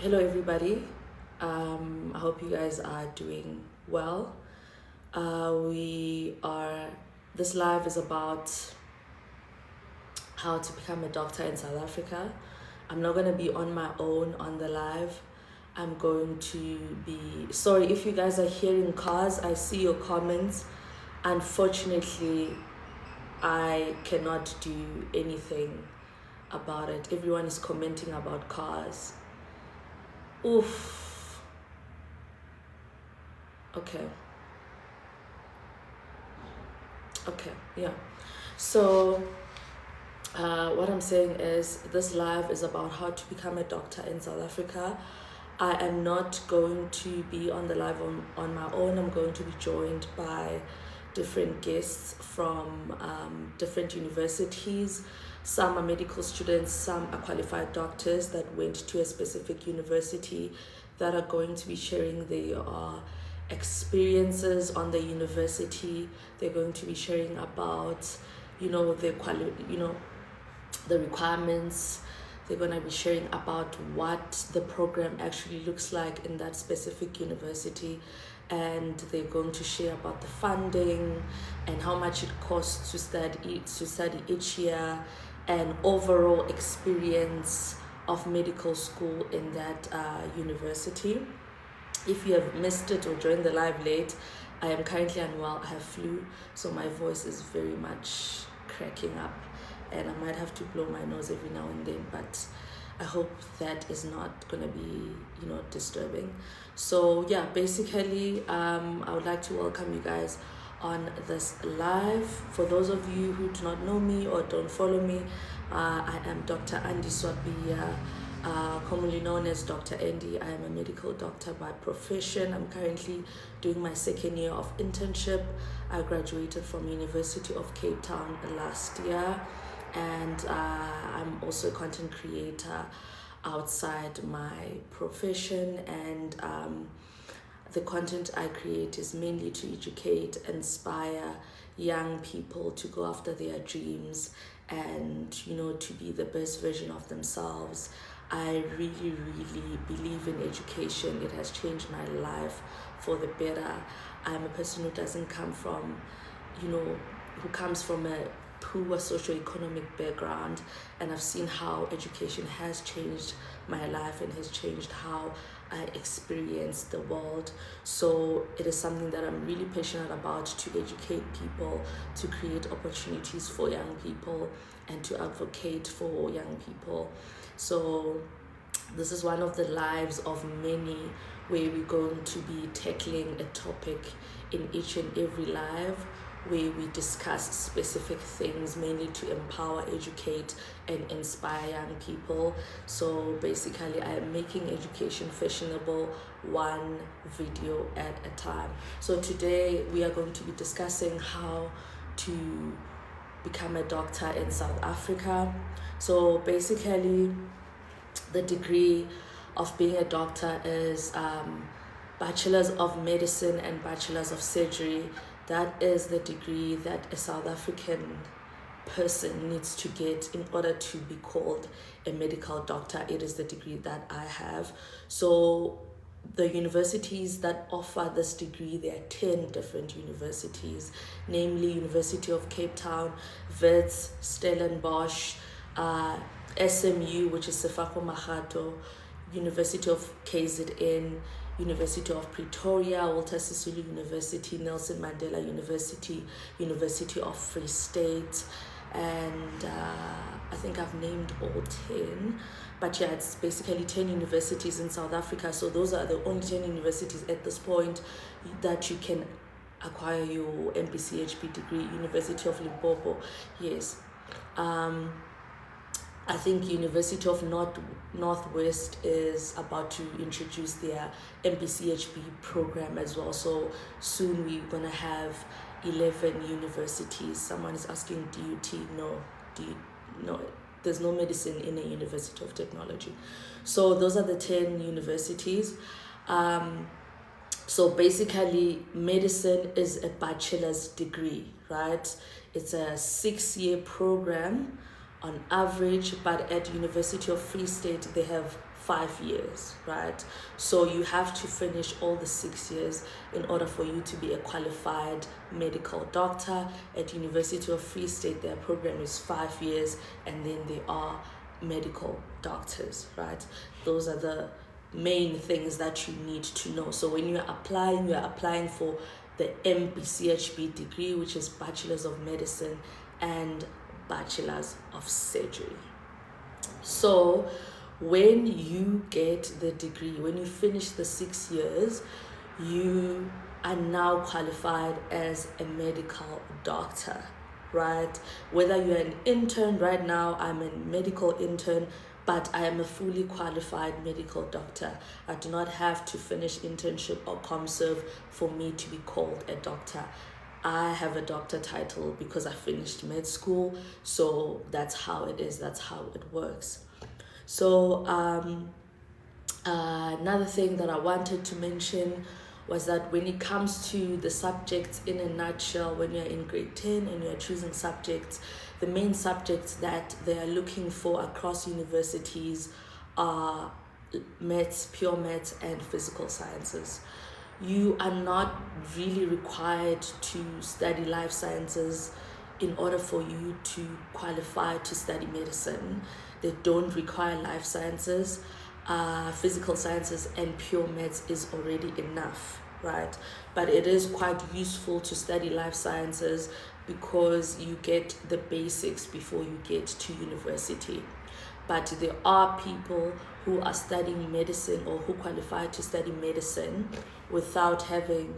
Hello, everybody. I hope you guys are doing well. This live is about how to become a doctor in South Africa. I'm not going to be on my own on the live. I'm going to be, sorry if you guys are hearing cars, I see your comments. Unfortunately, I cannot do anything about it. Everyone is commenting about cars. Oof. Okay. Yeah. So what I'm saying is this live is about how to become a doctor in South Africa. I am not going to be on the live on my own. I'm going to be joined by different guests from different universities. Some are medical students, some are qualified doctors that went to a specific university that are going to be sharing their experiences on the university. They're going to be sharing about, the requirements. They're going to be sharing about what the program actually looks like in that specific university, and they're going to share about the funding and how much it costs to study each year, and overall experience of medical school in that university. If you have missed it or joined the live late, I am currently unwell. I have flu, so my voice is very much cracking up, and I might have to blow my nose every now and then, but I hope that is not going to be, disturbing. So yeah, basically, I would like to welcome you guys on this live. For those of you who do not know me or don't follow me, I am Dr. Andy Swabia, commonly known as Dr. Andy. I am a medical doctor by profession. I'm currently doing my second year of internship. I graduated from University of Cape Town last year, and I'm also a content creator outside my profession, and the content I create is mainly to educate, inspire young people to go after their dreams and, to be the best version of themselves. I really, really believe in education. It has changed my life for the better. I'm a person who doesn't come from, who comes from a poor socioeconomic background, and I've seen how education has changed my life and has changed how I experience the world. So it is something that I'm really passionate about, to educate people, to create opportunities for young people, and to advocate for young people. So this is one of the lives of many where we're going to be tackling a topic in each and every live, where we discuss specific things, mainly to empower, educate, and inspire young people. So basically, I am making education fashionable, one video at a time. So today we are going to be discussing how to become a doctor in South Africa. So basically, the degree of being a doctor is Bachelor's of Medicine and Bachelor's of Surgery. That is the degree that a South African person needs to get in order to be called a medical doctor. It is the degree that I have. So the universities that offer this degree, there are 10 different universities, namely University of Cape Town, Wits, Stellenbosch, SMU, which is Sefako Mahato, University of KZN, University of Pretoria, Walter Sisulu University, Nelson Mandela University, University of Free State, and I think I've named all 10. But yeah, it's basically 10 universities in South Africa. So those are the only 10 universities at this point that you can acquire your MBChB degree. University of Limpopo, yes. I think University of Northwest is about to introduce their MBChB program as well. So soon we're going to have 11 universities. Someone is asking, DUT? No, there's no medicine in a University of Technology. So those are the 10 universities. So basically, medicine is a bachelor's degree, right? It's a 6-year program on average, but at University of Free State they have 5 years, right? So you have to finish all the 6 years in order for you to be a qualified medical doctor. At University of Free State, their program is 5 years, and then they are medical doctors, right? Those are the main things that you need to know. So when you're applying for the MBChB degree, which is Bachelor's of Medicine and Bachelor's of Surgery. So when you get the degree, when you finish the 6 years, you are now qualified as a medical doctor, right? Whether you're an intern, right now I'm a medical intern, but I am a fully qualified medical doctor. I do not have to finish internship or ComServe for me to be called a doctor. I have a doctor title because I finished med school, so that's how it is, that's how it works. So another thing that I wanted to mention was that when it comes to the subjects in a nutshell, when you're in grade 10 and you're choosing subjects, the main subjects that they are looking for across universities are maths, pure maths, and physical sciences. You are not really required to study life sciences in order for you to qualify to study medicine. They don't require life sciences. Physical sciences and pure maths is already enough, right? But it is quite useful to study life sciences because you get the basics before you get to university. But there are people who are studying medicine or who qualify to study medicine without having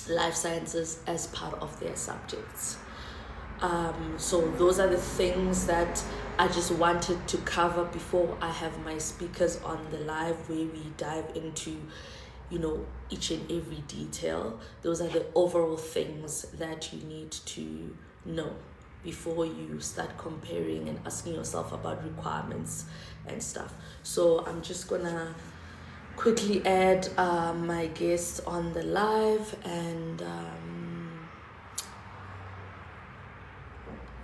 life sciences as part of their subjects. So those are the things that I just wanted to cover before I have my speakers on the live, where we dive into, each and every detail. Those are the overall things that you need to know before you start comparing and asking yourself about requirements and stuff. So I'm just gonna quickly add my guests on the live, and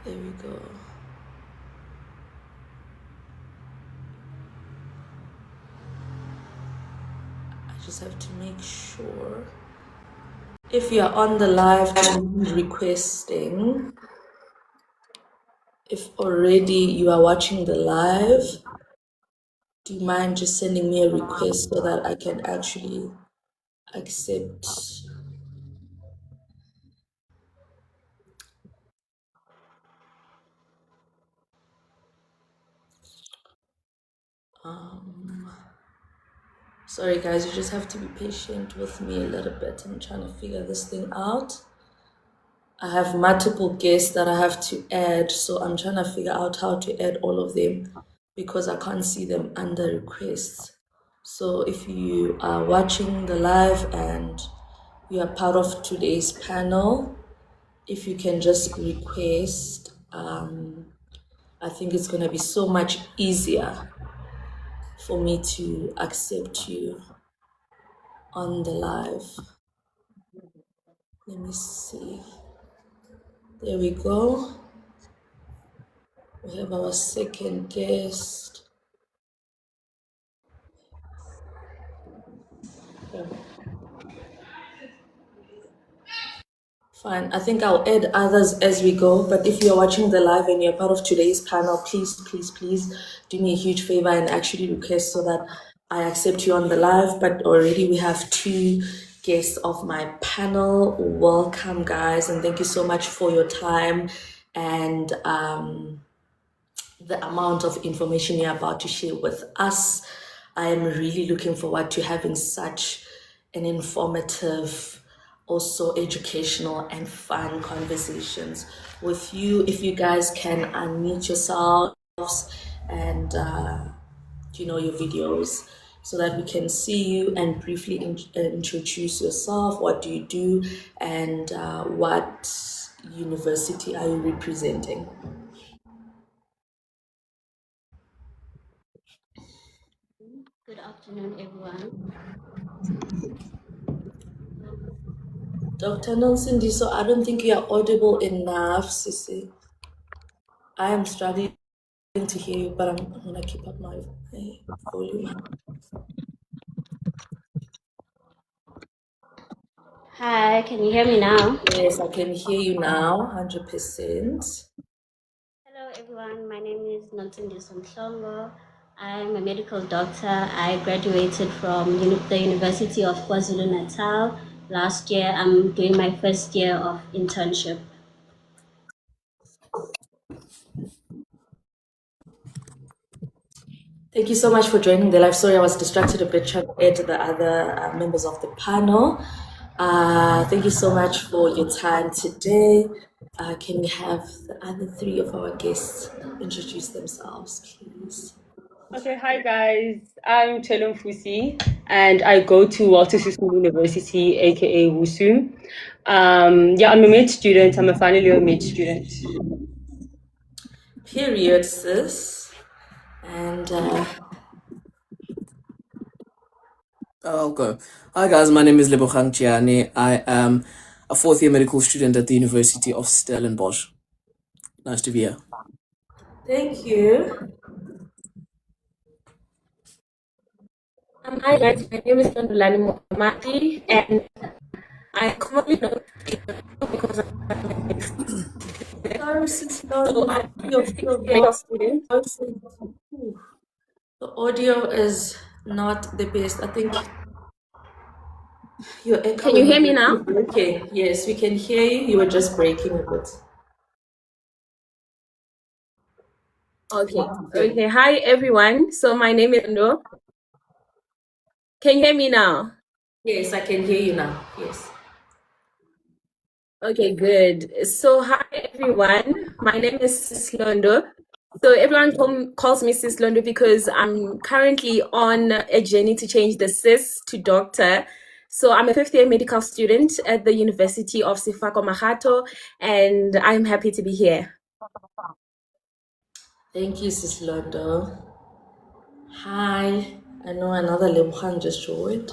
there we go. I just have to make sure. If you're on the live and requesting, if already you are watching the live, do you mind just sending me a request so that I can actually accept? Sorry guys, you just have to be patient with me a little bit. I'm trying to figure this thing out. I have multiple guests that I have to add, so I'm trying to figure out how to add all of them because I can't see them under requests. So if you are watching the live and you are part of today's panel, if you can just request, I think it's going to be so much easier for me to accept you on the live. Let me see. There we go. We have our second guest. Fine. I think I'll add others as we go. But if you're watching the live and you're part of today's panel, please, please, please do me a huge favor and actually request so that I accept you on the live. But already we have 2 guests of my panel. Welcome, guys, and thank you so much for your time and the amount of information you're about to share with us. I am really looking forward to having such an informative, also educational and fun conversations with you. If you guys can unmute yourselves and your videos so that we can see you and briefly introduce yourself. What do you do, and what university are you representing? Good afternoon, everyone. Dr. Nelson Diso, I don't think you are audible enough, Sissy. I am struggling To hear you, but I'm gonna keep up my volume. Hi, can you hear me now? Yes, I can hear you now, 100%. Hello, everyone. My name is Nontindi Somhlongo. I'm a medical doctor. I graduated from the University of KwaZulu-Natal last year. I'm doing my first year of internship. Thank you so much for joining the live. Sorry, I was distracted a bit trying to add the other members of the panel. Thank you so much for your time today. Can we have the other three of our guests introduce themselves, please? Okay, hi guys. I'm Chelum Fusi and I go to Walter Sisulu University, aka WUSU. Yeah, I'm a med student. I'm a final year med student. Period, sis. And Okay. Hi guys, my name is Lebogang Chiani. I am a fourth year medical student at the University of Stellenbosch. Nice to be here. thank you. Hi guys, my name is Nondulani Mohamadi and I commonly know because Sorry, sis, I'm your a medical student. voice is, the audio is not the best. I think you're echoing. Can you hear me now? Okay, yes, we can hear you. You were just breaking a bit. Okay. Hi everyone. So my name is Ndo. Can you hear me now? Yes, I can hear you now. Yes. Okay, good. So hi everyone. My name is Sis Londo. So everyone calls me Sis Londo because I'm currently on a journey to change the sis to doctor. So I'm a fifth year medical student at the University of Sefako Mahato, and I'm happy to be here. Thank you, Sis Londo. Hi. I know another Lemkhan just joined.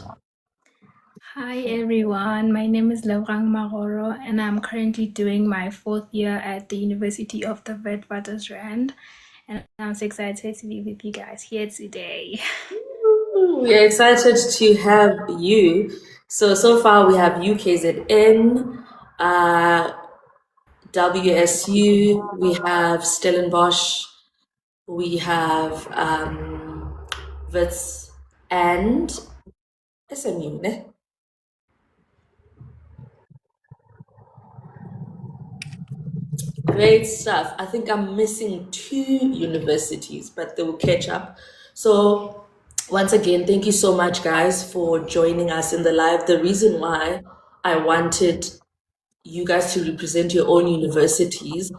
Hi everyone, my name is Lorang Magoro and I'm currently doing my fourth year at the University of the Witwatersrand, and I'm so excited to be with you guys here today. We are excited to have you. So far we have UKZN, WSU, we have Stellenbosch, we have Wits and SMU, ne? Great stuff. I think I'm missing 2 universities, but they will catch up. So, once again, thank you so much, guys, for joining us in the live. The reason why I wanted you guys to represent your own universities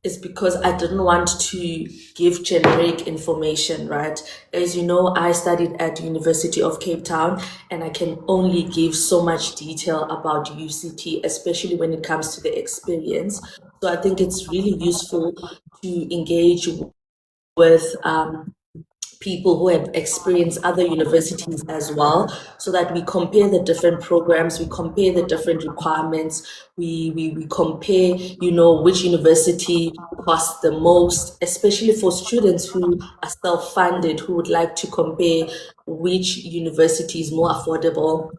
is because I didn't want to give generic information, right? As you know, I studied at University of Cape Town and I can only give so much detail about UCT, especially when it comes to the experience. So I think it's really useful to engage with people who have experienced other universities as well, so that we compare the different programs, we compare the different requirements, we compare, which university costs the most, especially for students who are self-funded, who would like to compare which university is more affordable.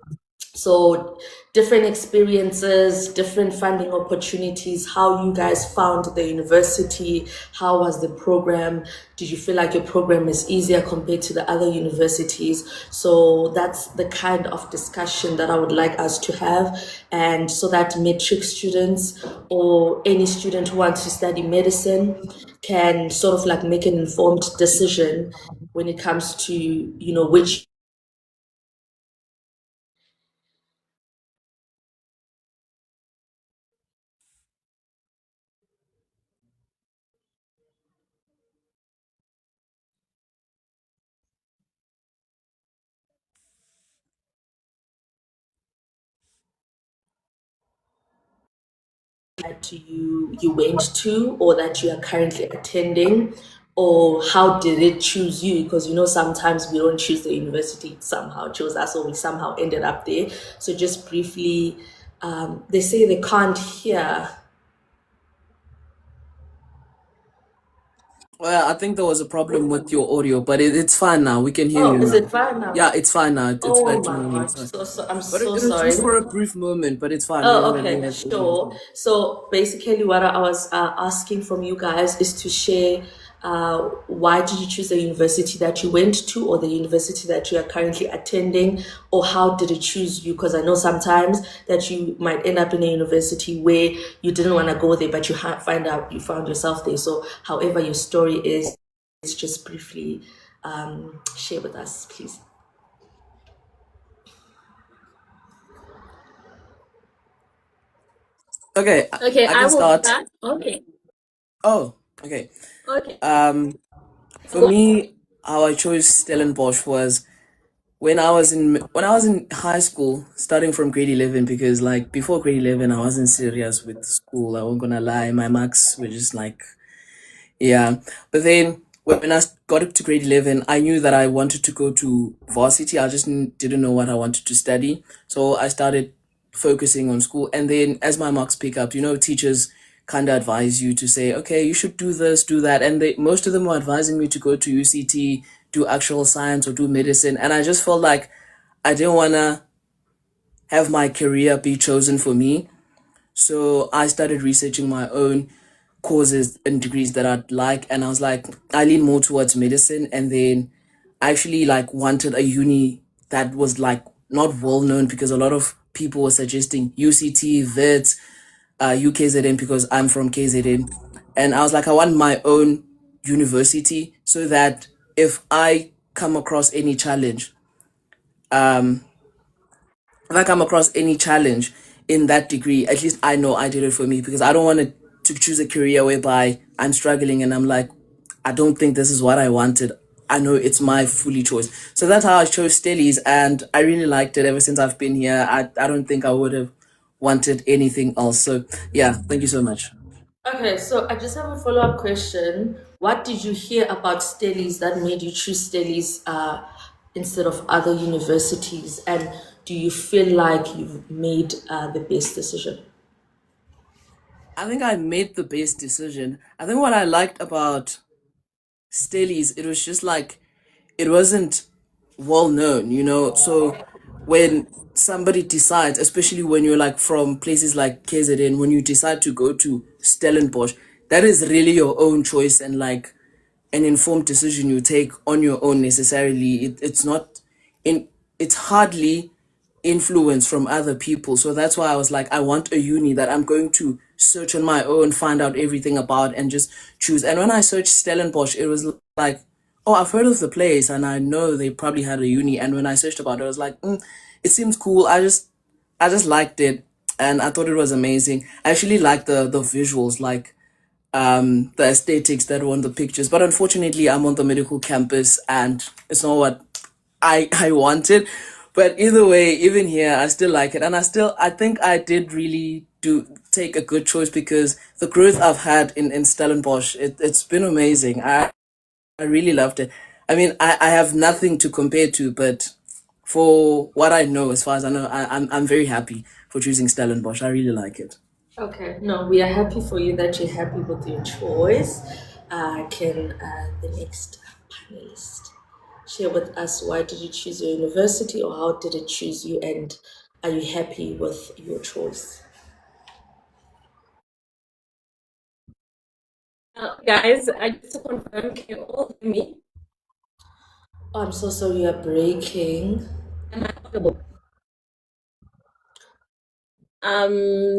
So different experiences, different funding opportunities, how you guys found the university, how was the program? Did you feel like your program is easier compared to the other universities? So that's the kind of discussion that I would like us to have. And so that matric students or any student who wants to study medicine can sort of like make an informed decision when it comes to, which that you went to or that you are currently attending, or how did it choose you? Because sometimes we don't choose the university, it somehow chose us, or we somehow ended up there. So just briefly, they say they can't hear. Well, I think there was a problem with your audio, but it's fine now. We can hear Oh, you is now. it fine now? Yeah, it's fine now. It's Oh back to my normal. God. It's fine. I'm But so it was just sorry. for a brief moment, but it's fine. Oh, We okay, had sure. So basically, what I was asking from you guys is to share why did you choose the university that you went to or the university that you are currently attending, or how did it choose you? Because I know sometimes that you might end up in a university where you didn't want to go there, but you find out you found yourself there. So, however your story is, just briefly share with us, please. Okay, Okay, I I can will start. start. Okay. Oh, okay. Okay. Um, for me, how I chose Stellenbosch was when I was in high school, starting from grade 11, because like before grade 11, I wasn't serious with school. I won't gonna lie, my marks were just like yeah. But then when I got up to grade 11, I knew that I wanted to go to varsity. I just didn't know what I wanted to study. So I started focusing on school. And then as my marks pick up, teachers kind of advise you to say, okay, you should do this, do that. And most of them were advising me to go to UCT, do actual science or do medicine. And I just felt like I didn't want to have my career be chosen for me. So I started researching my own courses and degrees that I'd like, and I was like, I lean more towards medicine, and then I actually like wanted a uni that was like not well known because a lot of people were suggesting UCT, VET, UKZN because I'm from KZN, and I was like, I want my own university so that if I come across any challenge, um, if I come across any challenge in that degree, at least I know I did it for me because I don't want to choose a career whereby I'm struggling and I'm like, I don't think this is what I wanted. I know it's my fully choice. So that's how I chose Stellies and I really liked it ever since I've been here. I don't think I would have wanted anything else. So yeah, thank you so much. Okay, so I just have a follow-up question. What did you hear about Stellies that made you choose Stellies instead of other universities? And do you feel like you've made the best decision? I think I made the best decision. I think what I liked about Stellies, it was just like it wasn't well known, So when somebody decides, especially when you're like from places like KZN, when you decide to go to Stellenbosch, that is really your own choice and like an informed decision you take on your own necessarily. It's not in it's hardly influence from other people. So that's why I was like, I want a uni that I'm going to search on my own, find out everything about, and just choose. And when I searched Stellenbosch, it was like, oh, I've heard of the place, and I know they probably had a uni. And when I searched about it, I was like, it seems cool. I just liked it, and I thought it was amazing. I actually liked the visuals, like the aesthetics that were on the pictures. But unfortunately, I'm on the medical campus, and it's not what I wanted. But either way, even here, I still like it, and I think I did really do take a good choice because the growth I've had in Stellenbosch, it's been amazing. I really loved it. I mean, I have nothing to compare to, but for what I know, as far as I know, I'm very happy for choosing Stellenbosch. I really like it. Okay, no, we are happy for you that you're happy with your choice. Can the next panelist share with us why did you choose your university or how did it choose you and are you happy with your choice? Guys, I just to confirm, can you all hear me? Oh, I'm so sorry you are breaking. Am I audible?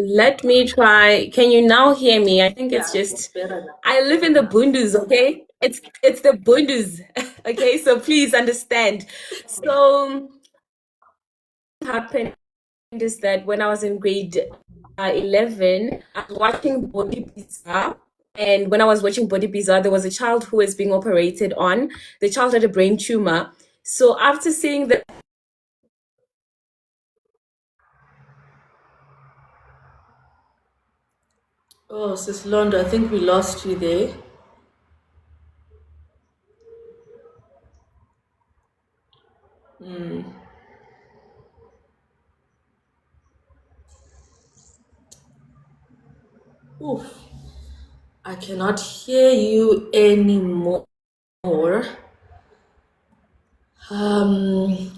Let me try. Can you now hear me? I think it's Yeah, it's just better now. I live in the Bundus, okay? It's the Bundus. Okay, so please understand. So happened is that when I was in grade 11, I was watching Body Bizarre. And when I was watching Body Bizarre, there was a child who was being operated on. The child had a brain tumor. So after seeing the Oh, Sis Londo, I think we lost you there. Oof. I cannot hear you anymore.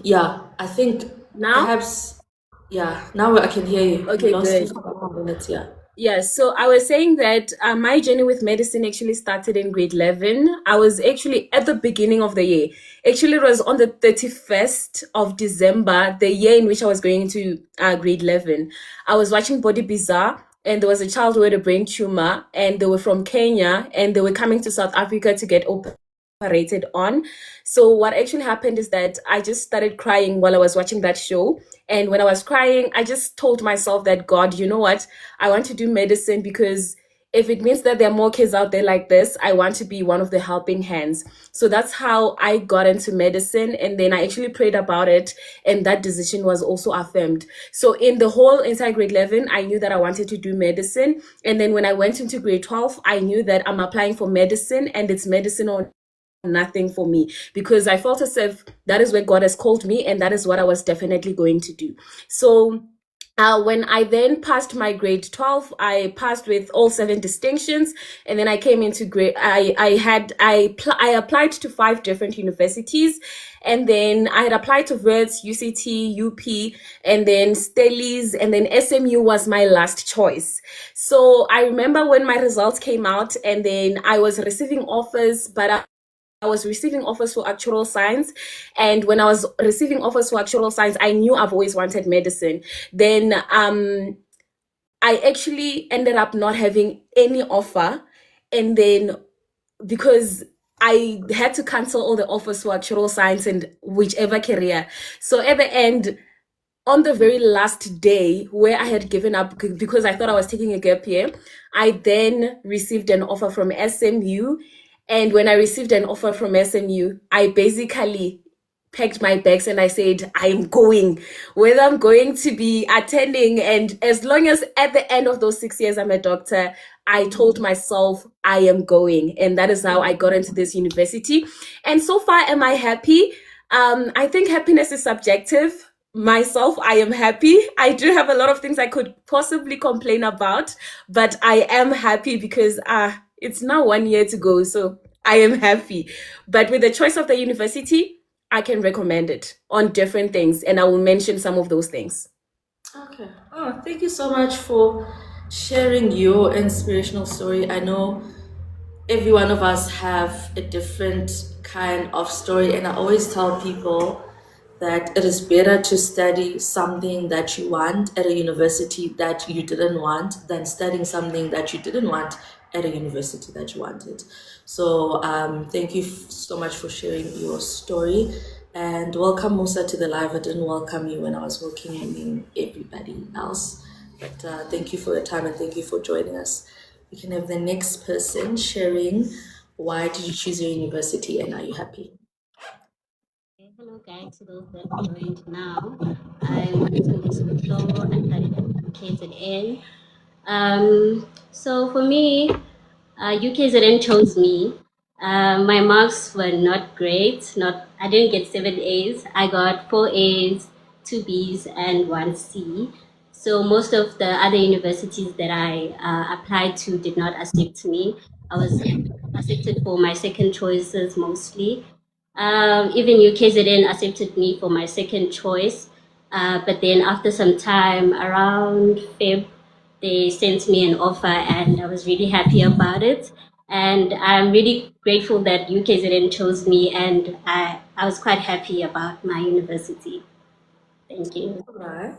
Yeah, I think Now? perhaps, yeah, now I can hear you. Okay, We lost you good. for a couple minutes, yeah. Yes, so I was saying that my journey with medicine actually started in grade 11. I was actually at the beginning of the year. Actually, it was on the 31st of December, the year in which I was going into grade 11. I was watching Body Bizarre, and there was a child who had a brain tumor, and they were from Kenya, and they were coming to South Africa to get operated on. So what actually happened is that I just started crying while I was watching that show. And when I was crying, I just told myself that, God, you know what? I want to do medicine because if it means that there are more kids out there like this, I want to be one of the helping hands. So that's how I got into medicine. And then I actually prayed about it, and that decision was also affirmed. So in the whole entire grade 11, I knew that I wanted to do medicine. And then when I went into grade 12, I knew that I'm applying for medicine, and it's medicine or nothing for me, because I felt as if that is where God has called me, and that is what I was definitely going to do. So when I then passed my grade 12, I passed with all 7 distinctions, and then I came into grade. I applied to 5 different universities, and then I had applied to Wits, UCT, UP, and then Stellies, and then SMU was my last choice. So I remember when my results came out, and then I was receiving offers, but I was receiving offers for actuarial science. And when I was receiving offers for actuarial science, I knew I've always wanted medicine. Then I actually ended up not having any offer. And then because I had to cancel all the offers for actuarial science and whichever career. So at the end, on the very last day where I had given up because I thought I was taking a gap year, I then received an offer from SMU. And when I received an offer from SMU, I basically packed my bags and I said, I'm going, whether I'm going to be attending. And as long as at the end of those 6 years, I'm a doctor, I told myself I am going. And that is how I got into this university. And so far, am I happy? I think happiness is subjective. Myself, I am happy. I do have a lot of things I could possibly complain about, but I am happy because it's now 1 year to go, so I am happy. But with the choice of the university, I can recommend it on different things, and I will mention some of those things. Okay. Oh, thank you so much for sharing your inspirational story. I know every one of us have a different kind of story, and I always tell people that it is better to study something that you want at a university that you didn't want than studying something that you didn't want at a university that you wanted. So thank you so much for sharing your story, and welcome Musa to the live. I didn't welcome you when I was welcoming everybody else, but thank you for your time and thank you for joining us. We can have the next person sharing why did you choose your university and are you happy? Hello guys, to those that joined now. I'm Mr. and I studied at KZN. So for me, UKZN chose me. My marks were not great. I didn't get 7 A's. I got 4 A's, 2 B's, and 1 C. So most of the other universities that I applied to did not accept me. I was accepted for my second choices mostly. Even UKZN accepted me for my second choice. But then after some time, around Feb, they sent me an offer and I was really happy about it. And I'm really grateful that UKZN chose me, and I was quite happy about my university. Thank you. All right.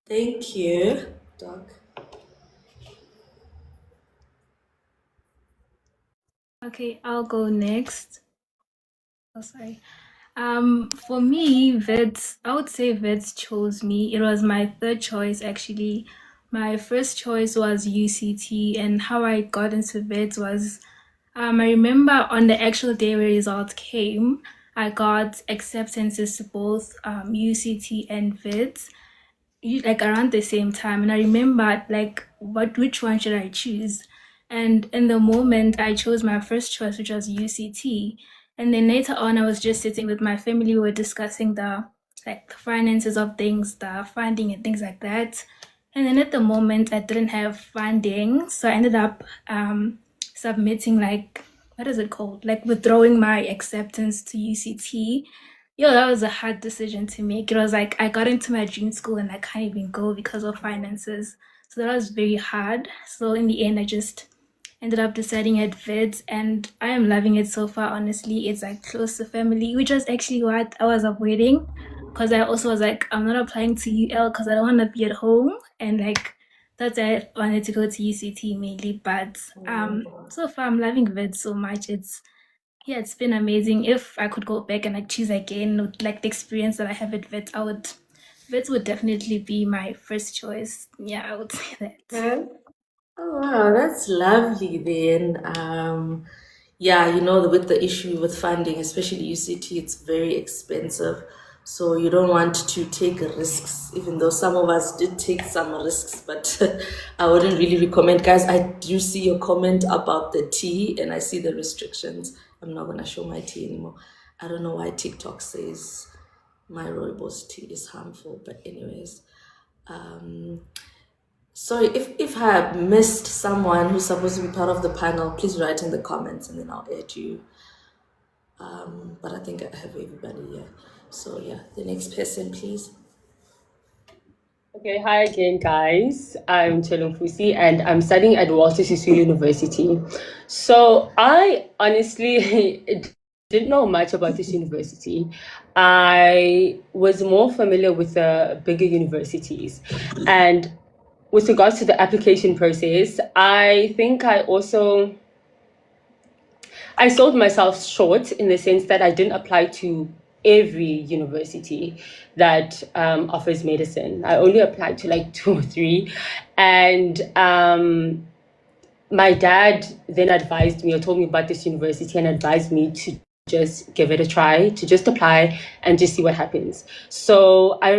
Thank you, Doc. Okay, I'll go next. Oh, sorry. For me, I would say Vets chose me. It was my third choice actually. My first choice was UCT, and how I got into Vets was, I remember on the actual day where results came, I got acceptances to both UCT and Vets, like around the same time, and I remembered like which one should I choose, and in the moment I chose my first choice, which was UCT. And then later on I was just sitting with my family, we were discussing the finances of things, the funding and things like that. And then at the moment I didn't have funding, so I ended up submitting like, what is it called? Like withdrawing my acceptance to UCT. Yo, that was a hard decision to make. It was like I got into my dream school and I can't even go because of finances. So that was very hard. So in the end, I just ended up deciding at Vids, and I am loving it so far. Honestly, it's like close to family, which was actually what I was avoiding, because I also was like, I'm not applying to UL because I don't want to be at home, and like that's why I wanted to go to UCT mainly. But so far I'm loving Vids so much. It's been amazing. If I could go back and like choose again with like the experience that I have at Vids would definitely be my first choice. Yeah, I would say that. Okay. Oh wow, that's lovely then. Yeah, with the issue with funding, especially UCT, it's very expensive. So you don't want to take risks, even though some of us did take some risks, but I wouldn't really recommend. Guys, I do see your comment about the tea and I see the restrictions. I'm not gonna show my tea anymore. I don't know why TikTok says my rooibos tea is harmful, but anyways. Sorry, if I have missed someone who's supposed to be part of the panel, please write in the comments and then I'll add you. But I think I have everybody here. So yeah, the next person, please. Okay, hi again, guys. I'm Fusi, and I'm studying at Walter Sisulu University. So I honestly didn't know much about this university. I was more familiar with the bigger universities. And with regards to the application process, I think I sold myself short in the sense that I didn't apply to every university that offers medicine. I only applied to like 2 or 3. And my dad then advised me or told me about this university and advised me to just give it a try, to just apply and just see what happens. So I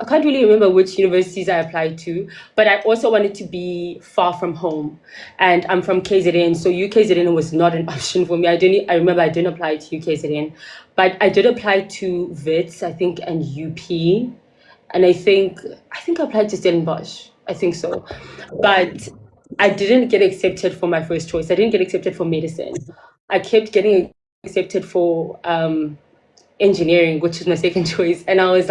can't really remember which universities I applied to, but I also wanted to be far from home. And I'm from KZN, so UKZN was not an option for me. I remember I didn't apply to UKZN, but I did apply to WITS, I think, and UP. And I think I applied to Stellenbosch. I think so. But I didn't get accepted for my first choice. I didn't get accepted for medicine. I kept getting accepted for engineering, which is my second choice. And I was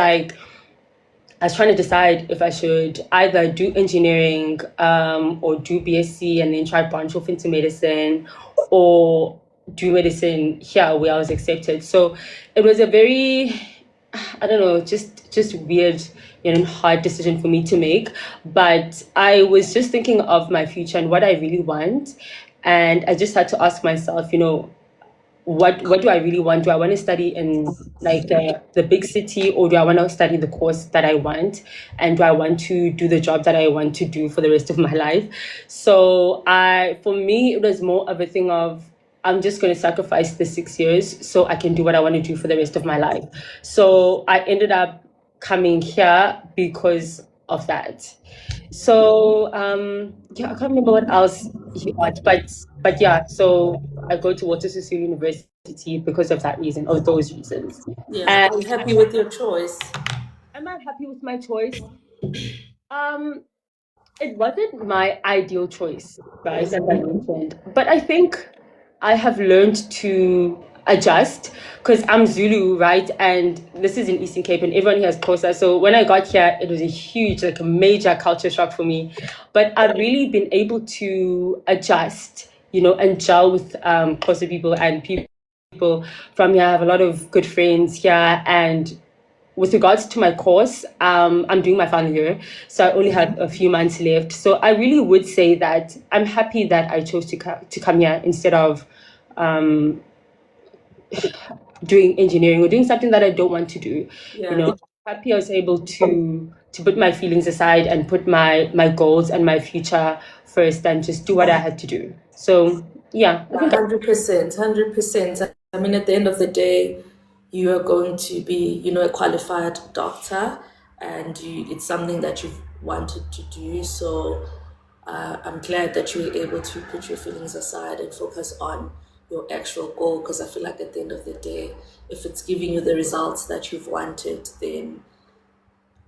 trying to decide if I should either do engineering or do BSc and then try branch off into medicine, or do medicine here where I was accepted. So it was a very, I don't know, just weird and hard decision for me to make. But I was just thinking of my future and what I really want. And I just had to ask myself, what do I really want? Do I want to study in like the big city, or do I want to study the course that I want? And do I want to do the job that I want to do for the rest of my life? So for me, it was more of a thing of, I'm just going to sacrifice the 6 years so I can do what I want to do for the rest of my life. So I ended up coming here because of that. So I can't remember what else he asked, but yeah, so I go to Walter Sisulu University because of that reason, or those reasons. Yeah, are you happy with your choice? Am I happy with my choice? It wasn't my ideal choice, guys, as I mentioned, but I think I have learned to adjust because I'm Zulu, right? And this is in Eastern Cape and everyone here has Xhosa. So when I got here, it was a huge, like a major culture shock for me. But I've really been able to adjust, and gel with Xhosa people and people from here. I have a lot of good friends here. And with regards to my course, I'm doing my final year, so I only have a few months left. So I really would say that I'm happy that I chose to come here instead of doing engineering or doing something that I don't want to do. Yeah. Happy I was able to put my feelings aside and put my goals and my future first and just do what I had to do. So yeah, I think 100%. I mean, at the end of the day, you are going to be, a qualified doctor, and it's something that you've wanted to do. So I'm glad that you were able to put your feelings aside and focus on your actual goal, because I feel like at the end of the day, if it's giving you the results that you've wanted, then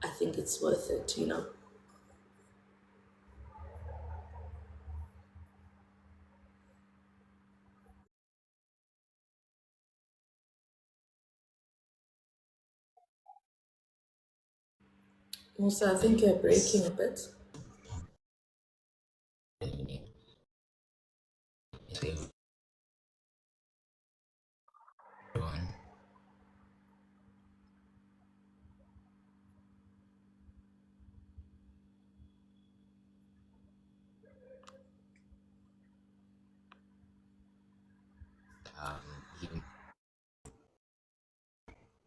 I think it's worth it. Musa, I think you're breaking a bit.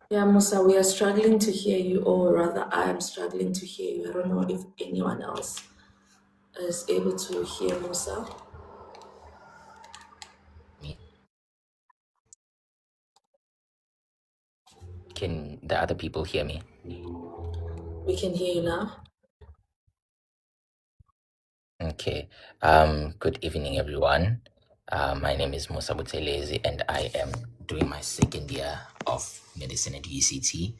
Yeah, Musa, we are struggling to hear you, or rather, I am struggling to hear you. I don't know if anyone else is able to hear Musa. Can the other people hear me? We can hear you now. Okay. Good evening, everyone. My name is Musa Butelezi, and I am doing my second year of medicine at UCT.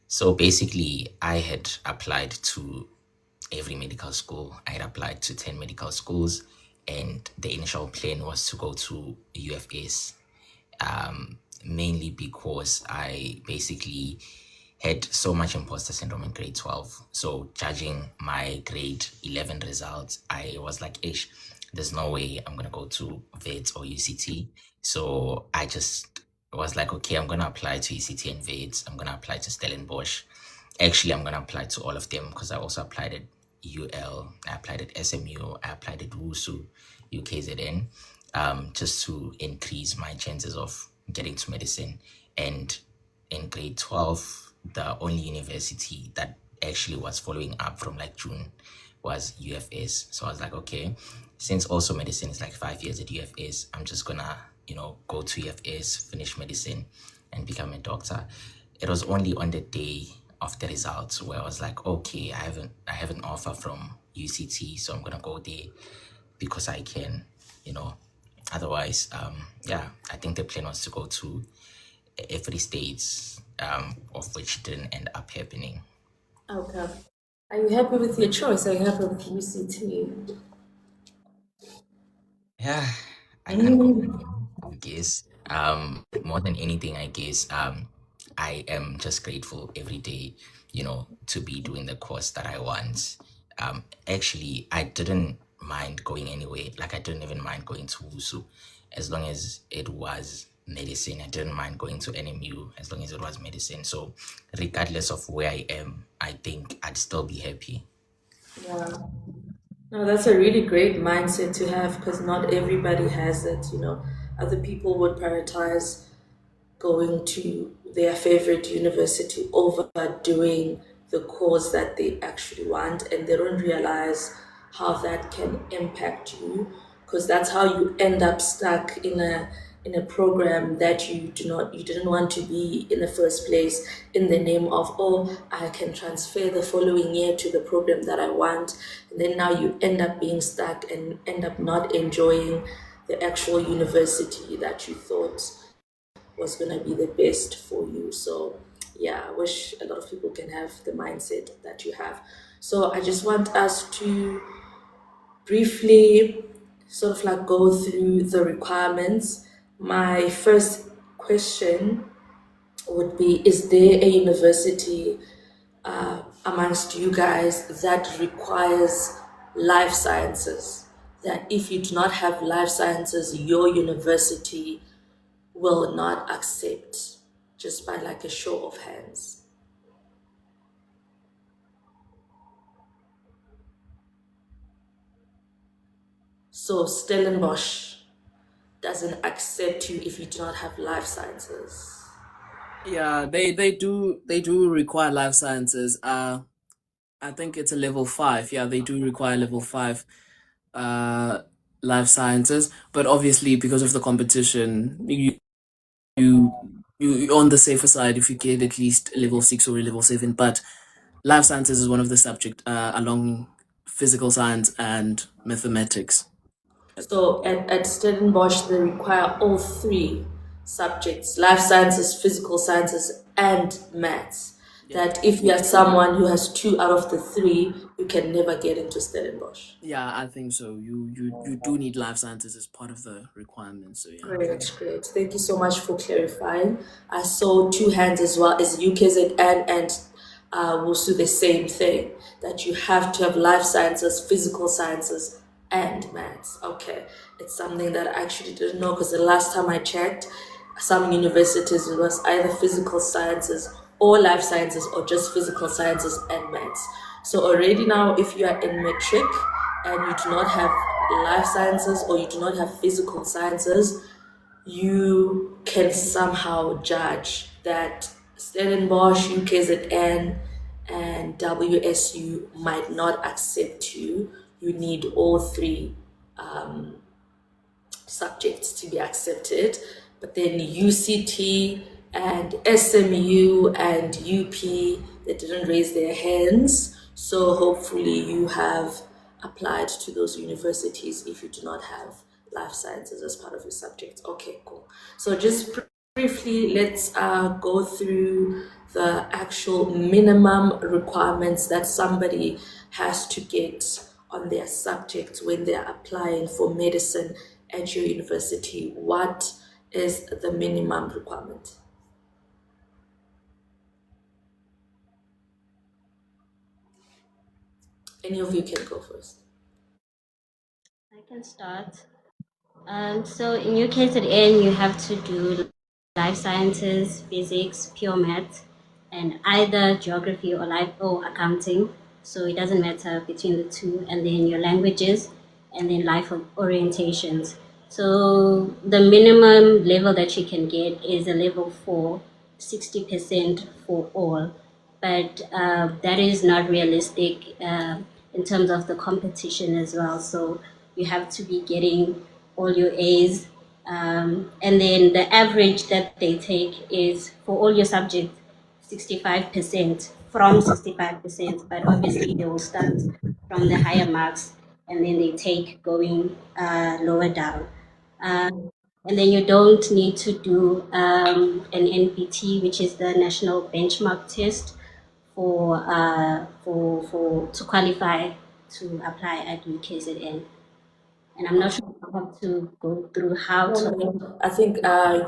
So basically, I had applied to every medical school. I had applied to 10 medical schools, and the initial plan was to go to UFS, mainly because I basically had so much imposter syndrome in grade 12. So judging my grade 11 results, I was like, ish, there's no way I'm going to go to VETS or UCT. So I just was like, okay, I'm going to apply to UCT and VETS. I'm going to apply to Stellenbosch. Actually, I'm going to apply to all of them because I also applied at UL, I applied at SMU, I applied at WUSU, UKZN, just to increase my chances of getting to medicine. And in grade 12, the only university that actually was following up from like June was UFS. So I was like, okay, since also medicine is like 5 years at UFS, I'm just gonna, go to UFS, finish medicine, and become a doctor. It was only on the day of the results where I was like, okay, I have an offer from UCT, so I'm gonna go there because I can, Otherwise, I think the plan was to go to every state, of which didn't end up happening. Okay. Are you happy with your choice? Are you happy with UCT? Yeah, I can't complain, I guess. More than anything, I guess, I am just grateful every day, to be doing the course that I want. Actually, I didn't mind going anywhere. Like, I didn't even mind going to WUSU as long as it was medicine. I didn't mind going to NMU as long as it was medicine. So, regardless of where I am, I think I'd still be happy. Yeah. No, that's a really great mindset to have because not everybody has it. Other people would prioritize going to their favorite university over doing the course that they actually want, and they don't realize how that can impact you because that's how you end up stuck in a program that you didn't want to be in the first place, in the name of, oh, I can transfer the following year to the program that I want, and then now you end up being stuck and end up not enjoying the actual university that you thought was going to be the best for you. So yeah, I wish a lot of people can have the mindset that you have. So I just want us to briefly sort of like go through the requirements. My first question would be, is there a university amongst you guys that requires life sciences? That if you do not have life sciences, your university will not accept, just by like a show of hands? So Stellenbosch doesn't accept you if you do not have life sciences. Yeah, they do require life sciences. I think it's a level 5. Yeah, they do require level 5 life sciences, but obviously because of the competition, you you're on the safer side if you get at least a level 6 or a level 7. But life sciences is one of the subject along physical science and mathematics. So at Stellenbosch, they require all three subjects: life sciences, physical sciences, and maths. Yeah. That if you are someone who has two out of the three, you can never get into Stellenbosch. Yeah, I think so. You do need life sciences as part of the requirements. So yeah. Great, great. Thank you so much for clarifying. I saw two hands as well as UKZN and will do the same thing, that you have to have life sciences, physical sciences, and maths. Okay, it's something that I actually didn't know, because the last time I checked, some universities it was either physical sciences or life sciences or just physical sciences and maths. So already now, if you are in matric and you do not have life sciences or you do not have physical sciences, you can somehow judge that Stellenbosch, UKZN, and WSU might not accept you. You need all three subjects to be accepted. But then UCT and SMU and UP, they didn't raise their hands. So hopefully you have applied to those universities if you do not have life sciences as part of your subject. Okay, cool. So just briefly, let's go through the actual minimum requirements that somebody has to get on their subject when they're applying for medicine at your university. What is the minimum requirement? Any of you can go first. I can start. So in UKZN, you have to do life sciences, physics, pure math, and either geography or accounting. So it doesn't matter between the two, and then your languages, and then life orientations. So the minimum level that you can get is a level 4, 60% for all. But that is not realistic in terms of the competition as well. So you have to be getting all your A's. And then the average that they take is for all your subjects, 65%, from 65%, but obviously they will start from the higher marks and then they take going lower down. And then you don't need to do an NBT, which is the national benchmark test to qualify to apply at UKZN. And I'm not sure if I have to go through how to. I think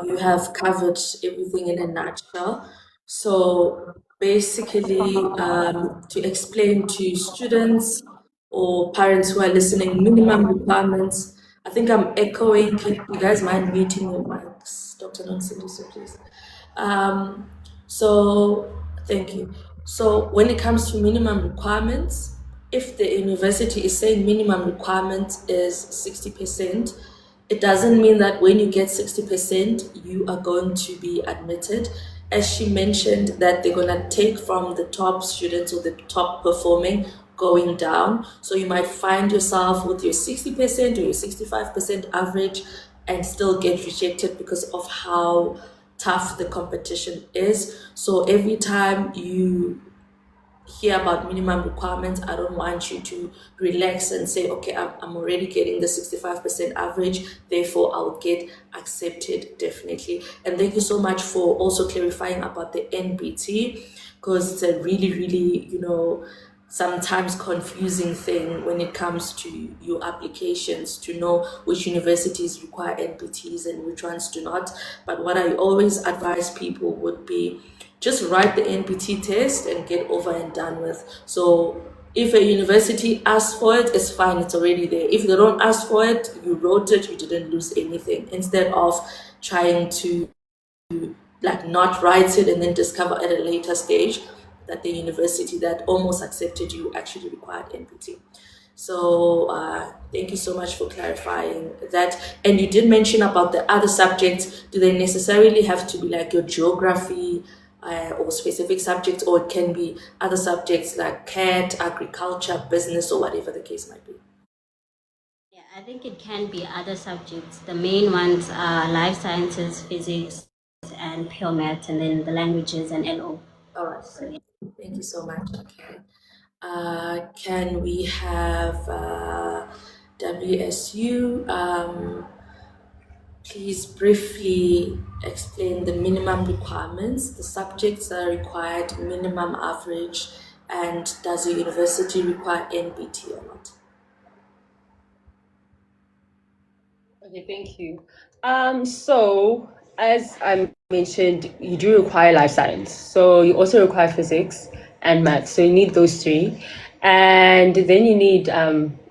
you have covered everything in a nutshell. So basically, to explain to students or parents who are listening, minimum requirements. I think I'm echoing. Can you guys mind muting your mics, Dr. Nonsendiso, please? So thank you. So when it comes to minimum requirements, if the university is saying minimum requirement is 60%, it doesn't mean that when you get 60%, you are going to be admitted. As she mentioned, that they're going to take from the top students or the top performing going down. So you might find yourself with your 60% or your 65% average and still get rejected because of how tough the competition is. So every time you hear about minimum requirements, I don't want you to relax and say, okay, I'm already getting the 65% average, therefore I'll get accepted definitely. And thank you so much for also clarifying about the NBT, because it's a really, really, sometimes confusing thing when it comes to your applications to know which universities require NBTs and which ones do not. But what I always advise people would be just write the NBT test and get over and done with. So if a university asks for it, it's fine, it's already there. If they don't ask for it, you wrote it, you didn't lose anything. Instead of trying to not write it and then discover at a later stage that the university that almost accepted you actually required NBT. So thank you so much for clarifying that. And you did mention about the other subjects. Do they necessarily have to be like your geography or specific subjects, or it can be other subjects like CAT, agriculture, business, or whatever the case might be? Yeah, I think it can be other subjects. The main ones are life sciences, physics, and pure math, and then the languages and LO. All right. So, yeah. Thank you so much. Okay. Can we have WSU please briefly explain the minimum requirements, the subjects that are required, minimum average, and does the university require NBT or not? Okay, thank you. So as I mentioned, you do require life science. So you also require physics and maths. So you need those three. And then you need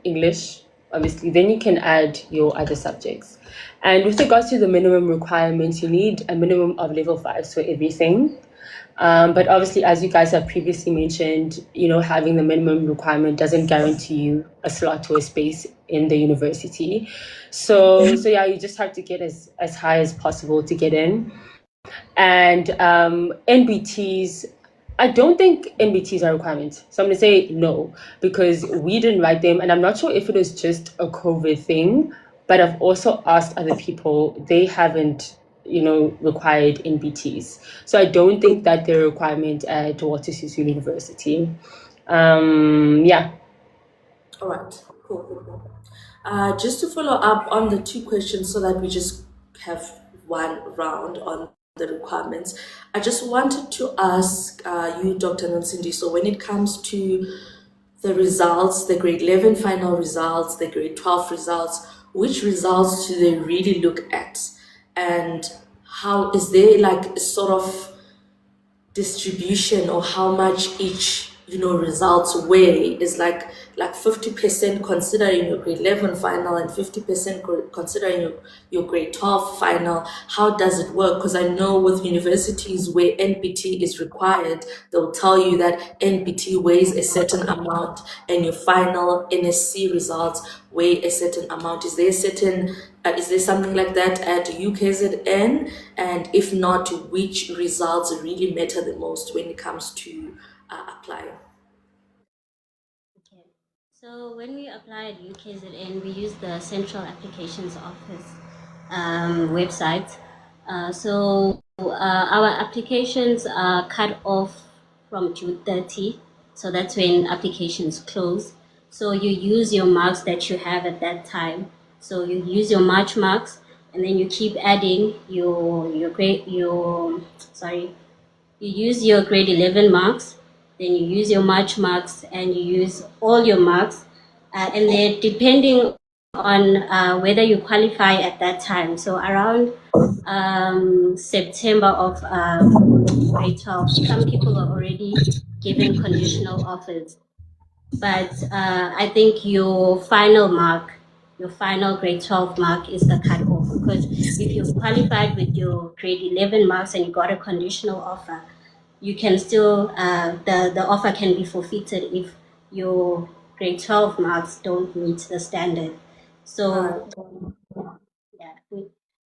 English, obviously. Then you can add your other subjects. And with regards to the minimum requirements, you need a minimum of level 5 for everything. But obviously, as you guys have previously mentioned, having the minimum requirement doesn't guarantee you a slot or a space in the university. So yeah, you just have to get as high as possible to get in. And NBTs, I don't think NBTs are requirements. So I'm going to say no, because we didn't write them. And I'm not sure if it was just a COVID thing, but I've also asked other people, they haven't required NBTs. So I don't think that they're a requirement at Walter Sisulu University. Yeah. All right, cool. Just to follow up on the two questions so that we just have one round on the requirements, I just wanted to ask you, Dr. Nonsindi, so when it comes to the results, the grade 11 final results, the grade 12 results, which results do they really look at? And how is there like a sort of distribution or how much each results weigh? Is like 50% considering your grade 11 final and 50% considering your grade 12 final? How does it work? Because I know with universities where NBT is required, they'll tell you that NBT weighs a certain amount and your final NSC results weigh a certain amount. Is there something like that at UKZN? And if not, which results really matter the most when it comes to applying? Okay. So when we apply at UKZN, we use the Central Applications Office website. So our applications are cut off from June 30. So that's when applications close. So you use your marks that you have at that time. So you use your March marks, and then you keep adding you use your grade 11 marks, then you use your March marks, and you use all your marks, and then depending on whether you qualify at that time. So around September of grade 12, some people are already given conditional offers. But I think your final grade 12 mark is the cutoff, because if you've qualified with your grade 11 marks and you got a conditional offer, you can still, the offer can be forfeited if your grade 12 marks don't meet the standard. So, yeah.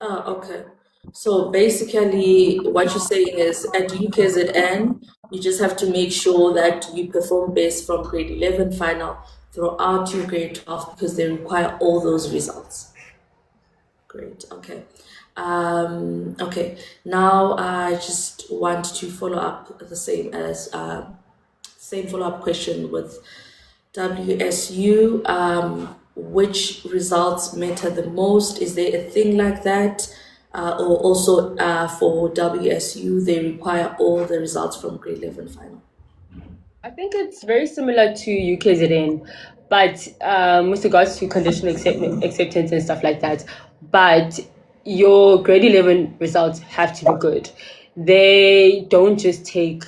Okay. So basically, what you're saying is at UKZN, you just have to make sure that you perform best from grade 11 final throughout your grade 12 because they require all those results. Great. Okay. Okay. Now I just want to follow up the same follow-up question with WSU. Which results matter the most? Is there a thing like that? Or also for WSU, they require all the results from grade 11 final? I think it's very similar to UKZN, but with regards to conditional acceptance and stuff like that. But your grade 11 results have to be good. They don't just take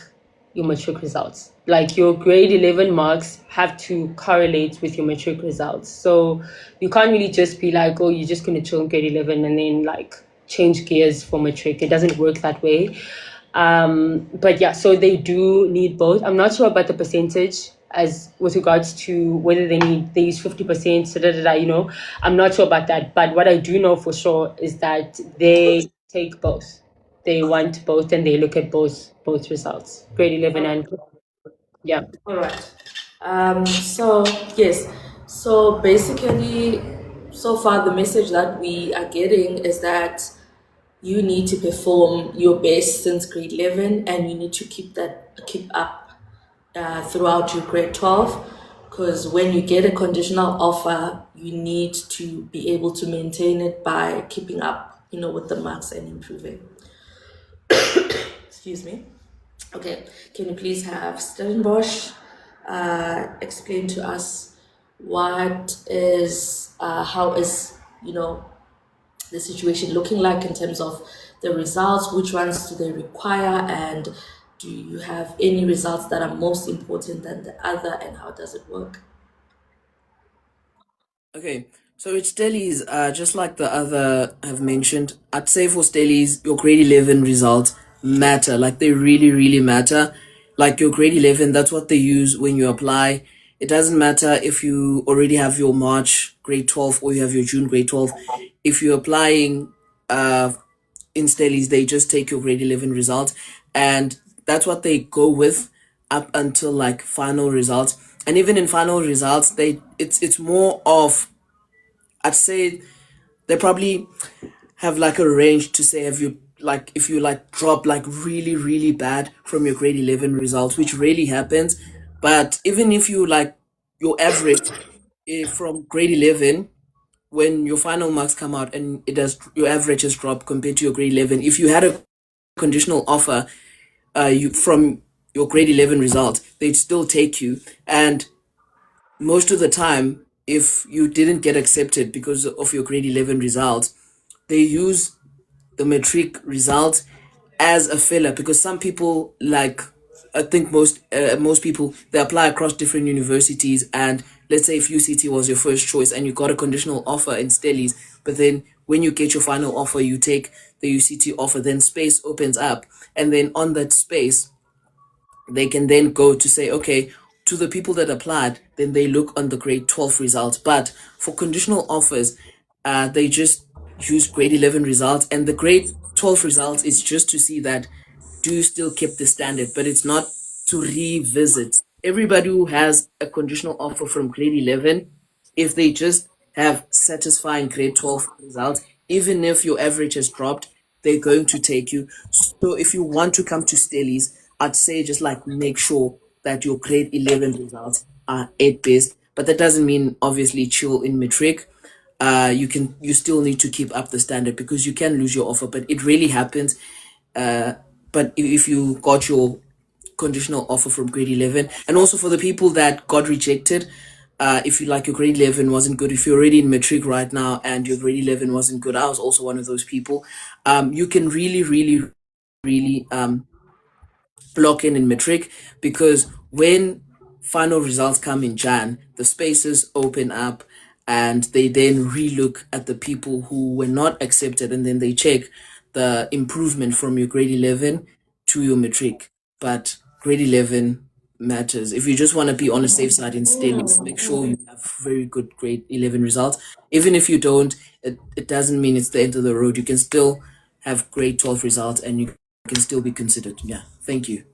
your matric results. Like your grade 11 marks have to correlate with your matric results. So you can't really just be like, oh, you're just going to chill in grade 11 and then like change gears for matric. It doesn't work that way. But yeah, so they do need both. I'm not sure about the percentage as with regards to whether they use 50%, I'm not sure about that. But what I do know for sure is that they take both. They want both and they look at both results, grade 11 and yeah. All right. So yes. So basically, so far the message that we are getting is that you need to perform your best since grade 11 and you need to keep up throughout your grade 12, because when you get a conditional offer, you need to be able to maintain it by keeping up, with the marks and improving. Excuse me. Okay, can you please have Stellenbosch explain to us how is the situation looking like in terms of the results? Which ones do they require, and Do you have any results that are most important than the other, and how does it work? Okay, so with Stellies, just like the other have mentioned, I'd say for Stellies, your grade 11 results matter. Like they really, really matter. Like your grade 11, that's what they use when you apply. It doesn't matter if you already have your March grade 12 or you have your June grade 12. If you're applying in Stellies, they just take your grade 11 results, and that's what they go with up until like final results. And even in final results, it's more of, I'd say they probably have like a range to say, have you like, if you like drop like really really bad from your grade 11 results, which really happens. But even if you like your average from grade 11, when your final marks come out and it does, your average has dropped compared to your grade 11, if you had a conditional offer, you from your grade 11 results, they'd still take you. And most of the time, if you didn't get accepted because of your grade 11 results, they use the matric result as a filler, because some people, like, I think most people, they apply across different universities, and let's say if UCT was your first choice and you got a conditional offer in Stellies, but then when you get your final offer, you take the UCT offer, then space opens up, and then on that space they can then go to say, okay, to the people that applied, then they look on the grade 12 results. But for conditional offers, they just use grade 11 results, and the grade 12 results is just to see that do you still keep the standard, but it's not to revisit. Everybody who has a conditional offer from grade 11, if they just have satisfying grade 12 results, even if your average has dropped, they're going to take you. So if you want to come to Stellies, I'd say just like make sure that your grade 11 results are at best. But that doesn't mean obviously chill in matric. You still need to keep up the standard, because you can lose your offer, but it really happens. But if you got your conditional offer from grade 11, and also for the people that got rejected, if you like your grade 11 wasn't good, if you're already in matric right now and your grade 11 wasn't good, I was also one of those people. You can really block in matric, because when final results come in Jan, the spaces open up and they then relook at the people who were not accepted, and then they check the improvement from your grade 11 to your matric. But grade 11 matters. If you just want to be on a safe side in Stellies, make sure you have very good grade 11 results. Even if you don't, it doesn't mean it's the end of the road. You can still have grade 12 results and you can still be considered. Yeah, thank you.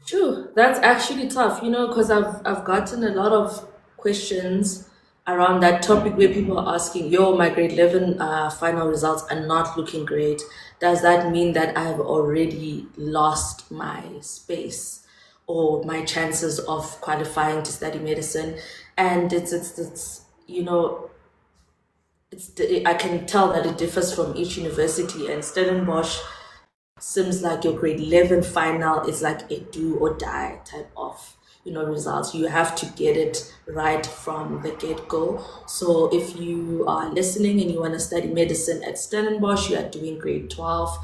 True, that's actually tough, because I've gotten a lot of questions around that topic where people are asking, yo, my grade 11 final results are not looking great. Does that mean that I have already lost my space or my chances of qualifying to study medicine? And it's I can tell that it differs from each university, and Stellenbosch seems like your grade 11 final is like a do or die type of results. You have to get it right from the get-go. So if you are listening and you want to study medicine at Stellenbosch, you are doing grade 12,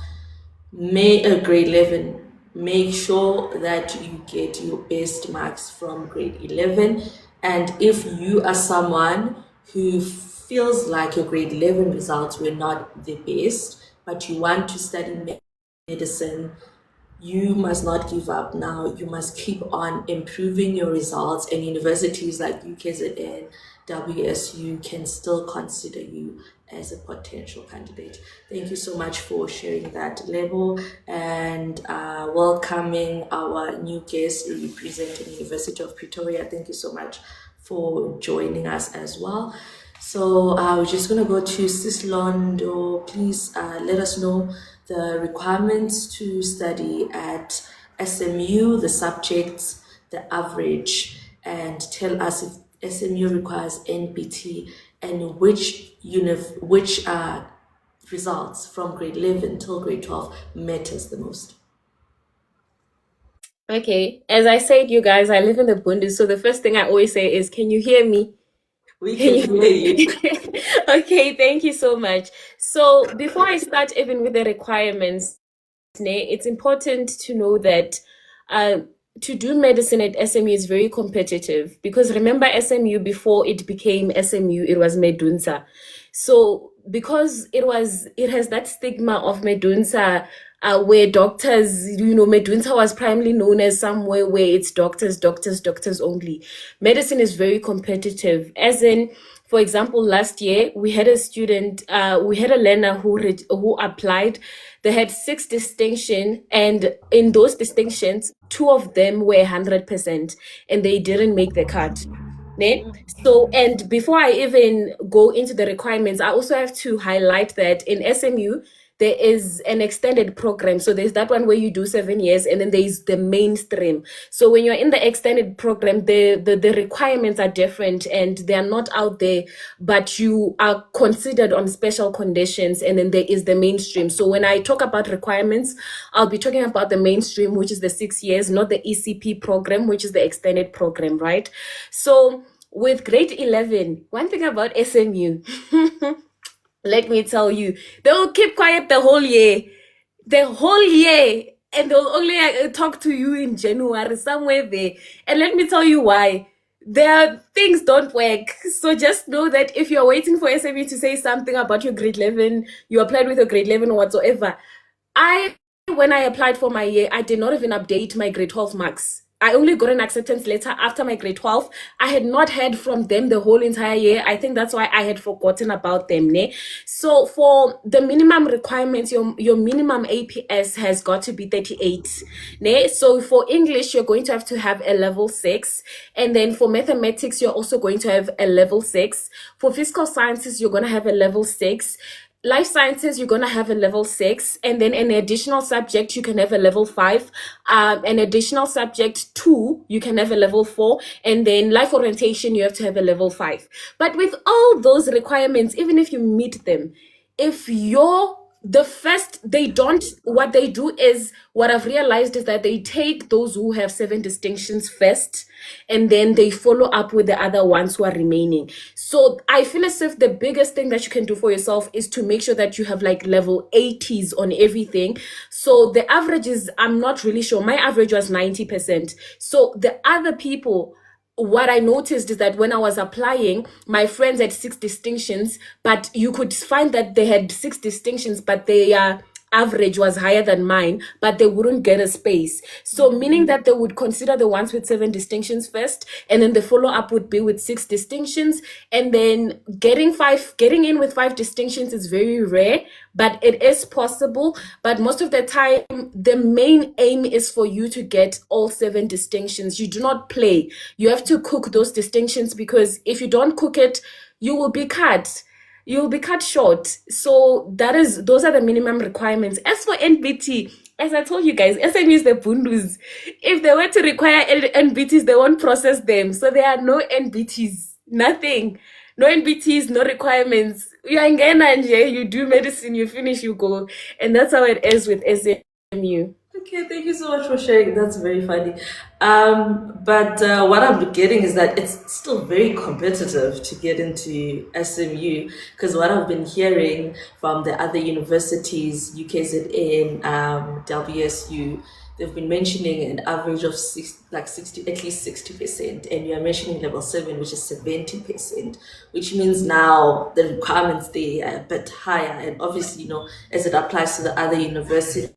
grade 11, make sure that you get your best marks from grade 11. And if you are someone who feels like your grade 11 results were not the best, but you want to study medicine, you must not give up now. You must keep on improving your results, and universities like UKZN, WSU can still consider you as a potential candidate. Thank you so much for sharing that, Lebo, and welcoming our new guest representing University of Pretoria. Thank you so much for joining us as well. So we're just going to go to Sis Londo. Please let us know the requirements to study at SMU, the subjects, the average, and tell us if SMU requires NBT and which results from grade 11 till grade 12 matters the most. Okay, as I said, you guys, I live in the Bundes, so the first thing I always say is, can you hear me? We can hear you. Okay, thank you so much. So before I start even with the requirements, it's important to know that to do medicine at SMU is very competitive, because remember, SMU, before it became SMU, it was Medunsa. So because it has that stigma of Medunsa, where doctors, Medunsa was primarily known as somewhere where it's doctors, doctors, doctors only. Medicine is very competitive, as in, for example, last year we had a student, we had a learner who applied. They had 6 distinction, and in those distinctions, 2 of them were 100%, and they didn't make the cut. Ne? So, and before I even go into the requirements, I also have to highlight that in SMU, there is an extended program. So there's that one where you do 7 years, and then there's the mainstream. So when you're in the extended program, the requirements are different, and they are not out there, but you are considered on special conditions. And then there is the mainstream. So when I talk about requirements, I'll be talking about the mainstream, which is the 6 years, not the ECP program, which is the extended program, right? So with grade 11, one thing about SMU, let me tell you, they will keep quiet the whole year. And they'll only talk to you in January, somewhere there. And let me tell you why. Their things don't work. So just know that if you're waiting for SMU to say something about your grade 11, you applied with your grade 11 or whatsoever. When I applied for my year, I did not even update my grade 12 marks. I only got an acceptance letter after my grade 12. I had not heard from them the whole entire year. I think that's why I had forgotten about them. Ne? So for the minimum requirements, your minimum APS has got to be 38. Ne? So for English, you're going to have a level 6. And then for mathematics, you're also going to have a level 6. For physical sciences, you're going to have a level 6. Life sciences, you're going to have a level 6, and then an additional subject, you can have a level 5. An additional subject 2, you can have a level 4, and then life orientation, you have to have a level 5. But with all those requirements, even if you meet them, if you're the first, what they do is, what I've realized is that they take those who have 7 distinctions first, and then they follow up with the other ones who are remaining. So I feel as if the biggest thing that you can do for yourself is to make sure that you have like level 80s on everything. So the average is, I'm not really sure, my average was 90%. So the other people, what I noticed is that when I was applying, my friends had 6 distinctions, but you could find that they had 6 distinctions, but their average was higher than mine, but they wouldn't get a space. So meaning that they would consider the ones with 7 distinctions first, and then the follow-up would be with 6 distinctions, and then getting in with 5 distinctions is very rare, but it is possible. But most of the time, the main aim is for you to get all 7 distinctions. You do not play. You have to cook those distinctions, because if you don't cook it, you will be cut. You'll be cut short. So those are the minimum requirements. As for NBT, as I told you guys, SMU is the bundus. If they were to require NBTs, they won't process them. So there are no NBTs, nothing. No NBTs, no requirements. You are in Ghana, you do medicine, you finish, you go. And that's how it is with SMU. Okay, thank you so much for sharing. That's very funny. But what I'm getting is that it's still very competitive to get into SMU, because what I've been hearing from the other universities, UKZN, WSU, they've been mentioning an average of 60, at least 60%, and you're mentioning level 7, which is 70%, which means now the requirements there are a bit higher. And obviously, as it applies to the other universities,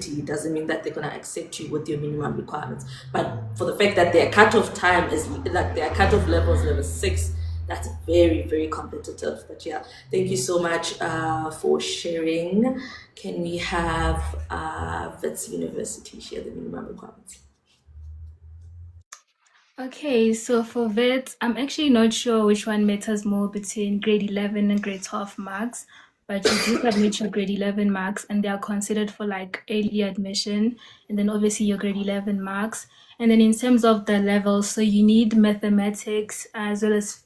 it doesn't mean that they're going to accept you with your minimum requirements. But for the fact that their cutoff time is like their cutoff level is level 6, that's very, very competitive. But yeah, thank you so much for sharing. Can we have Wits University share the minimum requirements? Okay, so for VET, I'm actually not sure which one matters more between grade 11 and grade 12 marks, but you do submit your grade 11 marks, and they are considered for like early admission, and then obviously your grade 11 marks. And then in terms of the levels, so you need mathematics as well as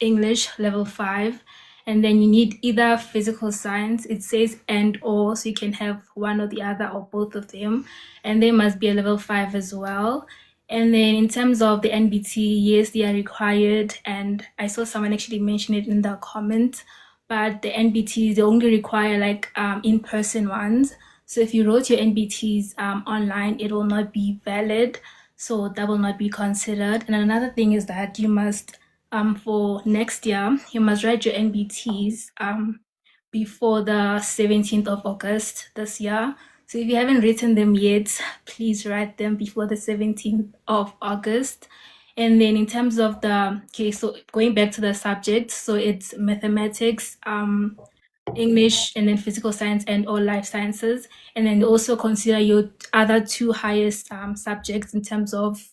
English level 5, and then you need either physical science, it says and or, so you can have one or the other or both of them, and they must be a level 5 as well. And then in terms of the NBT, yes, they are required, and I saw someone actually mention it in the comment, but the NBTs, they only require like in-person ones. So if you wrote your NBTs online, it will not be valid. So that will not be considered. And another thing is that you must, for next year, you must write your NBTs before the 17th of August this year. So if you haven't written them yet, please write them before the 17th of August. And then in terms of so going back to the subject, so it's mathematics, English, and then physical science and or life sciences. And then also consider your other two highest subjects in terms of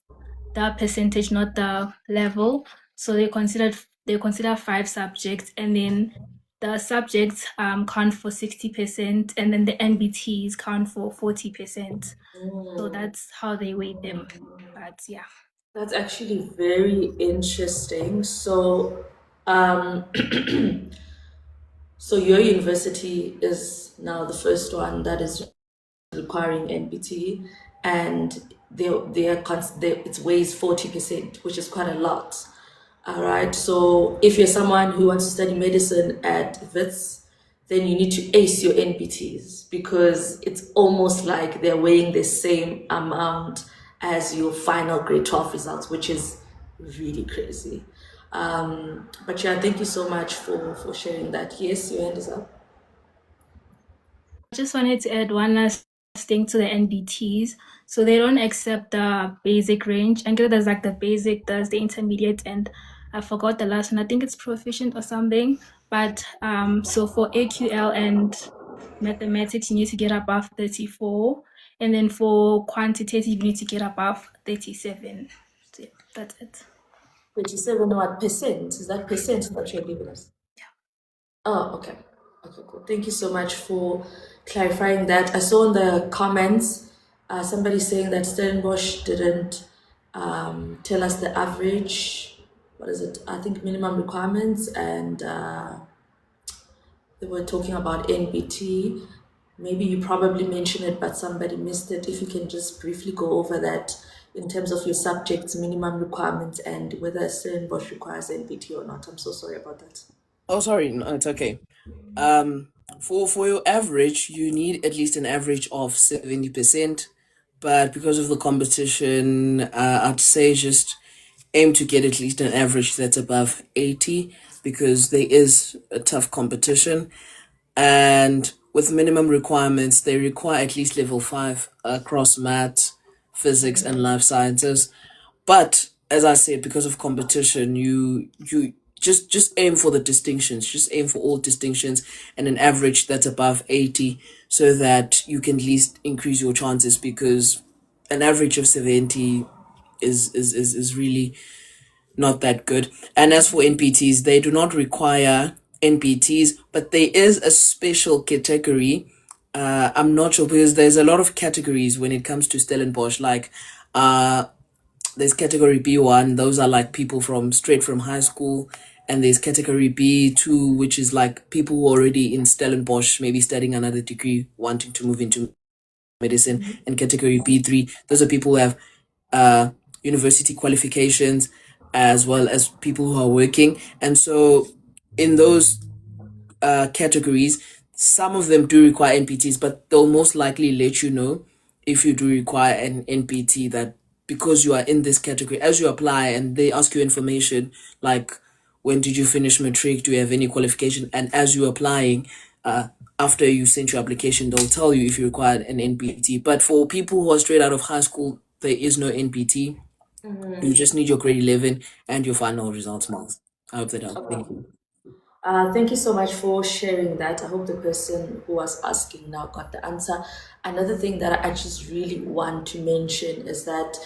the percentage, not the level. So they consider 5 subjects, and then the subjects count for 60%, and then the NBTs count for 40%. So that's how they weight them. But yeah. That's actually very interesting. So, so your university is now the first one that is requiring NBT, and it weighs 40%, which is quite a lot. All right. So if you're someone who wants to study medicine at Wits, then you need to ace your NBTs, because it's almost like they're weighing the same amount as your final grade 12 results, which is really crazy. But yeah, thank you so much for sharing that. Yes, your hand is up. I just wanted to add one last thing to the NBTs. So they don't accept the basic range. And there's like the basic, there's the intermediate, and I forgot the last one. I think it's proficient or something. But so for AQL and mathematics, you need to get above 34. And then for quantitative, you need to get above 37. So yeah, that's it. 37 what percent? Is that percent that you're giving us? Yeah. Oh, okay. Okay, cool. Thank you so much for clarifying that. I saw in the comments somebody saying that Stellenbosch didn't tell us the average, what is it? I think minimum requirements, and they were talking about NBT. Maybe you probably mentioned it, but somebody missed it. If you can just briefly go over that in terms of your subjects, minimum requirements, and whether Stellenbosch requires NBT or not. I'm so sorry about that. Oh, sorry, no, it's okay. For your average, you need at least an average of 70%, but because of the competition, I'd say just aim to get at least an average that's above 80, because there is a tough competition. And with minimum requirements, they require at least level 5 across math, physics, and life sciences. But as I said, because of competition, you just aim for the distinctions. Just aim for all distinctions and an average that's above 80, so that you can at least increase your chances, because an average of 70 is really not that good. And as for NPTs, they do not require NPTs, but there is a special category. I'm not sure, because there's a lot of categories when it comes to Stellenbosch. Like, there's category B1, those are like people straight from high school, and there's category B2, which is like people who are already in Stellenbosch, maybe studying another degree, wanting to move into medicine. And category B3, those are people who have university qualifications, as well as people who are working. And so in those categories, some of them do require NPTs, but they'll most likely let you know if you do require an NPT, that because you are in this category, as you apply and they ask you information like, when did you finish matric, do you have any qualification, and as you're applying, after you sent your application, they'll tell you if you require an NPT. But for people who are straight out of high school, there is no NPT. You just need your grade 11 and your final results marks. I hope that helps. Thank you. Thank you so much for sharing that. I hope the person who was asking now got the answer. Another thing that I just really want to mention is that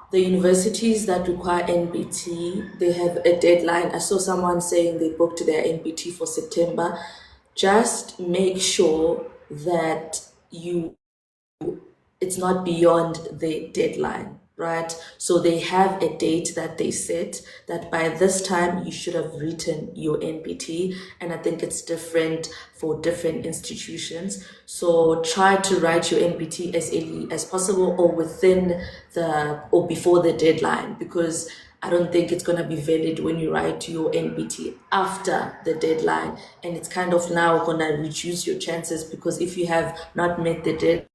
the universities that require NBT, they have a deadline. I saw someone saying they booked their NBT for September. Just make sure that it's not beyond the deadline, right? So they have a date that they set, that by this time you should have written your NBT, and I think it's different for different institutions. So try to write your NBT as early as possible, or before the deadline, because I don't think it's going to be valid when you write your NBT after the deadline. And it's kind of now going to reduce your chances, because if you have not met the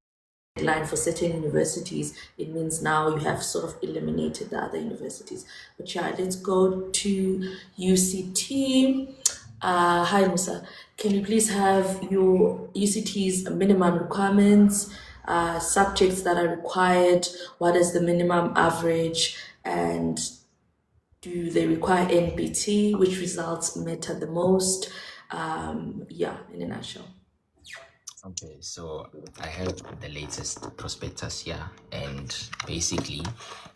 deadline for certain universities, it means now you have sort of eliminated the other universities. But yeah, let's go to UCT. Hi, Musa. Can you please have your UCT's minimum requirements, subjects that are required, what is the minimum average, and do they require NBT, which results matter the most? Yeah, in a nutshell. Okay, so I have the latest prospectus here, and basically,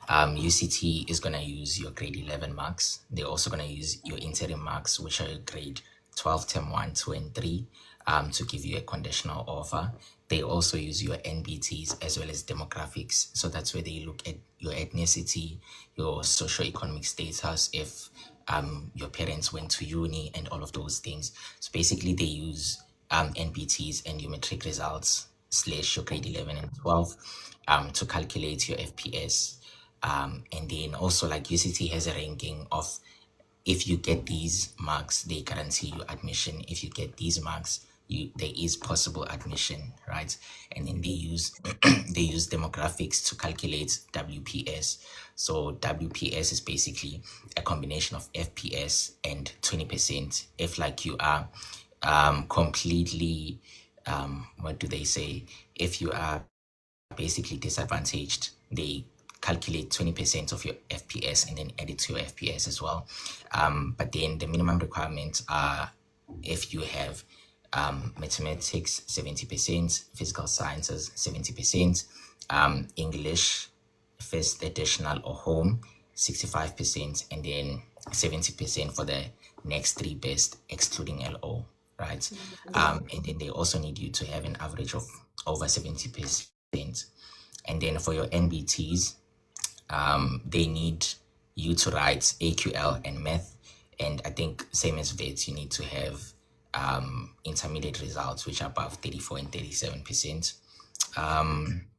UCT is gonna use your grade 11 marks. They're also gonna use your interim marks, which are your grade 12, term 1, 2, and 3, to give you a conditional offer. They also use your NBTs as well as demographics. So that's where they look at your ethnicity, your socioeconomic status, if your parents went to uni, and all of those things. So basically, they use NBTs and your matric results / your grade 11 and 12 to calculate your FPS. And then also, like, UCT has a ranking of, if you get these marks, they guarantee you admission. If you get these marks, there is possible admission, right? And then they use they use demographics to calculate WPS. So WPS is basically a combination of FPS and 20%. If, like, you are completely what do they say? If you are basically disadvantaged, they calculate 20% of your FPS and then add it to your FPS as well. But then the minimum requirements are, if you have mathematics 70%, physical sciences 70%, English first additional or home 65%, and then 70% for the next 3 best excluding LO, right? And then they also need you to have an average of over 70%. And then for your NBTs, they need you to write AQL and math, and I think same as VET, you need to have intermediate results which are above 34 and 37%.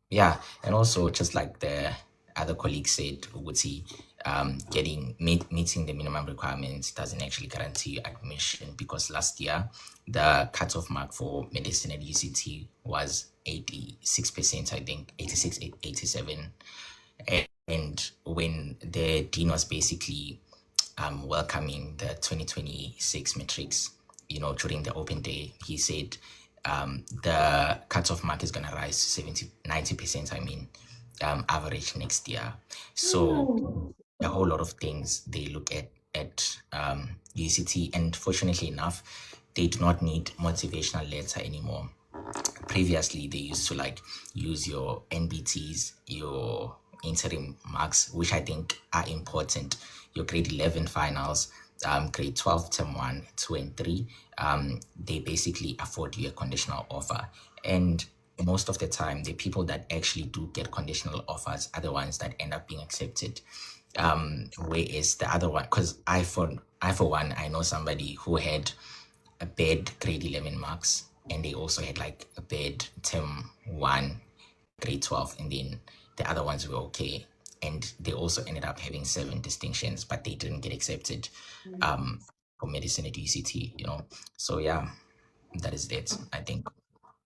Yeah, and also, just like the other colleague said, Uguti, meeting the minimum requirements doesn't actually guarantee you admission, because last year the cutoff mark for medicine at UCT was 86%, I think 86, 87. And when the dean was basically welcoming the 2026 matrix, during the open day, he said the cutoff mark is going to rise to 90%, average next year. So a whole lot of things they look at UCT, and fortunately enough, they do not need motivational letter anymore. Previously, they used to use your NBTs, your interim marks, which I think are important, your grade 11 finals, grade 12, term 1, 2, and 3, they basically afford you a conditional offer. And most of the time, the people that actually do get conditional offers are the ones that end up being accepted. Whereas the other one, because I for one, I know somebody who had a bad grade 11 marks, and they also had a bad term 1, grade 12, and then the other ones were okay. And they also ended up having 7 distinctions, but they didn't get accepted for medicine at UCT, So yeah, that is it, I think.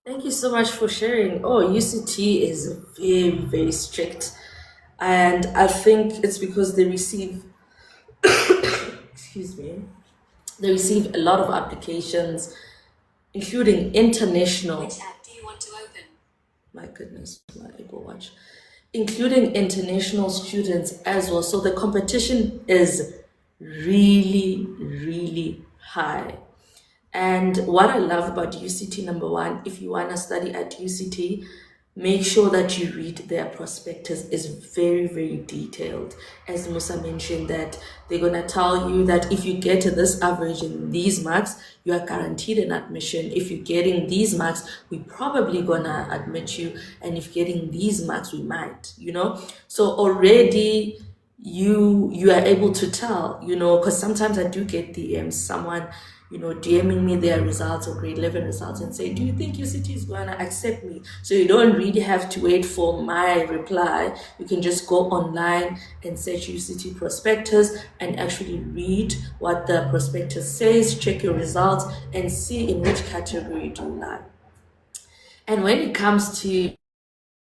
Thank you so much for sharing. Oh, UCT is very, very strict. And I think it's because they receive, excuse me, they receive a lot of applications, including international. Which app do you want to open? My goodness, my Apple Watch. Including international students as well. So the competition is really, really high. And what I love about UCT, number one, if you want to study at UCT, make sure that you read their prospectus. Is very, very detailed. As Musa mentioned, that they're going to tell you that if you get to this average in these marks, you are guaranteed an admission. If you're getting these marks, we're probably going to admit you. And if getting these marks, we might, So already you are able to tell, because sometimes I do get DMs, someone DMing me their results or grade 11 results and say, do you think UCT is going to accept me? So you don't really have to wait for my reply. You can just go online and search UCT prospectus and actually read what the prospectus says, check your results, and see in which category you do lie. And when it comes to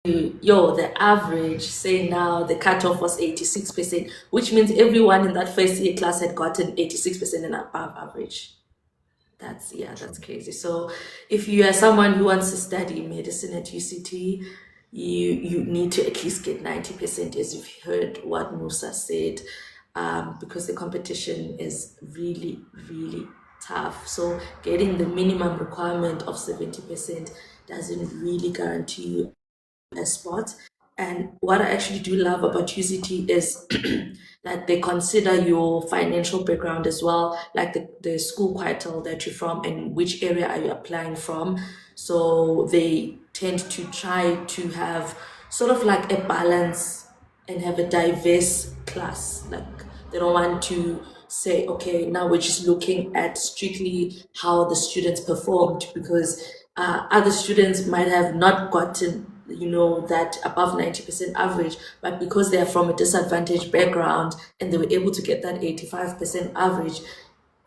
the average, say now the cutoff was 86%, which means everyone in that first year class had gotten 86% and above average. That's crazy. So if you are someone who wants to study medicine at UCT, you need to at least get 90%, as you've heard what Musa said, because the competition is really, really tough. So getting the minimum requirement of 70% doesn't really guarantee you a spot. And what I actually do love about UCT is that they consider your financial background as well, like the school quietal that you're from and which area are you applying from. So they tend to try to have sort of like a balance and have a diverse class. Like they don't want to say, okay, now we're just looking at strictly how the students performed, because other students might have not gotten that above 90% average, but because they are from a disadvantaged background and they were able to get that 85% average,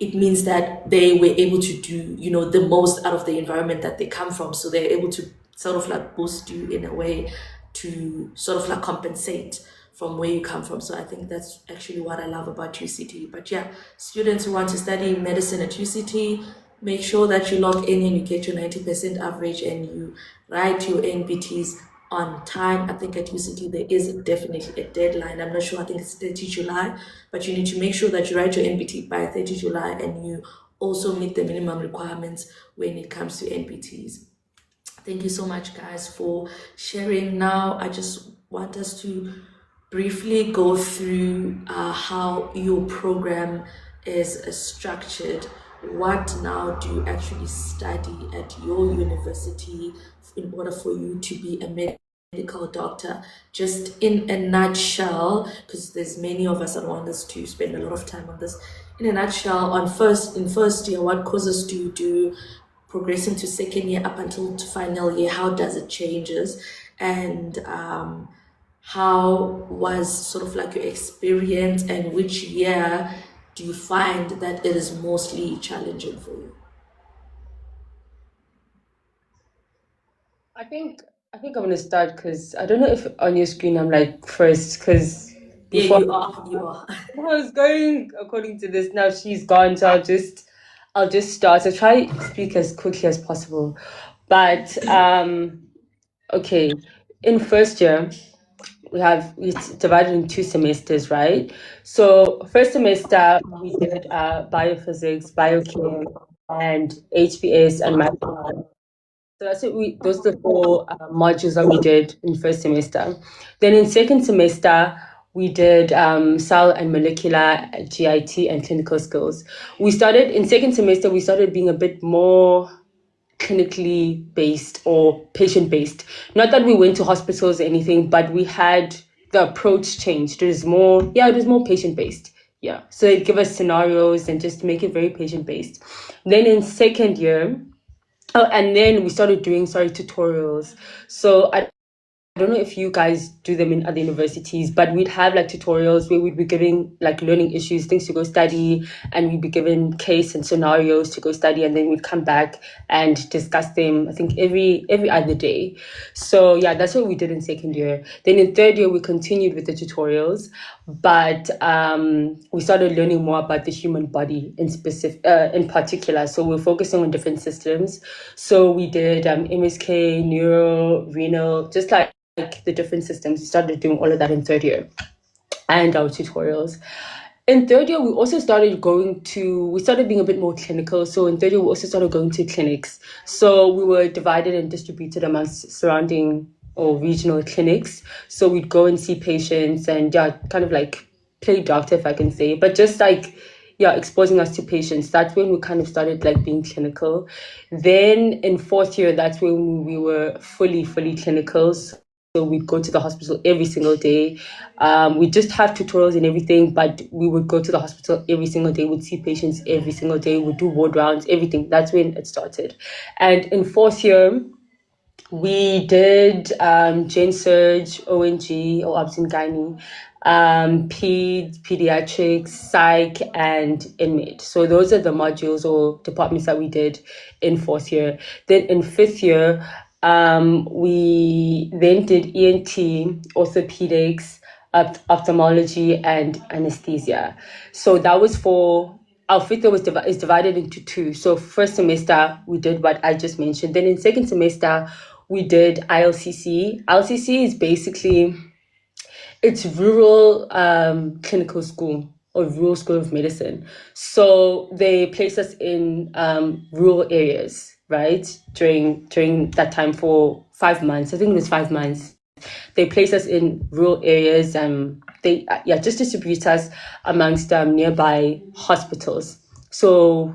it means that they were able to do the most out of the environment that they come from. So they're able to sort of like boost you in a way to sort of like compensate from where you come from. So I think that's actually what I love about UCT. But yeah, students who want to study medicine at UCT, make sure that you log in and you get your 90% average and you write your NBTs on time. I think at UCT there is definitely a deadline. I'm not sure, I think it's 30 July, but you need to make sure that you write your NBT by 30 July and you also meet the minimum requirements when it comes to NBTs. Thank you so much, guys, for sharing. Now I just want us to briefly go through how your program is structured. What now do you actually study at your university in order for you to be a medical doctor? Just in a nutshell, because there's many of us that want us to spend a lot of time on this. In a nutshell, in first year, what courses do you do? Progressing to second year up until to final year, how does it changes? And how was sort of like your experience, and which year do you find that it is mostly challenging for you? I think I'm gonna start because I don't know if on your screen I'm like first, because Yeah, you are. I was going according to this. Now she's gone, so I'll just start. I'll try to speak as quickly as possible. But okay, in first year it's divided in 2 semesters, right? So first semester we did biophysics, biochem, and HPS and math. So those are the 4 modules that we did in first semester. Then in second semester, we did cell and molecular, GIT, and clinical skills. In second semester, we started being a bit more clinically based or patient based. Not that we went to hospitals or anything, but we had the approach changed. It was more patient based. Yeah. So it give us scenarios and just make it very patient based. Then in second year, and then we started doing tutorials. So I don't know if you guys do them in other universities, but we'd have like tutorials where we'd be giving like learning issues, things to go study, and we'd be given case and scenarios to go study, and then we'd come back and discuss them, I think every other day. So yeah, that's what we did in second year. Then in third year we continued with the tutorials, but we started learning more about the human body in particular. So we're focusing on different systems. So we did MSK, neuro, renal, just like the different systems. We started doing all of that in third year, and our tutorials. In third year, we also started being a bit more clinical. So in third year, we also started going to clinics. So we were divided and distributed amongst surrounding or regional clinics. So we'd go and see patients and kind of like play doctor, if I can say, but just like exposing us to patients. That's when we kind of started like being clinical. Then in fourth year, that's when we were fully clinical. we'd go to the hospital every single day. We just have tutorials and everything, but we would go to the hospital every single day. We'd see patients every single day. We'd do ward rounds, everything. That's when it started. And in fourth year, we did Gen Surge, ONG, or Obs and Gynae, pediatrics, psych, and inmate. So those are the modules or departments that we did in fourth year. Then in fifth year, we then did ENT, orthopedics, ophthalmology, and anesthesia. So that was for our fifth year is divided into two. So first semester we did what I just mentioned. Then in second semester we did ILCC. ILCC is basically it's rural clinical school or rural school of medicine. So they place us in rural areas, right? During that time for 5 months. I think it was 5 months. They place us in rural areas and they just distribute us amongst nearby hospitals. So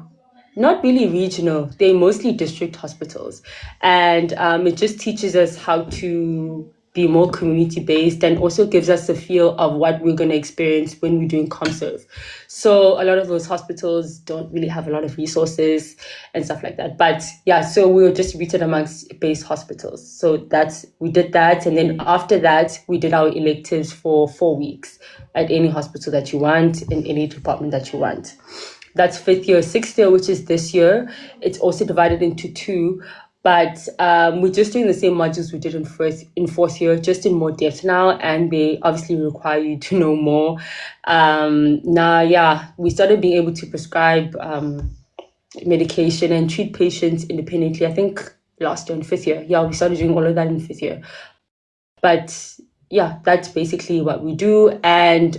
not really regional, they're mostly district hospitals. And it just teaches us how to be more community based and also gives us a feel of what we're going to experience when we're doing ComServe. So a lot of those hospitals don't really have a lot of resources and stuff like that. But yeah, so we were distributed amongst base hospitals. So we did that. And then after that, we did our electives for 4 weeks at any hospital that you want, in any department that you want. That's fifth year. Sixth year, which is this year, it's also divided into two. But we're just doing the same modules we did in fourth year, just in more depth now, and they obviously require you to know more. We started being able to prescribe medication and treat patients independently. I think last year in fifth year. Yeah, we started doing all of that in fifth year. But yeah, that's basically what we do. And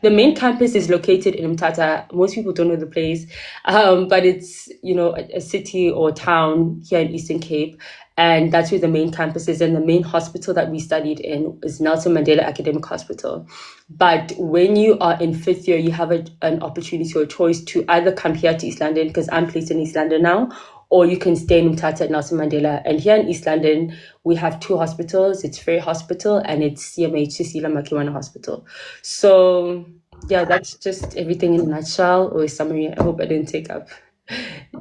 the main campus is located in Mthatha. Most people don't know the place, but it's, a city or town here in Eastern Cape. And that's where the main campus is. And the main hospital that we studied in is Nelson Mandela Academic Hospital. But when you are in fifth year, you have an opportunity or choice to either come here to East London, because I'm placed in East London now, or you can stay in Mthatha at Nelson Mandela. And here in East London, we have two hospitals. It's Ferry Hospital and it's CMH, Cecilia Makiwana Hospital. So yeah, that's just everything in a nutshell or a summary. I hope I didn't take up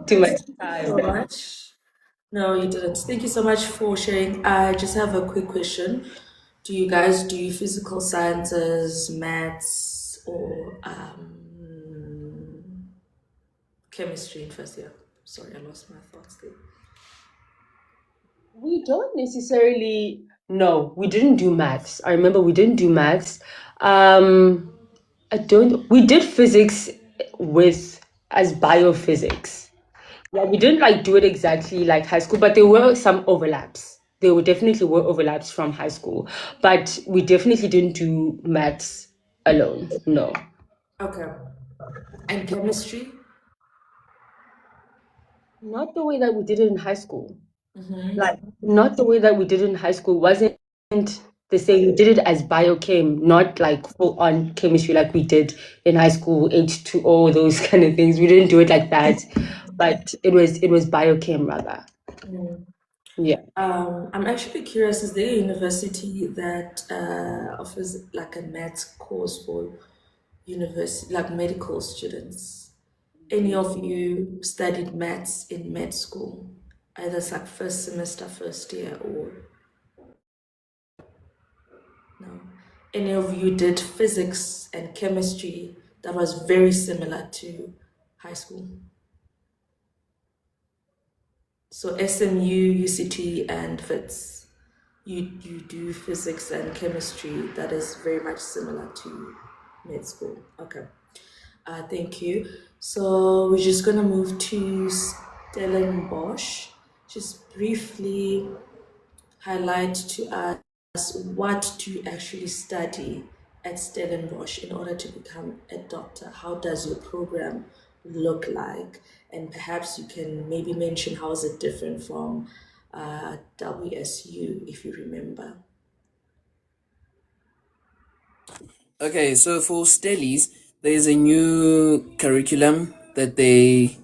too much time. So much. No, you didn't. Thank you so much for sharing. I just have a quick question. Do you guys do physical sciences, maths, or chemistry in first year? Sorry, I lost my thoughts there. We don't necessarily. No, we didn't do maths. I remember we didn't do maths. We did physics as biophysics. Yeah, we didn't do it exactly like high school, but there were some overlaps. There definitely were overlaps from high school, but we definitely didn't do maths alone. No. Okay. And chemistry? Not the way that we did it in high school. Not the way that we did it in high school. Wasn't the same. We did it as biochem, not full on chemistry like we did in high school, H2O, those kind of things. We didn't do it like that, but it was biochem rather. Yeah. I'm actually curious, is there a university that offers a maths course for university, medical students? Any of you studied maths in med school? Either first semester, first year, or no? Any of you did physics and chemistry that was very similar to high school? So SMU, UCT, and FITS, you do physics and chemistry that is very much similar to med school. Okay, thank you. So we're just gonna move to Stellenbosch. Just briefly highlight to us what do you actually study at Stellenbosch in order to become a doctor. How does your program look like? And perhaps you can maybe mention how is it different from WSU, if you remember. Okay, so for Stellies, there's a new curriculum that they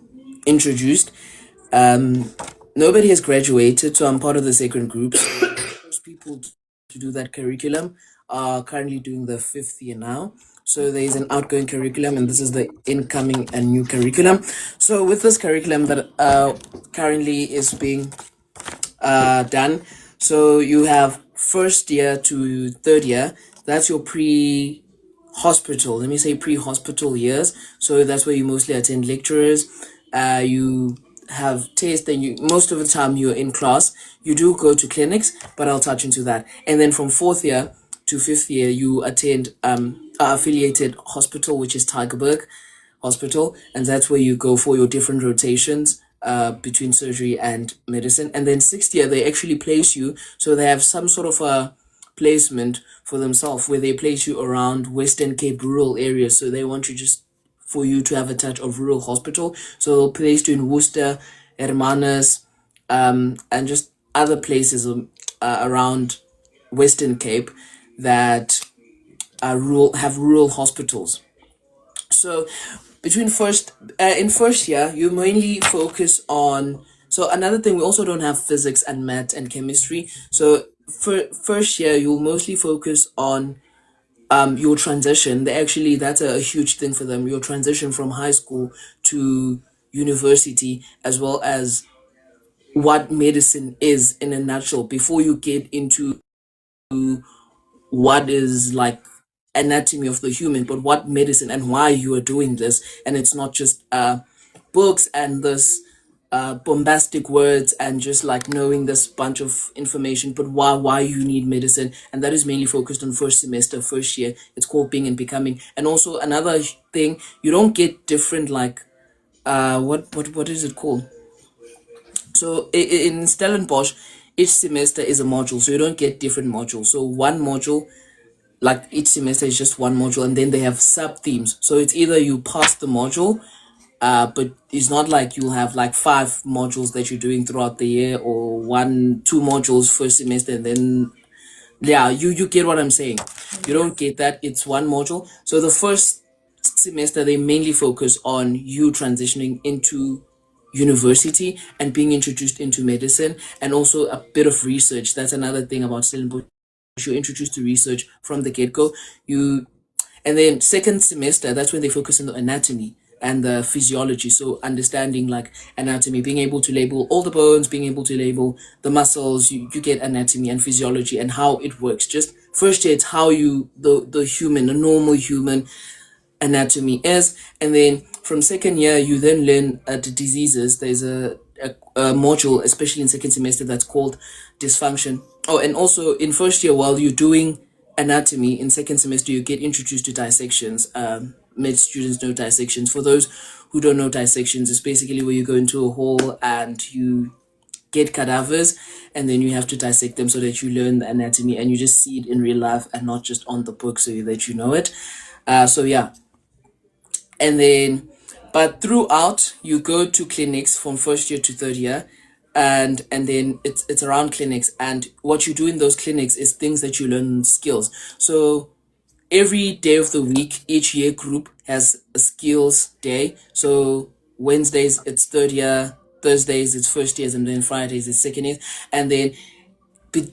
introduced. Nobody has graduated, so I'm part of the second group. So I force people to do that curriculum are currently doing the 5th year now. So there is an outgoing curriculum, and this is the incoming and new curriculum. So with this curriculum that currently is being done, so you have first year to third year. That's your pre-hospital. Let me say pre-hospital years. So that's where you mostly attend lecturers. You have tests, and you most of the time you're in class. You do go to clinics, but I'll touch into that. And then from 4th year to 5th year, you attend affiliated hospital, which is Tigerberg Hospital, and that's where you go for your different rotations between surgery and medicine. And then 6th year, they actually place you, so they have some sort of a placement for themselves where they place you around Western Cape rural areas. So they want you just for you to have a touch of rural hospital. So they'll place you in Worcester, Hermanus, and just other places around Western Cape that are rural hospitals. So between in first year, you mainly focus on. So another thing, we also don't have physics and math and chemistry. So for first year, you'll mostly focus on your transition. That's a huge thing for them. Your transition from high school to university, as well as what medicine is in a nutshell, before you get into what is like anatomy of the human, but what medicine and why you are doing this. And it's not just books and this bombastic words and just like knowing this bunch of information, but why you need medicine. And that is mainly focused on first semester, first year. It's called Being and Becoming. And also another thing, you don't get different like what is it called? So in Stellenbosch, each semester is a module, so you don't get different modules. So one module, like each semester is just one module, and then they have sub themes. So it's either you pass the module, but it's not like you'll have like 5 modules that you're doing throughout the year, or 2 modules first semester, and then you get what I'm saying. You don't get that. It's one module. So the first semester they mainly focus on you transitioning into university and being introduced into medicine, and also a bit of research. That's another thing about Stellenbosch. You're introduced to research from the get-go. And then second semester, that's when they focus on the anatomy and the physiology. So understanding like anatomy, being able to label all the bones, being able to label the muscles, you get anatomy and physiology and how it works. Just first year, it's how the normal human anatomy is. And then from second year, you then learn the diseases. There's a module, especially in second semester, that's called dysfunction. Oh, and also in first year, while you're doing anatomy, in second semester, you get introduced to dissections. Med students know dissections. For those who don't know dissections, it's basically where you go into a hole and you get cadavers, and then you have to dissect them so that you learn the anatomy and you just see it in real life and not just on the book, so that you know it. And then, but throughout, you go to clinics from first year to third year, and then it's around clinics, and what you do in those clinics is things that you learn, skills. So every day of the week, each year group has a skills day. So Wednesdays it's third year, Thursdays it's first years, and then Fridays it's second years. And then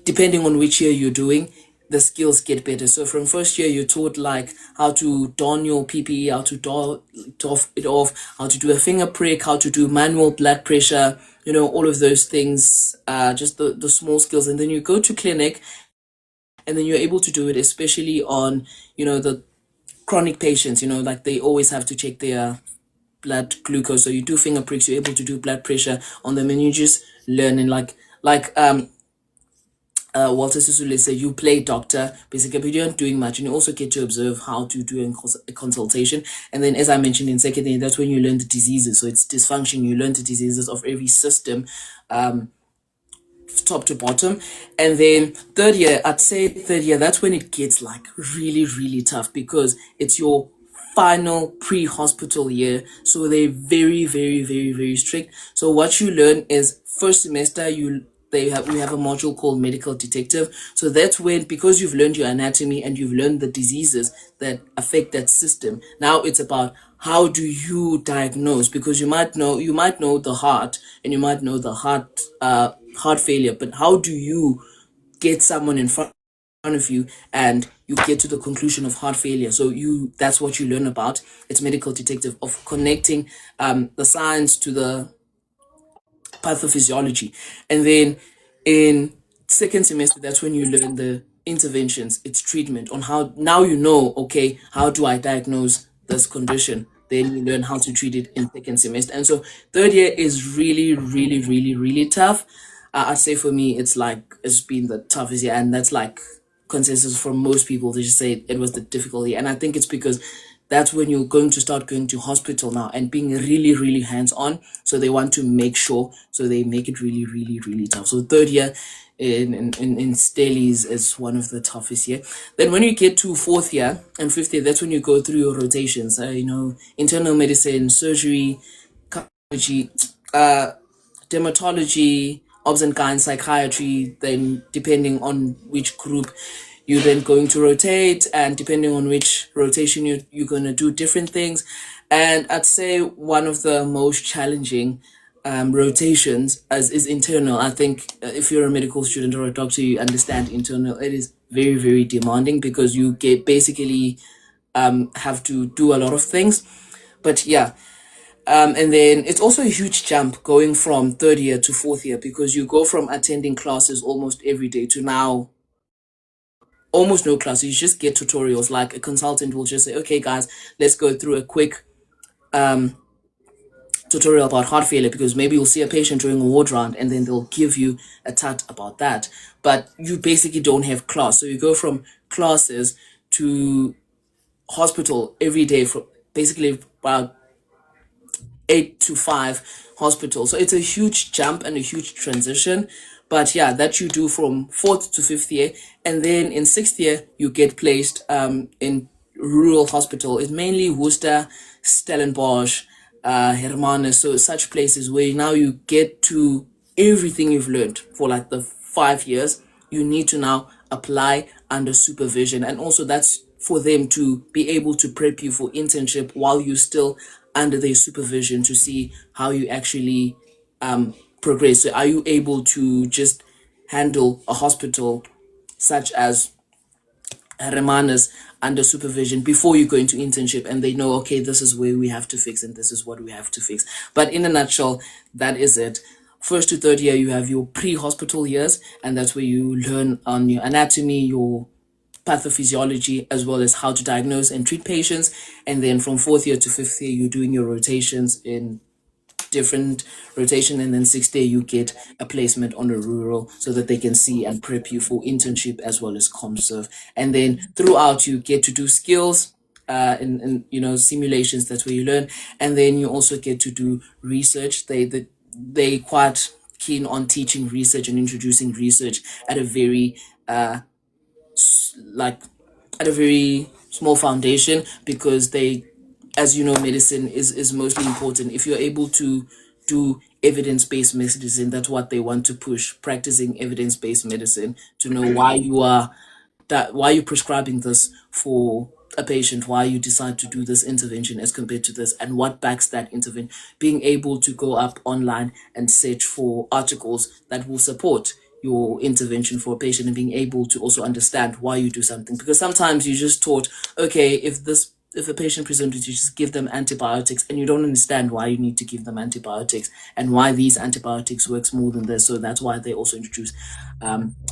depending on which year you're doing, the skills get better. So from first year, you're taught like how to don your PPE, how to doff it off, how to do a finger prick, how to do manual blood pressure, all of those things, just the small skills. And then you go to clinic, and then you're able to do it, especially on, the chronic patients, like they always have to check their blood glucose. So you do finger pricks, you're able to do blood pressure on them, and you just learn. And like Walter Sisulu said, you play doctor, basically, but you're not doing much, and you also get to observe how to do a consultation. And then, as I mentioned in second year, that's when you learn the diseases. So it's dysfunction, you learn the diseases of every system, top to bottom. And then third year, that's when it gets like really, really tough, because it's your final pre-hospital year. So they're very, very, very, very strict. So what you learn is first semester, we have a module called medical detective. So that's when, because you've learned your anatomy and you've learned the diseases that affect that system, now it's about how do you diagnose, because you might know the heart, and you might know the heart failure, but how do you get someone in front of you, and you get to the conclusion of heart failure. So that's what you learn about. It's medical detective, of connecting the science to the pathophysiology. And then in second semester, that's when you learn the interventions, it's treatment, on how now you know, okay, how do I diagnose this condition? Then you learn how to treat it in second semester. And so third year is really, really, really, really tough. I'd say for me, it's been the toughest year, and that's like consensus from most people. They just say it was the difficulty, and I think it's because that's when you're going to start going to hospital now and being really, really hands-on. So they want to make sure, so they make it really, really, really tough. So third year in Stellies is one of the toughest year. Then when you get to fourth year and fifth year, that's when you go through your rotations. Internal medicine, surgery, cardiology, dermatology, obs and gyne, psychiatry. Then depending on which group you're then going to rotate, and depending on which rotation you're going to do different things. And I'd say one of the most challenging rotations is internal. I think if you're a medical student or a doctor, you understand internal. It is very, very demanding because you basically have to do a lot of things. But yeah, and then it's also a huge jump going from third year to fourth year, because you go from attending classes almost every day to now almost no classes. You just get tutorials. Like a consultant will just say, okay guys, let's go through a quick tutorial about heart failure, because maybe you'll see a patient during a ward round and then they'll give you a tat about that. But you basically don't have class. So you go from classes to hospital every day, for basically about 8 to 5 hospitals. So it's a huge jump and a huge transition. But yeah, that you do from fourth to fifth year. And then in sixth year, you get placed in rural hospital. It's mainly Worcester, Stellenbosch, Hermanus. So such places where now you get to everything you've learned for like the 5 years. You need to now apply under supervision. And also that's for them to be able to prep you for internship while you're still under their supervision, to see how you actually progress. So are you able to just handle a hospital such as Hermanus under supervision before you go into internship, and they know, okay, this is where we have to fix and this is what we have to fix. But in a nutshell, that is it. First to third year, you have your pre-hospital years, and that's where you learn on your anatomy, your pathophysiology, as well as how to diagnose and treat patients. And then from fourth year to fifth year, you're doing your rotations in different rotation, and then sixth year you get a placement on a rural, so that they can see and prep you for internship as well as ComServe. And then throughout you get to do skills in simulations. That's where you learn. And then you also get to do research. They quite keen on teaching research and introducing research at a very small foundation, because they, as you know, medicine is mostly important. If you're able to do evidence-based medicine, that's what they want to push, practicing evidence-based medicine, to know why you're prescribing this for a patient, why you decide to do this intervention as compared to this, and what backs that intervention. Being able to go up online and search for articles that will support your intervention for a patient, and being able to also understand why you do something. Because sometimes you just taught, okay, if a patient presents, you just give them antibiotics, and you don't understand why you need to give them antibiotics and why these antibiotics works more than this. So that's why they also introduce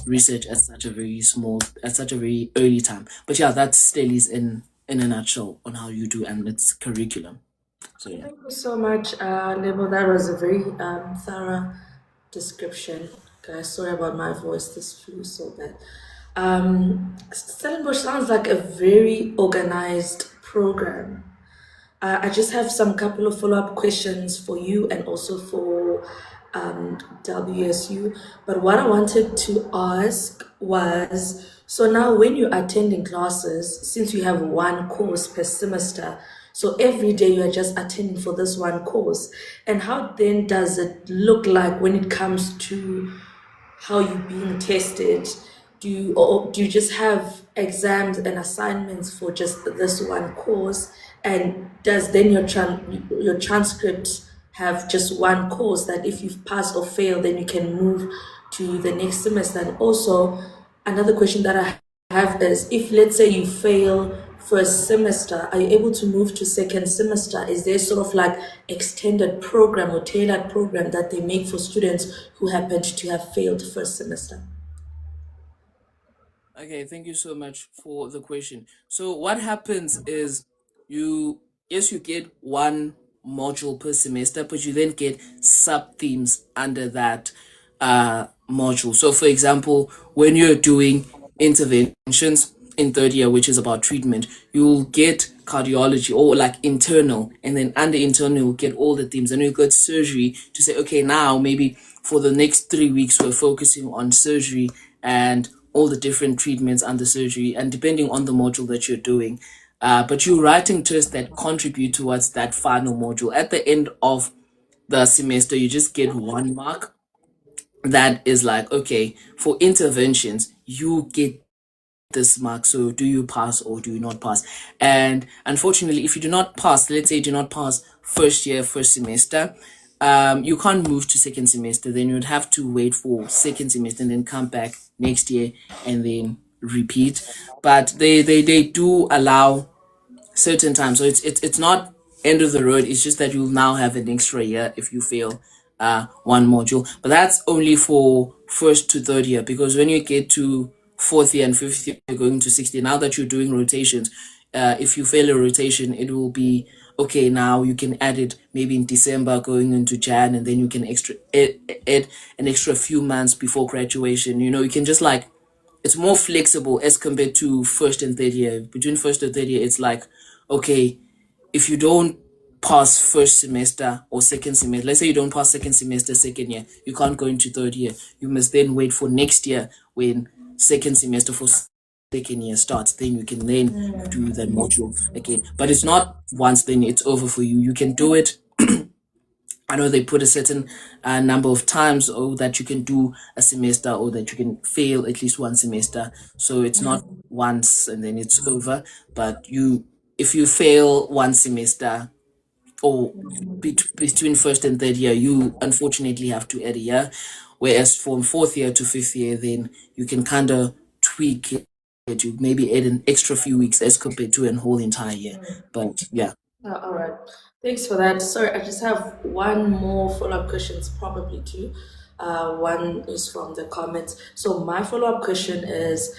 research at such a very early time. But yeah, that's Stellies in a nutshell on how you do and its curriculum. So yeah. Thank you so much, Nebo. That was a very thorough description. Guys, sorry about my voice. This flu is so bad. Stellenbosch sounds like a very organized program. I just have some couple of follow-up questions for you and also for WSU. But what I wanted to ask was, so now when you're attending classes, since you have one course per semester, so every day you are just attending for this one course, and how then does it look like when it comes to how you're being tested? Do you just have exams and assignments for just this one course? And does then your transcript have just one course that if you've passed or failed, then you can move to the next semester? And also, another question that I have is, if let's say you fail first semester, are you able to move to second semester? Is there sort of like extended program or tailored program that they make for students who happened to have failed first semester? Okay, thank you so much for the question. So what happens is you yes, you get one module per semester, but you then get sub themes under that module. So for example, when you're doing interventions in third year, which is about treatment, you'll get cardiology or like internal, and then under internal you'll get all the themes, and you get surgery to say, okay, now maybe for the next 3 weeks we're focusing on surgery and all the different treatments under surgery, and depending on the module that you're doing. But you're writing tests that contribute towards that final module. At the end of the semester, you just get 1 mark that is like, okay, for interventions, you get this mark. So do you pass or do you not pass? And unfortunately, if you do not pass, let's say you do not pass first year, first semester, you can't move to second semester. Then you'd have to wait for second semester and then come back next year and then repeat. But they do allow certain times. So it's not end of the road. It's just that you'll now have an extra year if you fail one module. But that's only for first to third year, because when you get to fourth year and fifth year, you're going to sixth year. Now that you're doing rotations, if you fail a rotation, it will be okay. Now you can add it maybe in December going into Jan, and then you can add an extra few months before graduation. You know, you can just like, it's more flexible as compared to first and third year. Between first and third year, it's like, okay, if you don't pass first semester or second semester, let's say you don't pass second semester, second year, you can't go into third year. You must then wait for next year when second semester for second year starts. Then you can then do that module again. But it's not once, then it's over for you. You can do it. I know they put a certain number of times that you can do a semester, or that you can fail at least one semester. So it's not once and then it's over. But if you fail one semester, or between first and third year, you unfortunately have to add a year. Whereas from fourth year to fifth year, then you can kind of tweak it. You maybe add an extra few weeks as compared to a whole entire year. But yeah. All right. Thanks for that. Sorry, I just have one more follow-up questions, probably two. One is from the comments. So my follow-up question is,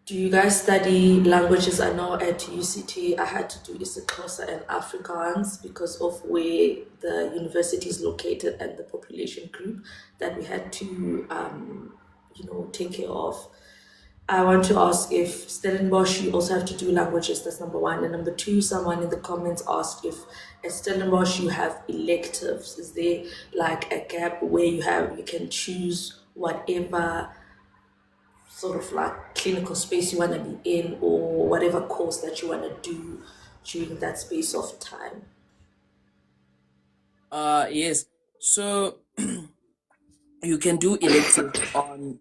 do you guys study languages? I know at UCT I had to do isiXhosa and Afrikaans because of where the university is located and the population group that we had to, take care of. I want to ask if Stellenbosch, you also have to do languages. That's number one. And number two, someone in the comments asked if at Stellenbosch you have electives. Is there like a gap where you can choose whatever sort of like clinical space you want to be in, or whatever course that you want to do during that space of time? Yes. So you can do elective on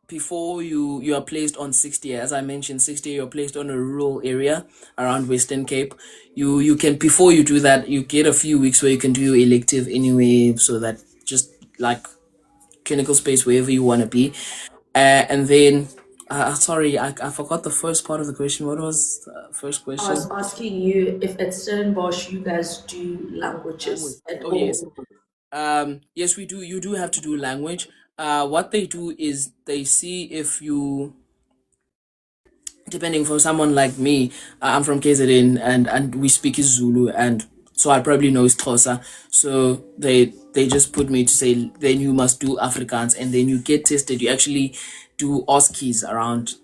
before you are placed on 60 year. As I mentioned, 60 year, you're placed on a rural area around Western Cape. You can, before you do that, you get a few weeks where you can do your elective anyway, so that just like clinical space wherever you want to be. And then sorry, I forgot the first part of the question. What was the first I question? was asking you if at Stellenbosch you guys do languages at Oh all. yes. Yes, we do. You do have to do language. What they do is they see if you, depending, for someone like me, I'm from KZN, and we speak Zulu, and so I probably know Xhosa. So they just put me to say, then you must do Afrikaans, and then you get tested. You actually do OSCEs around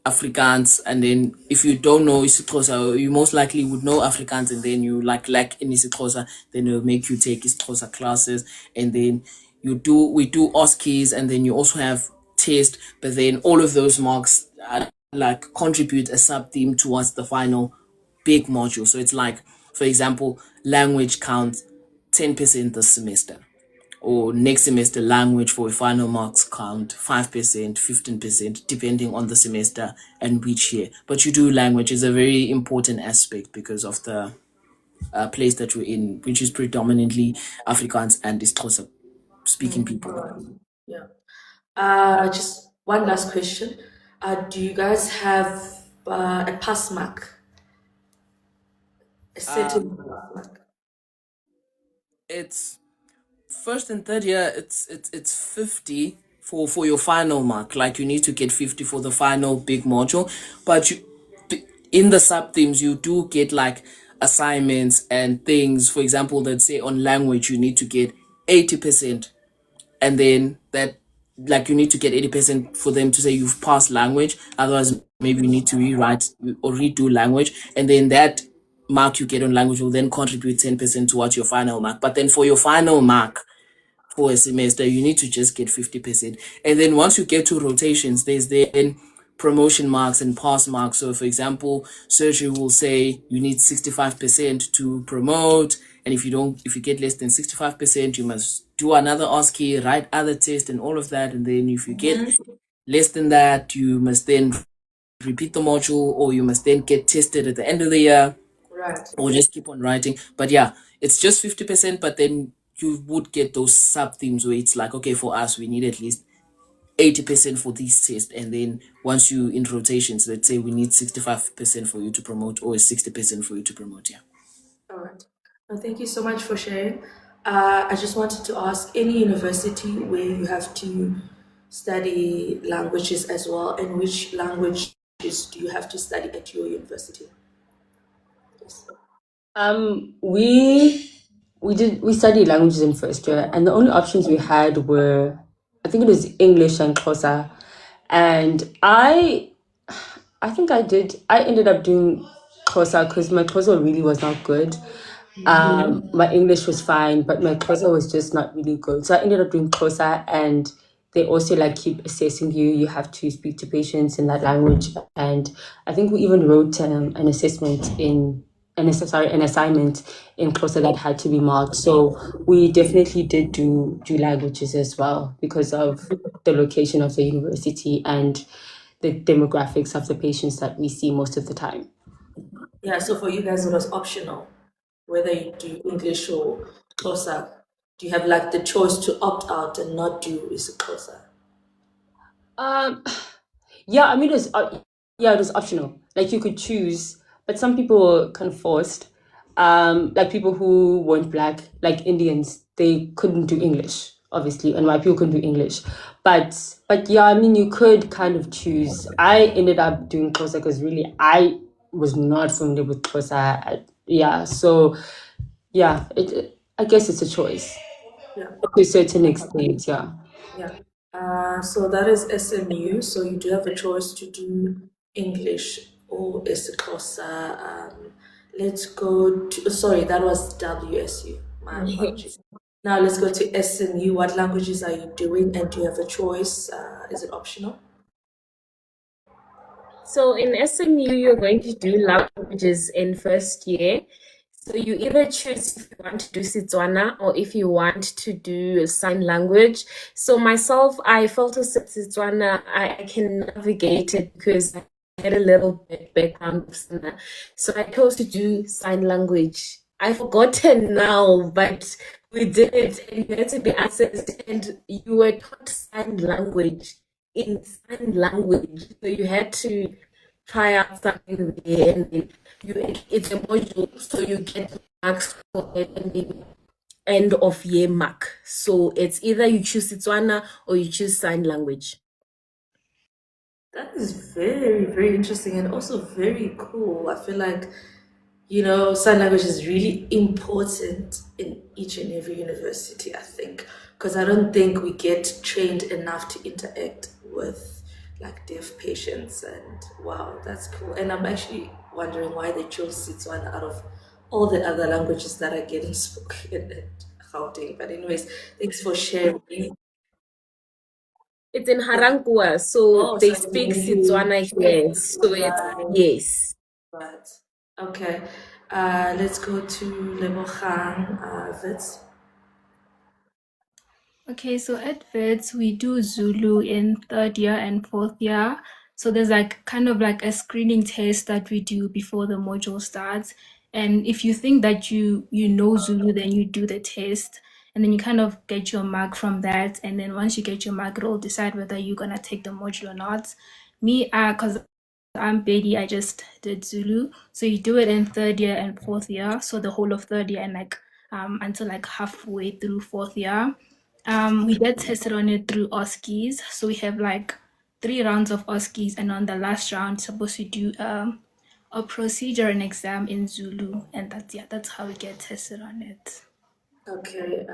Afrikaans, and then if you don't know isiXhosa, you most likely would know Afrikaans, and then you lack in isiXhosa, then they'll make you take isiXhosa classes, and then we do OSCEs, and then you also have test, but then all of those marks like contribute a sub theme towards the final big module. So it's like, for example, language counts 10% this semester, or next semester language for final marks count 5%, 15%, depending on the semester and which year. But you do language is a very important aspect because of the place that you're in, which is predominantly Afrikaans and isiXhosa speaking people. Yeah. Just one last question. Do you guys have a pass mark? A certain pass mark? It's first and third year. It's 50 for your final mark. Like you need to get 50 for the final big module, but in the sub themes you do get like assignments and things. For example, let's say on language you need to get 80%, and then that, like, you need to get 80% for them to say you've passed language. Otherwise maybe you need to rewrite or redo language, and then that mark you get on language will then contribute 10% towards your final mark. But then for your final mark for a semester you need to just get 50%. And then once you get to rotations, there's then promotion marks and pass marks. So for example, surgery will say you need 65% to promote, and if you get less than 65%, you must do another OSCE, write other tests and all of that. And then if you get less than that, you must then repeat the module, or you must then get tested at the end of the year, Right. or just keep on writing. But yeah, it's just 50%, but then you would get those sub themes where it's like, okay, for us we need at least 80% for these tests, and then once you in rotations, let's say we need 65% for you to promote, or 60% for you to promote. Yeah. All right. Well, thank you so much for sharing. I just wanted to ask, any university where you have to study languages as well, and which languages do you have to study at your university? Yes. We studied languages in first year, and the only options we had were, I think it was English and Xhosa, and I think I ended up doing Xhosa because my Xhosa really was not good. My English was fine, but my Xhosa was just not really good. So I ended up doing Xhosa, and they also like keep assessing you. You have to speak to patients in that language, and I think we even wrote an assessment an assignment in Xhosa that had to be marked. So we definitely did do languages as well because of the location of the university and the demographics of the patients that we see most of the time. Yeah, so for you guys, it was optional whether you do English or Xhosa. Do you have like the choice to opt out and not do Xhosa? Yeah, I mean, it was optional. Like you could choose, but some people were kind of forced. Like people who weren't black, like Indians, they couldn't do English, obviously, and white people couldn't do English. But yeah, I mean, you could kind of choose. I ended up doing Xhosa because really I was not familiar with Xhosa. Yeah, so yeah, I guess it's a choice Yeah. to a certain extent. Yeah. Yeah. So that is SMU. So you do have a choice to do English or Xhosa. Let's go to, sorry, that was WSU. My apologies. Now let's go to SMU. What languages are you doing, and do you have a choice? Is it optional? So in SMU, you're going to do languages in first year. So you either choose if you want to do Setswana or if you want to do sign language. So myself, I felt as Setswana, I can navigate it because I had a little bit background of Setswana. So I chose to do sign language. I've forgotten now, but we did it and you had to be assessed and you were taught sign language in sign language. So you had to try out something there and then it's a module, so you get marks for it and maybe end of year mark. So it's either you choose Setswana or you choose sign language. That is very, very interesting and also very cool. I feel like, sign language is really important in each and every university, I think, because I don't think we get trained enough to interact with like deaf patients. And wow, that's cool. And I'm actually wondering why they chose Setswana out of all the other languages that are getting spoken at Gauteng. But anyways, thanks for sharing. It's in Harankua, so Oh, they so speak maybe Setswana here. So it's yes. Right. Okay. Let's go to Lebogang, Wits. Okay, so at VETS, we do Zulu in third year and fourth year. So there's like kind of like a screening test that we do before the module starts. And if you think that you know Zulu, then you do the test. And then you kind of get your mark from that. And then once you get your mark, it'll decide whether you're gonna take the module or not. Me, because I'm Bedi, I just did Zulu. So you do it in third year and fourth year. So the whole of third year and until halfway through fourth year. We get tested on it through OSCEs. So we have 3 rounds of OSCEs, and on the last round, supposed to do a procedure and exam in Zulu, and that's how we get tested on it. Okay,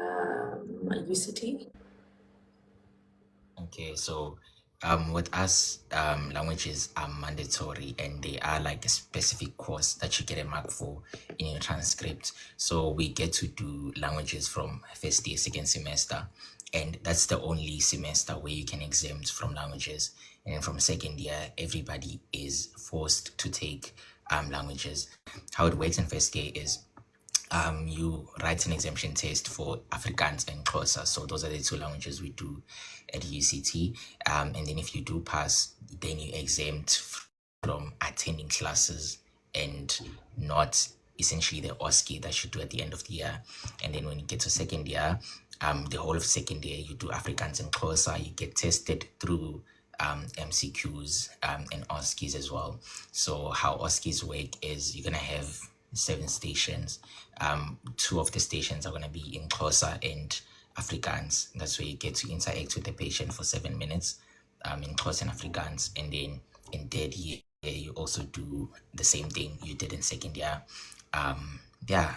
UCT. Okay, so with us, languages are mandatory and they are like a specific course that you get a mark for in your transcript. So we get to do languages from first year, second semester, and that's the only semester where you can exempt from languages. And then from second year, everybody is forced to take languages. How it works in first year is you write an exemption test for Afrikaans and Xhosa. So those are the 2 languages we do at UCT. And then if you do pass, then you exempt from attending classes and not essentially the OSCE that you do at the end of the year. And then when you get to second year, the whole of second year, you do Afrikaans and Xhosa. You get tested through MCQs and OSCEs as well. So how OSCEs work is you're going to have 7 stations. 2 of the stations are going to be in Xhosa and Afrikaans. That's where you get to interact with the patient for 7 minutes in Xhosa and Afrikaans. And then in third year, you also do the same thing you did in second year. I'm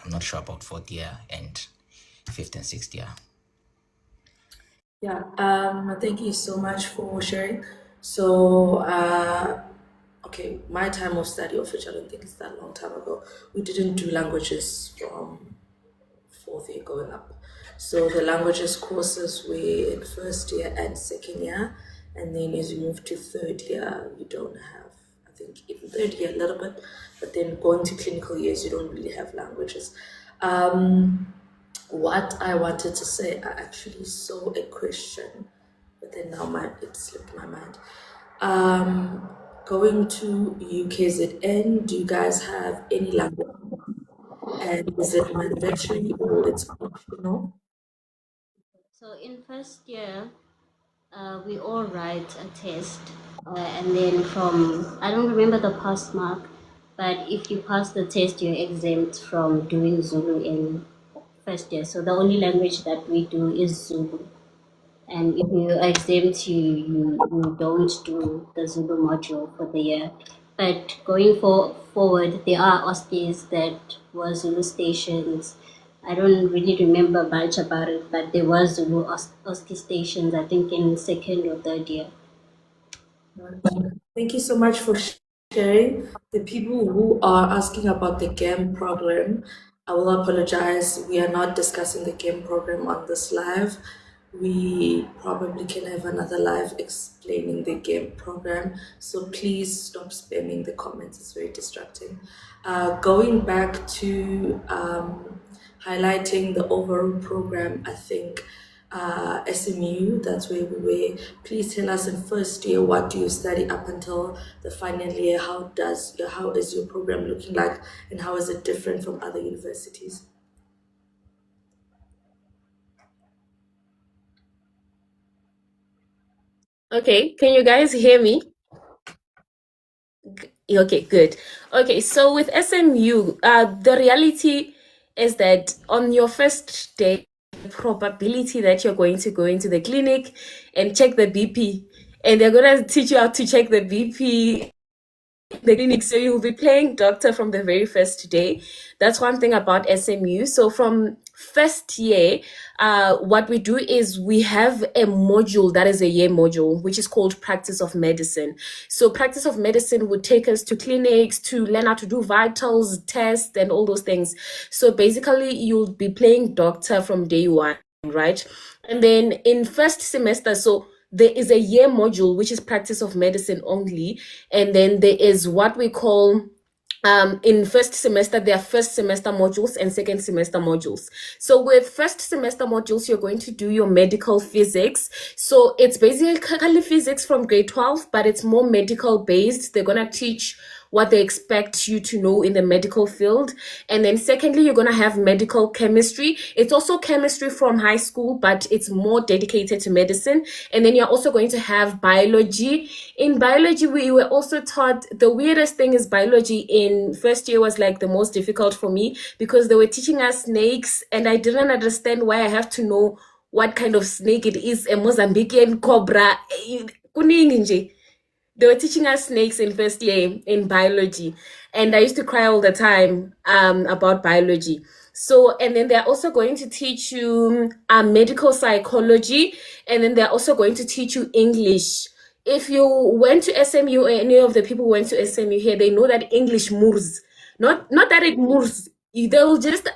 not sure about fourth year and fifth and sixth year. Yeah, thank you so much for sharing. So, okay, my time of study, of which I don't think it's that long time ago, we didn't do languages from fourth year going up. So the languages courses were in first year and second year, and then as you move to third year, you don't have, I think even third year a little bit, but then going to clinical years, you don't really have languages. What I wanted to say, I actually saw a question, but then now it slipped my mind. Going to UKZN, do you guys have any language? And is it mandatory or it's optional? So in first year, we all write a test, and then I don't remember the pass mark, but if you pass the test, you're exempt from doing Zulu in first year. So the only language that we do is Zulu. And if you are exempt, you don't do the Zulu module for the year. But going forward, there are OSCEs that were Zulu stations. I don't really remember much about it, but there were Zulu OSCE stations, I think in second or third year. Thank you so much for sharing. The people who are asking about the GAM program, I will apologize. We are not discussing the GAM program on this live. We probably can have another live explaining the GAM program. So please stop spamming the comments. It's very distracting. Going back to highlighting the overall program, I think SMU, that's where we were. Please tell us in first year, what do you study up until the final year? How is your program looking like, and how is it different from other universities? Okay, can you guys hear me? Okay, good. Okay, so with SMU, the reality is that on your first day, the probability that you're going to go into the clinic and check the BP, and they're going to teach you how to check the BP the clinic, so you'll be playing doctor from the very first day. That's one thing about SMU. So from first year, what we do is we have a module that is a year module, which is called practice of medicine. So practice of medicine would take us to clinics to learn how to do vitals, tests, and all those things. So basically, you'll be playing doctor from day one, right? And then in first semester, so there is a year module, which is practice of medicine only. And then there is what we call, in first semester, there are first semester modules and second semester modules. So with first semester modules, you're going to do your medical physics. So it's basically physics from grade 12, but it's more medical based. They're going to teach what they expect you to know in the medical field. And then secondly, you're going to have medical chemistry. It's also chemistry from high school, but it's more dedicated to medicine. And then you're also going to have biology. In biology, we were also taught, the weirdest thing is biology in first year was like the most difficult for me because they were teaching us snakes and I didn't understand why I have to know what kind of snake it is, a Mozambican cobra. Kuningi nje. They were teaching us snakes in first year in biology, and I used to cry all the time about biology. So, and then they're also going to teach you medical psychology, and then they're also going to teach you English. If you went to SMU, or any of the people who went to SMU here, they know that English moves. Not that it moves. They'll just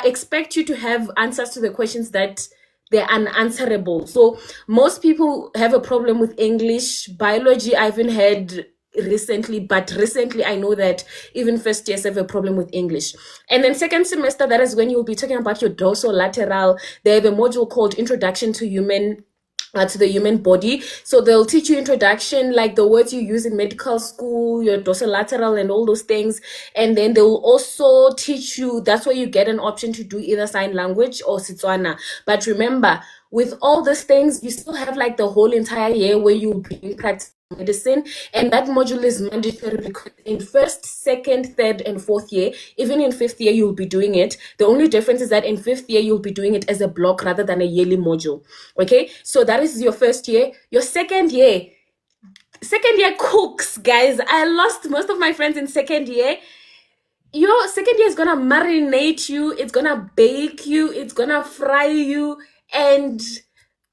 expect you to have answers to the questions that they're unanswerable. So most people have a problem with English. Biology, I haven't had recently, but recently I know that even first years have a problem with English. And then second semester, that is when you'll be talking about your dorsolateral. They have a module called Introduction to the human body. So they'll teach you introduction, like the words you use in medical school, your dorsolateral and all those things. And then they'll also teach you, that's where you get an option to do either sign language or Setswana. But remember, with all these things, you still have like the whole entire year where you'll be in practice medicine, and that module is mandatory because in first, second, third, and fourth year, even in fifth year, you'll be doing it. The only difference is that in fifth year, you'll be doing it as a block rather than a yearly module. Okay, so that is your first year. Your second year cooks, guys. I lost most of my friends in second year. Your second year is gonna marinate you, it's gonna bake you, it's gonna fry you, and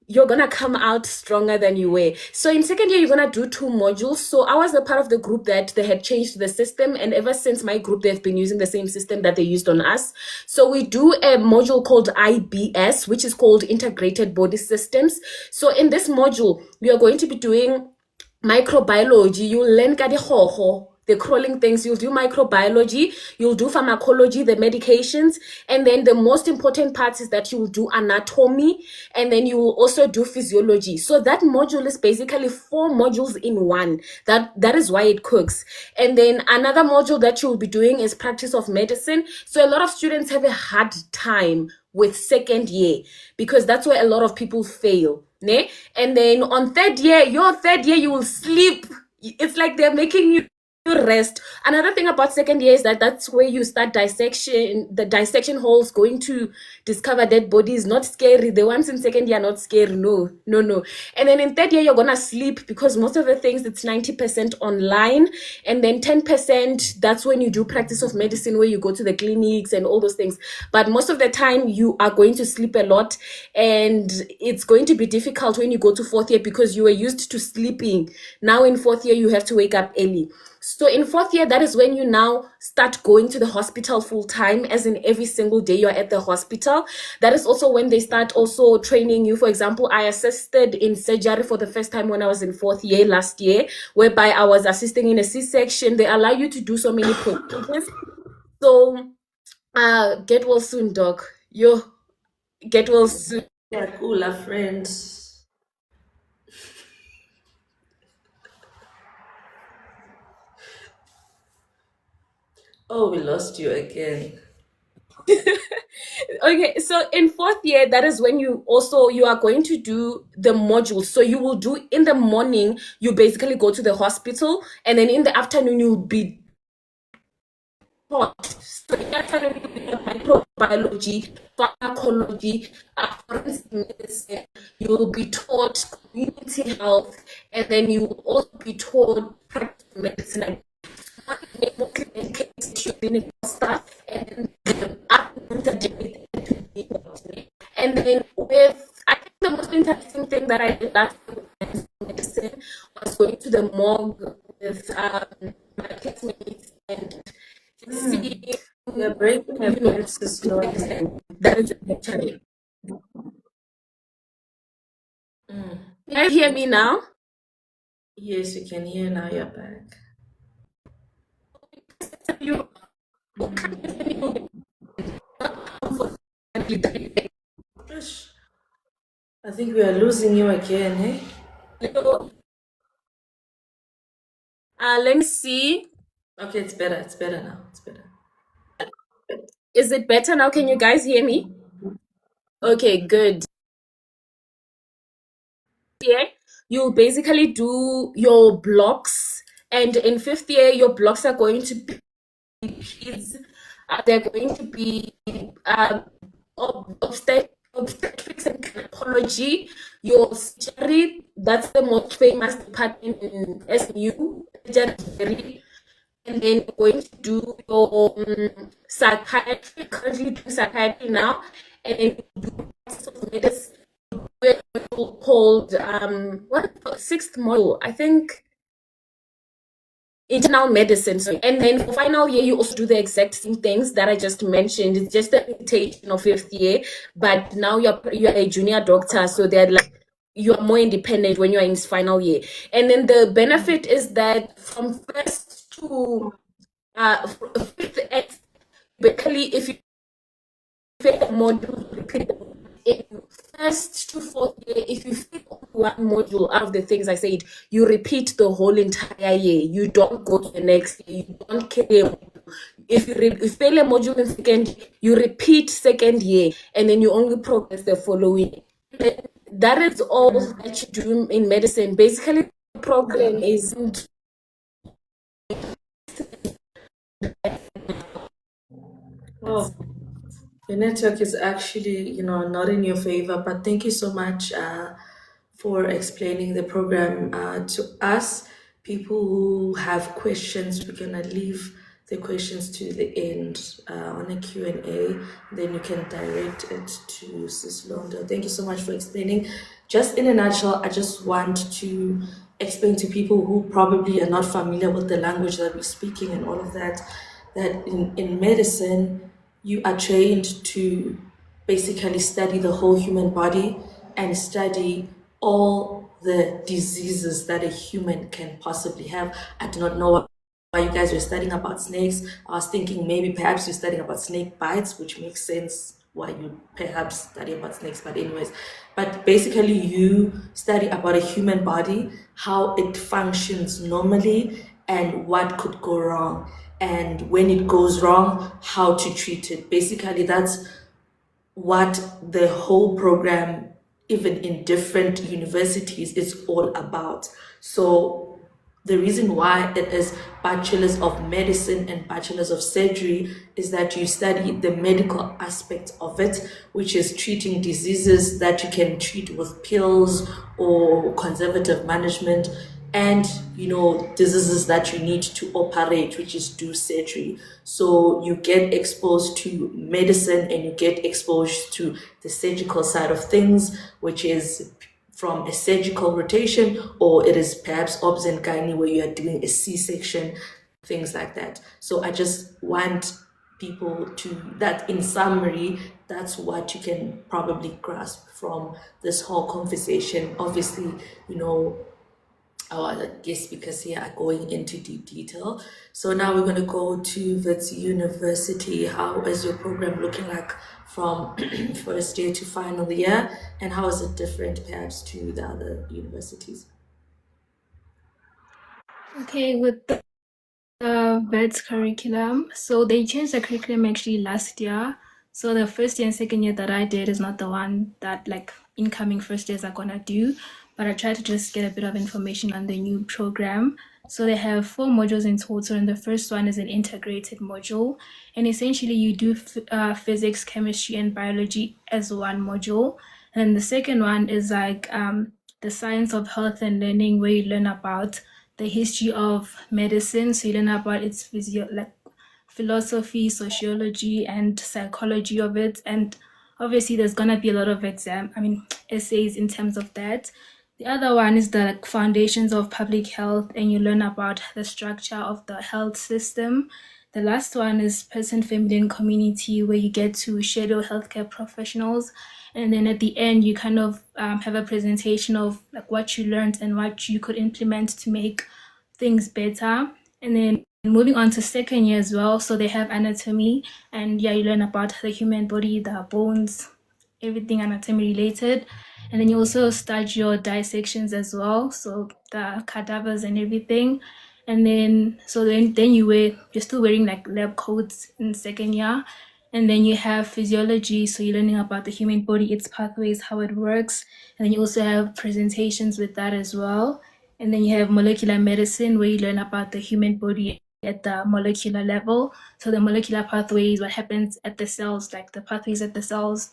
you're gonna come out stronger than you were. So in second year, you're gonna do 2 modules. So I was a part of the group that they had changed the system, and ever since my group, they've been using the same system that they used on us. So we do a module called IBS, which is called Integrated Body Systems. So in this module, we are going to be doing microbiology. You'll learn the crawling things. You'll do microbiology, you'll do pharmacology, the medications, and then the most important part is that you will do anatomy, and then you will also do physiology. So that module is basically 4 modules in one. That is why it cooks. And then another module that you'll be doing is practice of medicine. So a lot of students have a hard time with second year because that's where a lot of people fail. Ne? And then on your third year, you will sleep. It's like they're making you rest. Another thing about second year is that that's where you start dissection. The dissection holes, going to discover dead bodies. Not scary. The ones in second year are not scary. No. And then in third year, you're gonna sleep because most of the things, it's 90% online, and then 10%, that's when you do practice of medicine, where you go to the clinics and all those things. But most of the time, you are going to sleep a lot, and it's going to be difficult when you go to fourth year because you were used to sleeping. Now in fourth year, you have to wake up early. So in fourth year, that is when you now start going to the hospital full time, as in every single day you're at the hospital. That is also when they start also training you. For example, I assisted in surgery for the first time when I was in fourth year last year, whereby I was assisting in a C-section. They allow you to do so many procedures. So get well soon, doc. Get well soon. Yeah, cool, our friends. Oh, we lost you again. Okay, so in fourth year, that is when you are going to do the modules. So you will do in the morning, you basically go to the hospital, and then in the afternoon you'll be taught. So in the afternoon you'll be taught microbiology, pharmacology, forensic medicine. You will be taught community health, and then you will also be taught practical medicine. Clinical stuff, and then and then I think the most interesting thing that I did last year with medicine was going to the morgue with my classmates and see. You're breaking up, Mrs. That is actually. Can you hear me now? Yes, you can hear now. You're back. I think we are losing you again, eh? Let me see. Okay, it's better. It's better now. It's better. Is it better now? Can you guys hear me? Okay, good. Year, you basically do your blocks, and in fifth year, your blocks are going to be they're going to be obstetrics and gynecology. Your surgery, that's the most famous department in SMU. Surgery. And then you're going to do your psychiatry, currently doing psychiatry now, and then you do practice of medicine called what sixth module, I think, internal medicine. So, and then for final year, you also do the exact same things that I just mentioned. It's just the imitation of fifth year, but now you're a junior doctor, so they're like you are more independent when you're in final year. And then the benefit is that from first to fifth, basically, if you fail a module, repeat the module. In first to fourth year, if you fail only one module out of the things I said, you repeat the whole entire year. You don't go to the next year. You don't carry a module. If you fail a module in second year, you repeat second year, and then you only progress the following year. That is all that you do in medicine. Basically, the program is Oh, your network is actually, not in your favor, but thank you so much for explaining the program to us. People who have questions, we're gonna leave the questions to the end on a Q&A. Then you can direct it to Sis Londa. Thank you so much for explaining. Just in a nutshell, I just want to explain to people who probably are not familiar with the language that we're speaking and all of that, that in medicine, you are trained to basically study the whole human body and study all the diseases that a human can possibly have. I do not know why you guys were studying about snakes. I was thinking maybe perhaps you're studying about snake bites, which makes sense why you perhaps study about snakes, but anyways. But basically you study about a human body, how it functions normally and what could go wrong, and when it goes wrong, how to treat it. Basically, that's what the whole program, even in different universities, is all about. So the reason why it is bachelors of medicine and bachelors of surgery is that you study the medical aspect of it, which is treating diseases that you can treat with pills or conservative management, and diseases that you need to operate, which is do surgery. So you get exposed to medicine and you get exposed to the surgical side of things, which is from a surgical rotation, or it is perhaps obs and gynae where you are doing a C-section, things like that. So I just want people to, that in summary, that's what you can probably grasp from this whole conversation. Obviously, our guest speakers here are going into deep detail. So now we're going to go to Wits University. How is your program looking like from first year to final year, and how is it different perhaps to the other universities? Okay, with the VET's curriculum, so they changed the curriculum actually last year. So the first year and second year that I did is not the one that like incoming first years are gonna do, but I tried to just get a bit of information on the new program. So they have 4 modules in total, and the first one is an integrated module, and essentially you do physics, chemistry, and biology as one module. And then the second one is like the science of health and learning, where you learn about the history of medicine. So you learn about its philosophy, sociology, and psychology of it. And obviously there's gonna be a lot of essays in terms of that. The other one is the foundations of public health, and you learn about the structure of the health system. The last one is person, family, and community, where you get to shadow healthcare professionals. And then at the end, you kind of have a presentation of like what you learned and what you could implement to make things better. And then moving on to second year as well, so they have anatomy, and you learn about the human body, the bones, everything anatomy related. And then you also start your dissections as well, so the cadavers and everything. And then you're still wearing like lab coats in second year. And then you have physiology, so you're learning about the human body, its pathways, how it works. And then you also have presentations with that as well. And then you have molecular medicine, where you learn about the human body at the molecular level. So the molecular pathways, what happens at the cells, like the pathways at the cells,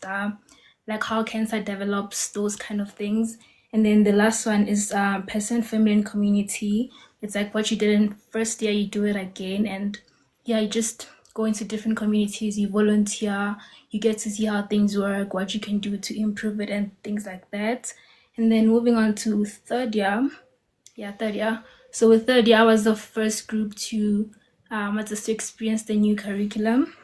like how cancer develops, those kind of things. And then the last one is person, family, and community. It's like what you did in first year, you do it again. And yeah, you just go into different communities, you volunteer, you get to see how things work, what you can do to improve it, and things like that. And then moving on to third year. So with third year, I was the first group to experience the new curriculum.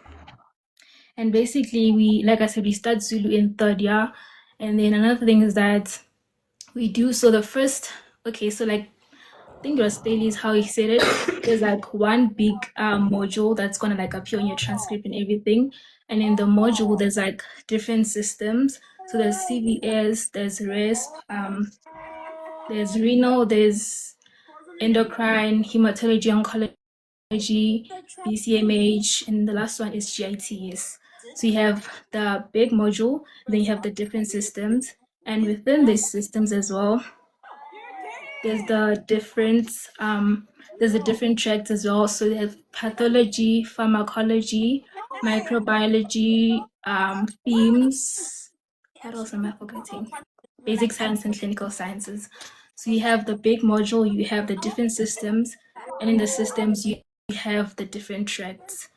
And basically, we start Zulu in third year. And then another thing is that I think it was Staley's how he said it. There's like one big module that's gonna like appear on your transcript and everything. And in the module, there's like different systems. So there's CVS, there's RESP, there's renal, there's endocrine, hematology, oncology, BCMH, and the last one is GITs. So you have the big module, then you have the different systems, and within these systems as well, there's the different tracks as well. So they have pathology, pharmacology, microbiology, themes. What else am I forgetting? Basic science and clinical sciences. So you have the big module, you have the different systems, and in the systems you have the different tracks.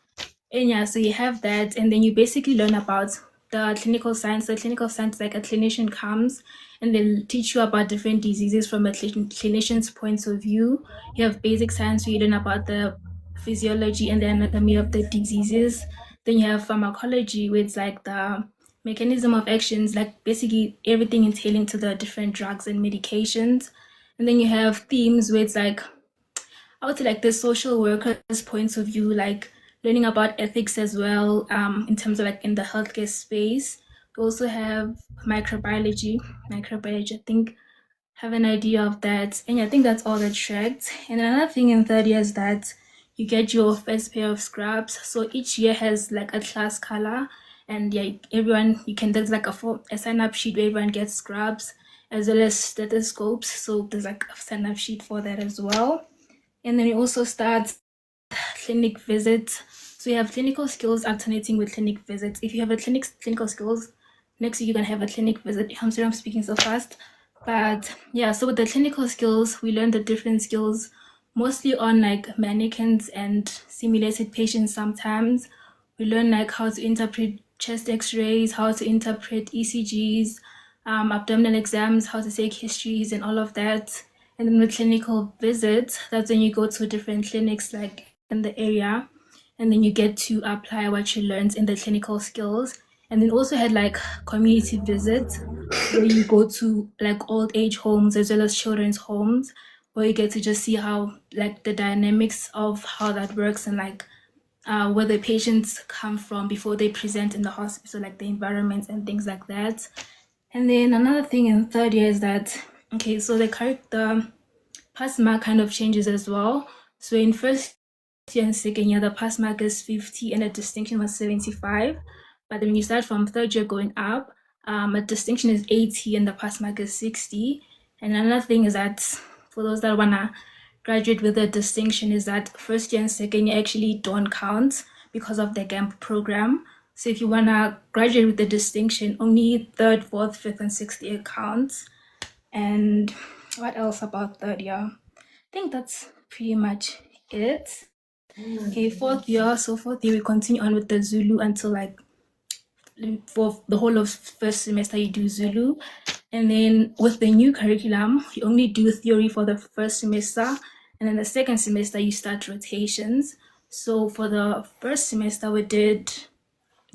And yeah, so you have that, and then you basically learn about the clinical science. The clinical science, like a clinician comes and they'll teach you about different diseases from a clinician's point of view. You have basic science, where you learn about the physiology and the anatomy of the diseases. Then you have pharmacology, where it's like the mechanism of actions, like basically everything entailing to the different drugs and medications. And then you have themes, where it's like, I would say, like the social workers' points of view, like learning about ethics as well, in terms of like in the healthcare space. We also have microbiology. I think, have an idea of that. And yeah, I think that's all the tracks. And another thing in third year is that you get your first pair of scrubs. So each year has like a class color. And yeah, there's like a sign-up sheet where everyone gets scrubs as well as stethoscopes. So there's like a sign-up sheet for that as well. And then we also start clinic visits. So you have clinical skills alternating with clinic visits. If you have a clinical skills, next week you're gonna have a clinic visit. I'm sorry I'm speaking so fast. But yeah, so with the clinical skills, we learn the different skills mostly on like mannequins and simulated patients sometimes. We learn like how to interpret chest x-rays, how to interpret ECGs, abdominal exams, how to take histories and all of that. And then with clinical visits, that's when you go to different clinics like in the area, and then you get to apply what you learned in the clinical skills. And then also had like community visits, where you go to like old age homes as well as children's homes, where you get to just see how like the dynamics of how that works, and like where the patients come from before they present in the hospital, like the environment and things like that. And then another thing in third year is that, so the pass mark kind of changes as well. So in first year and second year, the pass mark is 50 and a distinction was 75. But then when you start from third year going up, a distinction is 80 and the pass mark is 60. And another thing is that for those that wanna graduate with a distinction, is that first year and second year actually don't count because of the GAMP program. So if you wanna graduate with the distinction, only third, fourth, fifth, and sixth year counts. And what else about third year? I think that's pretty much it. Okay, fourth year. So fourth year we continue on with the Zulu until like for the whole of first semester you do Zulu. And then with the new curriculum, you only do theory for the first semester, and then the second semester you start rotations. So for the first semester we did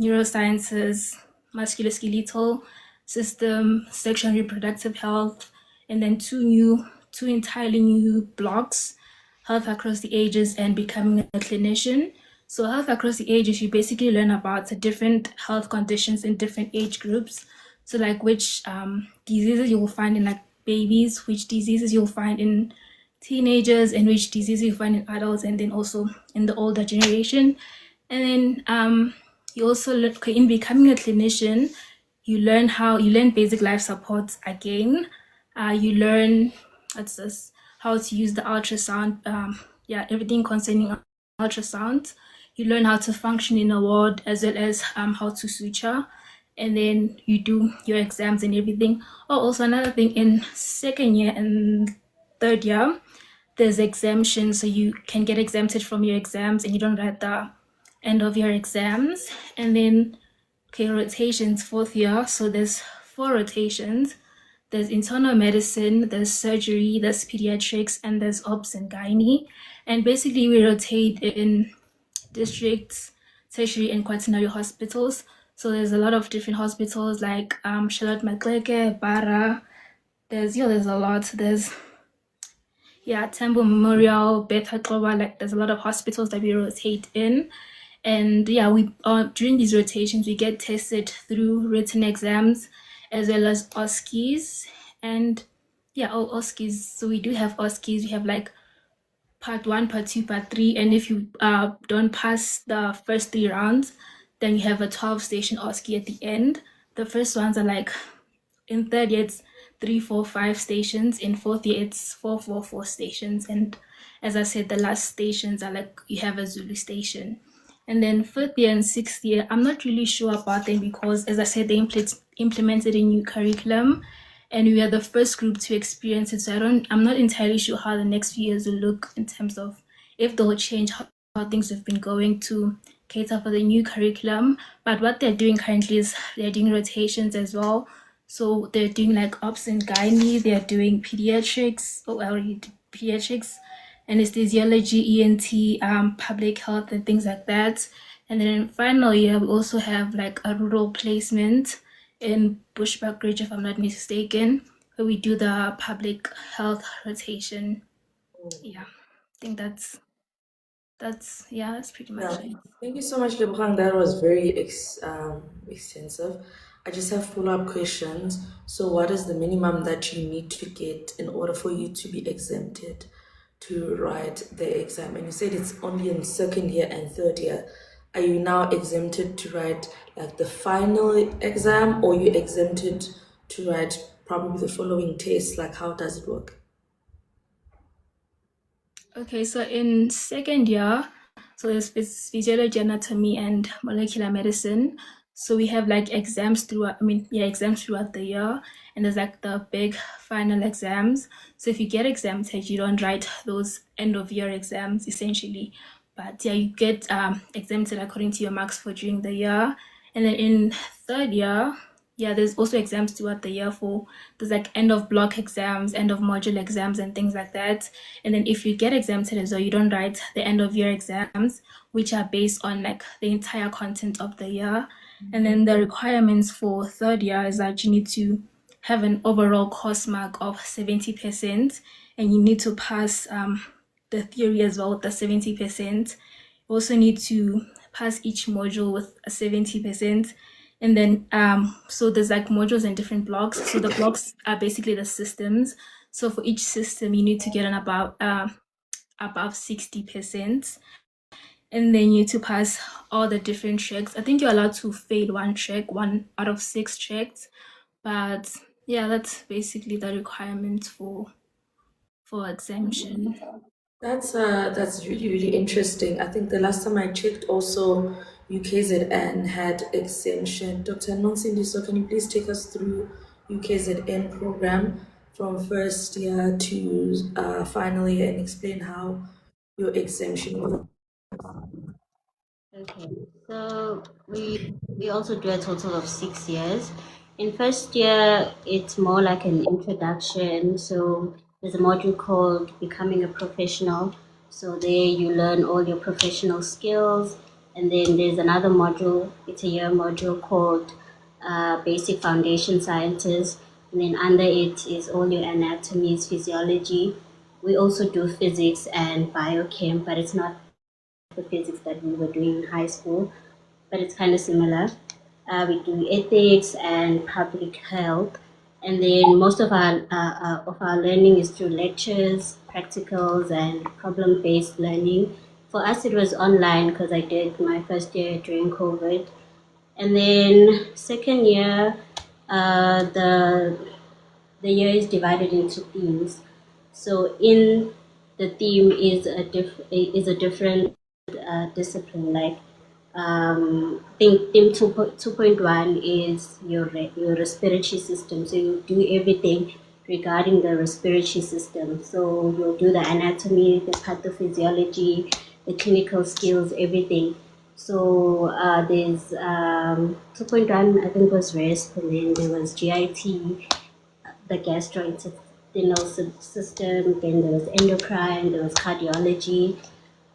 neurosciences, musculoskeletal system, sexual and reproductive health, and then two entirely new blocks, health across the ages and becoming a clinician. So health across the ages, you basically learn about the different health conditions in different age groups. So like which diseases you will find in like babies, which diseases you'll find in teenagers and which diseases you find in adults, and then also in the older generation. And then you also learn, in becoming a clinician, you learn basic life support again. You learn how to use the ultrasound, everything concerning ultrasound. You learn how to function in a ward, as well as how to suture, and then you do your exams and everything. Oh, also another thing, in second year and third year, there's exemption, so you can get exempted from your exams and you don't write the end of your exams. And then rotations, fourth year, so there's 4 rotations. There's internal medicine, there's surgery, there's pediatrics, and there's obs and gynae. And basically we rotate in districts, tertiary and quaternary hospitals. So there's a lot of different hospitals like Charlotte Maxeke, Bara. There's a lot. There's Temple Memorial, Beth Haqoba, like there's a lot of hospitals that we rotate in. And we during these rotations we get tested through written exams as well as OSCEs. And all OSCEs. So we do have OSCEs. We have like part 1, part 2, part 3, and if you don't pass the first 3 rounds, then you have a 12-station OSCE at the end. The first ones are like, in third year it's 3, 4, 5 stations. In fourth year it's 4, 4, 4 stations. And as I said, the last stations are like, you have a Zulu station. And then fifth year and sixth year, I'm not really sure about them because, as I said, they implemented a new curriculum, and we are the first group to experience it. So I'm not entirely sure how the next few years will look in terms of if they'll change how things have been going to cater for the new curriculum. But what they're doing currently is they're doing rotations as well. So they're doing like obs and gynae, they're doing pediatrics, anesthesiology, ENT, public health, and things like that. And then in final year, we also have like a rural placement in Bushbuckridge, if I'm not mistaken, where we do the public health rotation. I think that's pretty much it. Thank you so much, Lebogang. That was very extensive. I just have follow-up questions. So what is the minimum that you need to get in order for you to be exempted to write the exam? And you said it's only in second year and third year. Are you now exempted to write like the final exam, or you exempted to write probably the following tests? Like, how does it work? Okay, so in second year, so there's physiology, anatomy, and molecular medicine. So we have like exams throughout the year, and there's like the big final exams. So if you get exempted, you don't write those end of year exams essentially, but you get exempted according to your marks for during the year. And then in third year, there's also exams throughout the year there's like end of block exams, end of module exams, and things like that. And then if you get exempted as well, you don't write the end of year exams, which are based on like the entire content of the year. And then the requirements for third year is that you need to have an overall course mark of 70%, and you need to pass the theory as well with the 70%. You also need to pass each module with a 70%. And then so there's like modules and different blocks. So the blocks are basically the systems. So for each system, you need to get an above 60%. And then you need to pass all the different tracks. I think you're allowed to fail one track, 1 out of 6 tracks. But that's basically the requirement for exemption. That's really, really interesting. I think the last time I checked, also UKZN had exemption. Dr. Nonsindiso, can you please take us through UKZN program from first year to final year and explain how your exemption works? Okay, so we also do a total of 6 years. In first year, it's more like an introduction. So there's a module called Becoming a Professional. So there you learn all your professional skills. And then there's another module, it's a year module called Basic Foundation Sciences. And then under it is all your anatomies, physiology. We also do physics and biochem, but it's not the physics that we were doing in high school, but it's kind of similar. We do ethics and public health, And then most of our learning is through lectures, practicals, and problem-based learning. For us, it was online because I did my first year during COVID. And then second year, the year is divided into themes. So in the theme is a different discipline. Like I think theme 2.1 is your respiratory system. So you do everything regarding the respiratory system. So you'll do the anatomy, the pathophysiology, the clinical skills, everything. So there's 2.1, I think, was RESP, and then there was GIT, the gastrointestinal system, then there was endocrine, there was cardiology.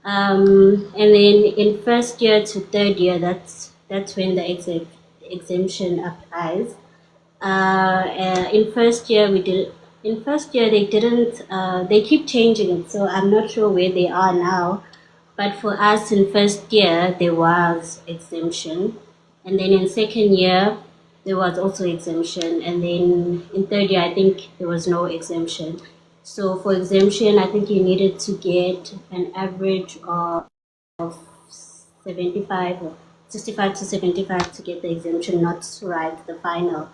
And then in first year to third year, that's when the exemption applies. In first year they didn't. They keep changing it, so I'm not sure where they are now. But for us in first year there was exemption, and then in second year there was also exemption, and then in third year I think there was no exemption. So for exemption, I think you needed to get an average of 75 or 65 to 75 to get the exemption, not to write the final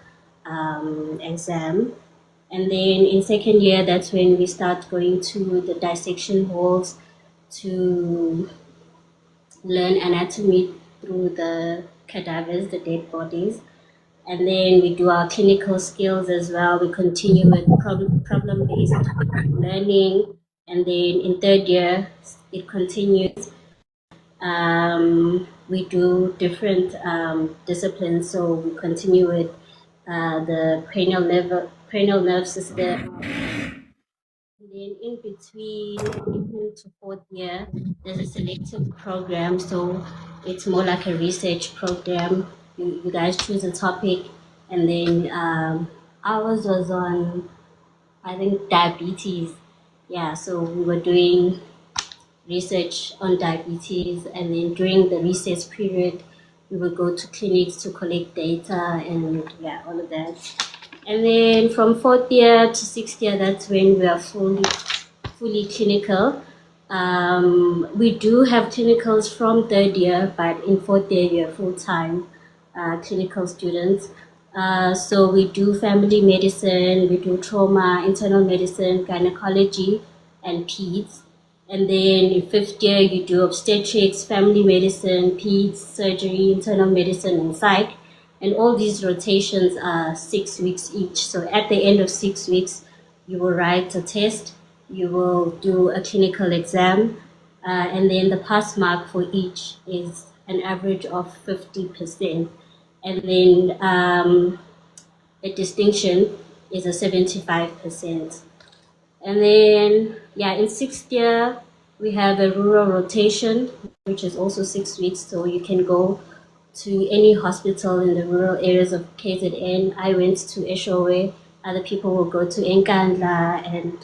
exam. And then in second year, that's when we start going to the dissection halls to learn anatomy through the cadavers, the dead bodies. And then we do our clinical skills as well. We continue with problem-based learning. And then in third year, it continues. We do different disciplines. So we continue with the cranial nerve system. And then in between second to fourth year, there's a selective program. So it's more like a research program. You guys choose a topic, and then ours was on, I think, diabetes. Yeah, so we were doing research on diabetes, and then during the recess period, we would go to clinics to collect data and yeah, all of that. And then from fourth year to sixth year, that's when we are fully clinical. We do have clinicals from third year, but in fourth year, we are full-time clinical students. So we do family medicine, we do trauma, internal medicine, gynecology, and peds. And then in fifth year, you do obstetrics, family medicine, peds, surgery, internal medicine, and psych. And all these rotations are 6 weeks each. So at the end of 6 weeks, you will write a test, you will do a clinical exam, and then the pass mark for each is an average of 50%. And then a distinction is a 75%. And then, yeah, in sixth year, we have a rural rotation, which is also 6 weeks. So you can go to any hospital in the rural areas of KZN. I went to Eshowe. Other people will go to Nkandla and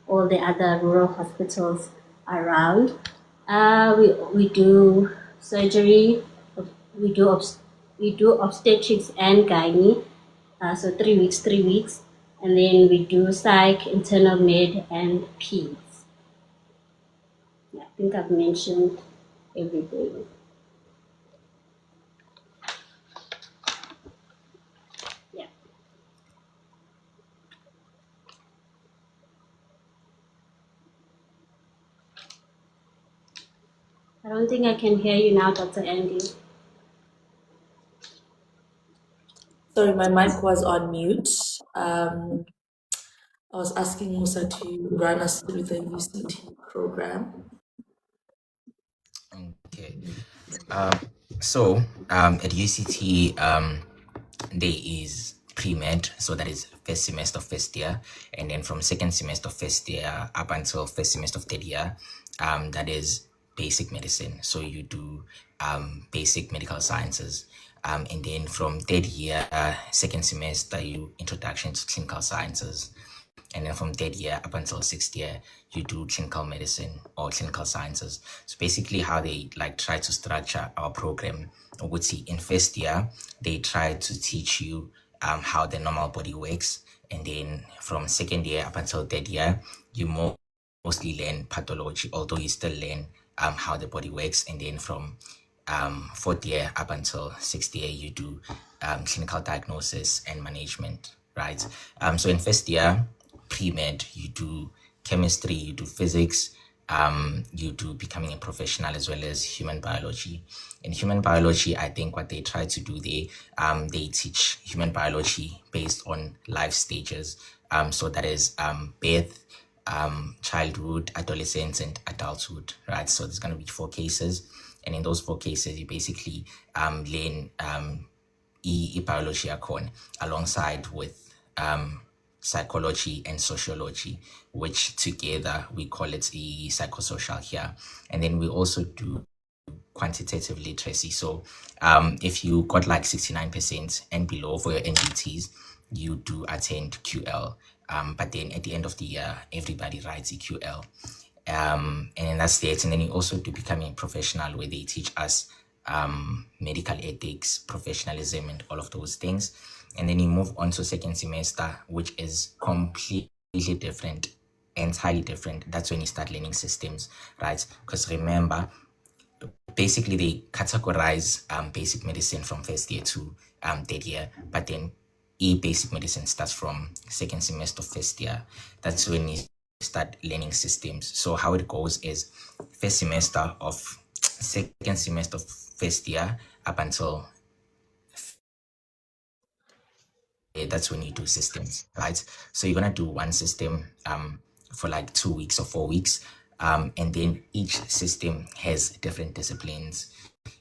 all the other rural hospitals around. We do surgery. We do obstetrics and gynae. So 3 weeks, 3 weeks. And then we do psych, internal med, and peds. Yeah, I think I've mentioned everything. Yeah. I don't think I can hear you now, Dr. Andy. Sorry, my mic was on mute. I was asking Musa to run us through the UCT program. Okay. So at UCT, there is pre-med, so that is first semester of first year, and then from second semester of first year up until first semester of third year, that is basic medicine. So you do basic medical sciences. And then from third year, second semester, you introduction to clinical sciences. And then from third year up until sixth year, you do clinical medicine or clinical sciences. So basically how they like try to structure our program, I would see in first year, they try to teach you how the normal body works. And then from second year up until third year, you mostly learn pathology, although you still learn how the body works. And then from fourth year up until sixth year, you do clinical diagnosis and management, right? So in first year, pre-med, you do chemistry, you do physics, you do becoming a professional, as well as human biology. In human biology, I think what they try to do there, they teach human biology based on life stages. So that is birth, childhood, adolescence, and adulthood, right? So there's going to be 4 cases. And in those 4 cases, you basically learn biology alongside with psychology and sociology, which together we call it psychosocial here. And then we also do quantitative literacy. So if you got like 69% and below for your NBTs, you do attend QL. But then at the end of the year, everybody writes EQL. And that's it. And then you also do becoming a professional, where they teach us medical ethics, professionalism, and all of those things. And then you move on to second semester, which is completely different, entirely different. That's when you start learning systems, right? Because remember, basically they categorize basic medicine from first year to third year, but then basic medicine starts from second semester, first year. That's when you start learning systems. So how it goes is first semester of second semester of first year up until that's when you do systems, right? So you're gonna do one system for like 2 weeks or 4 weeks, and then each system has different disciplines.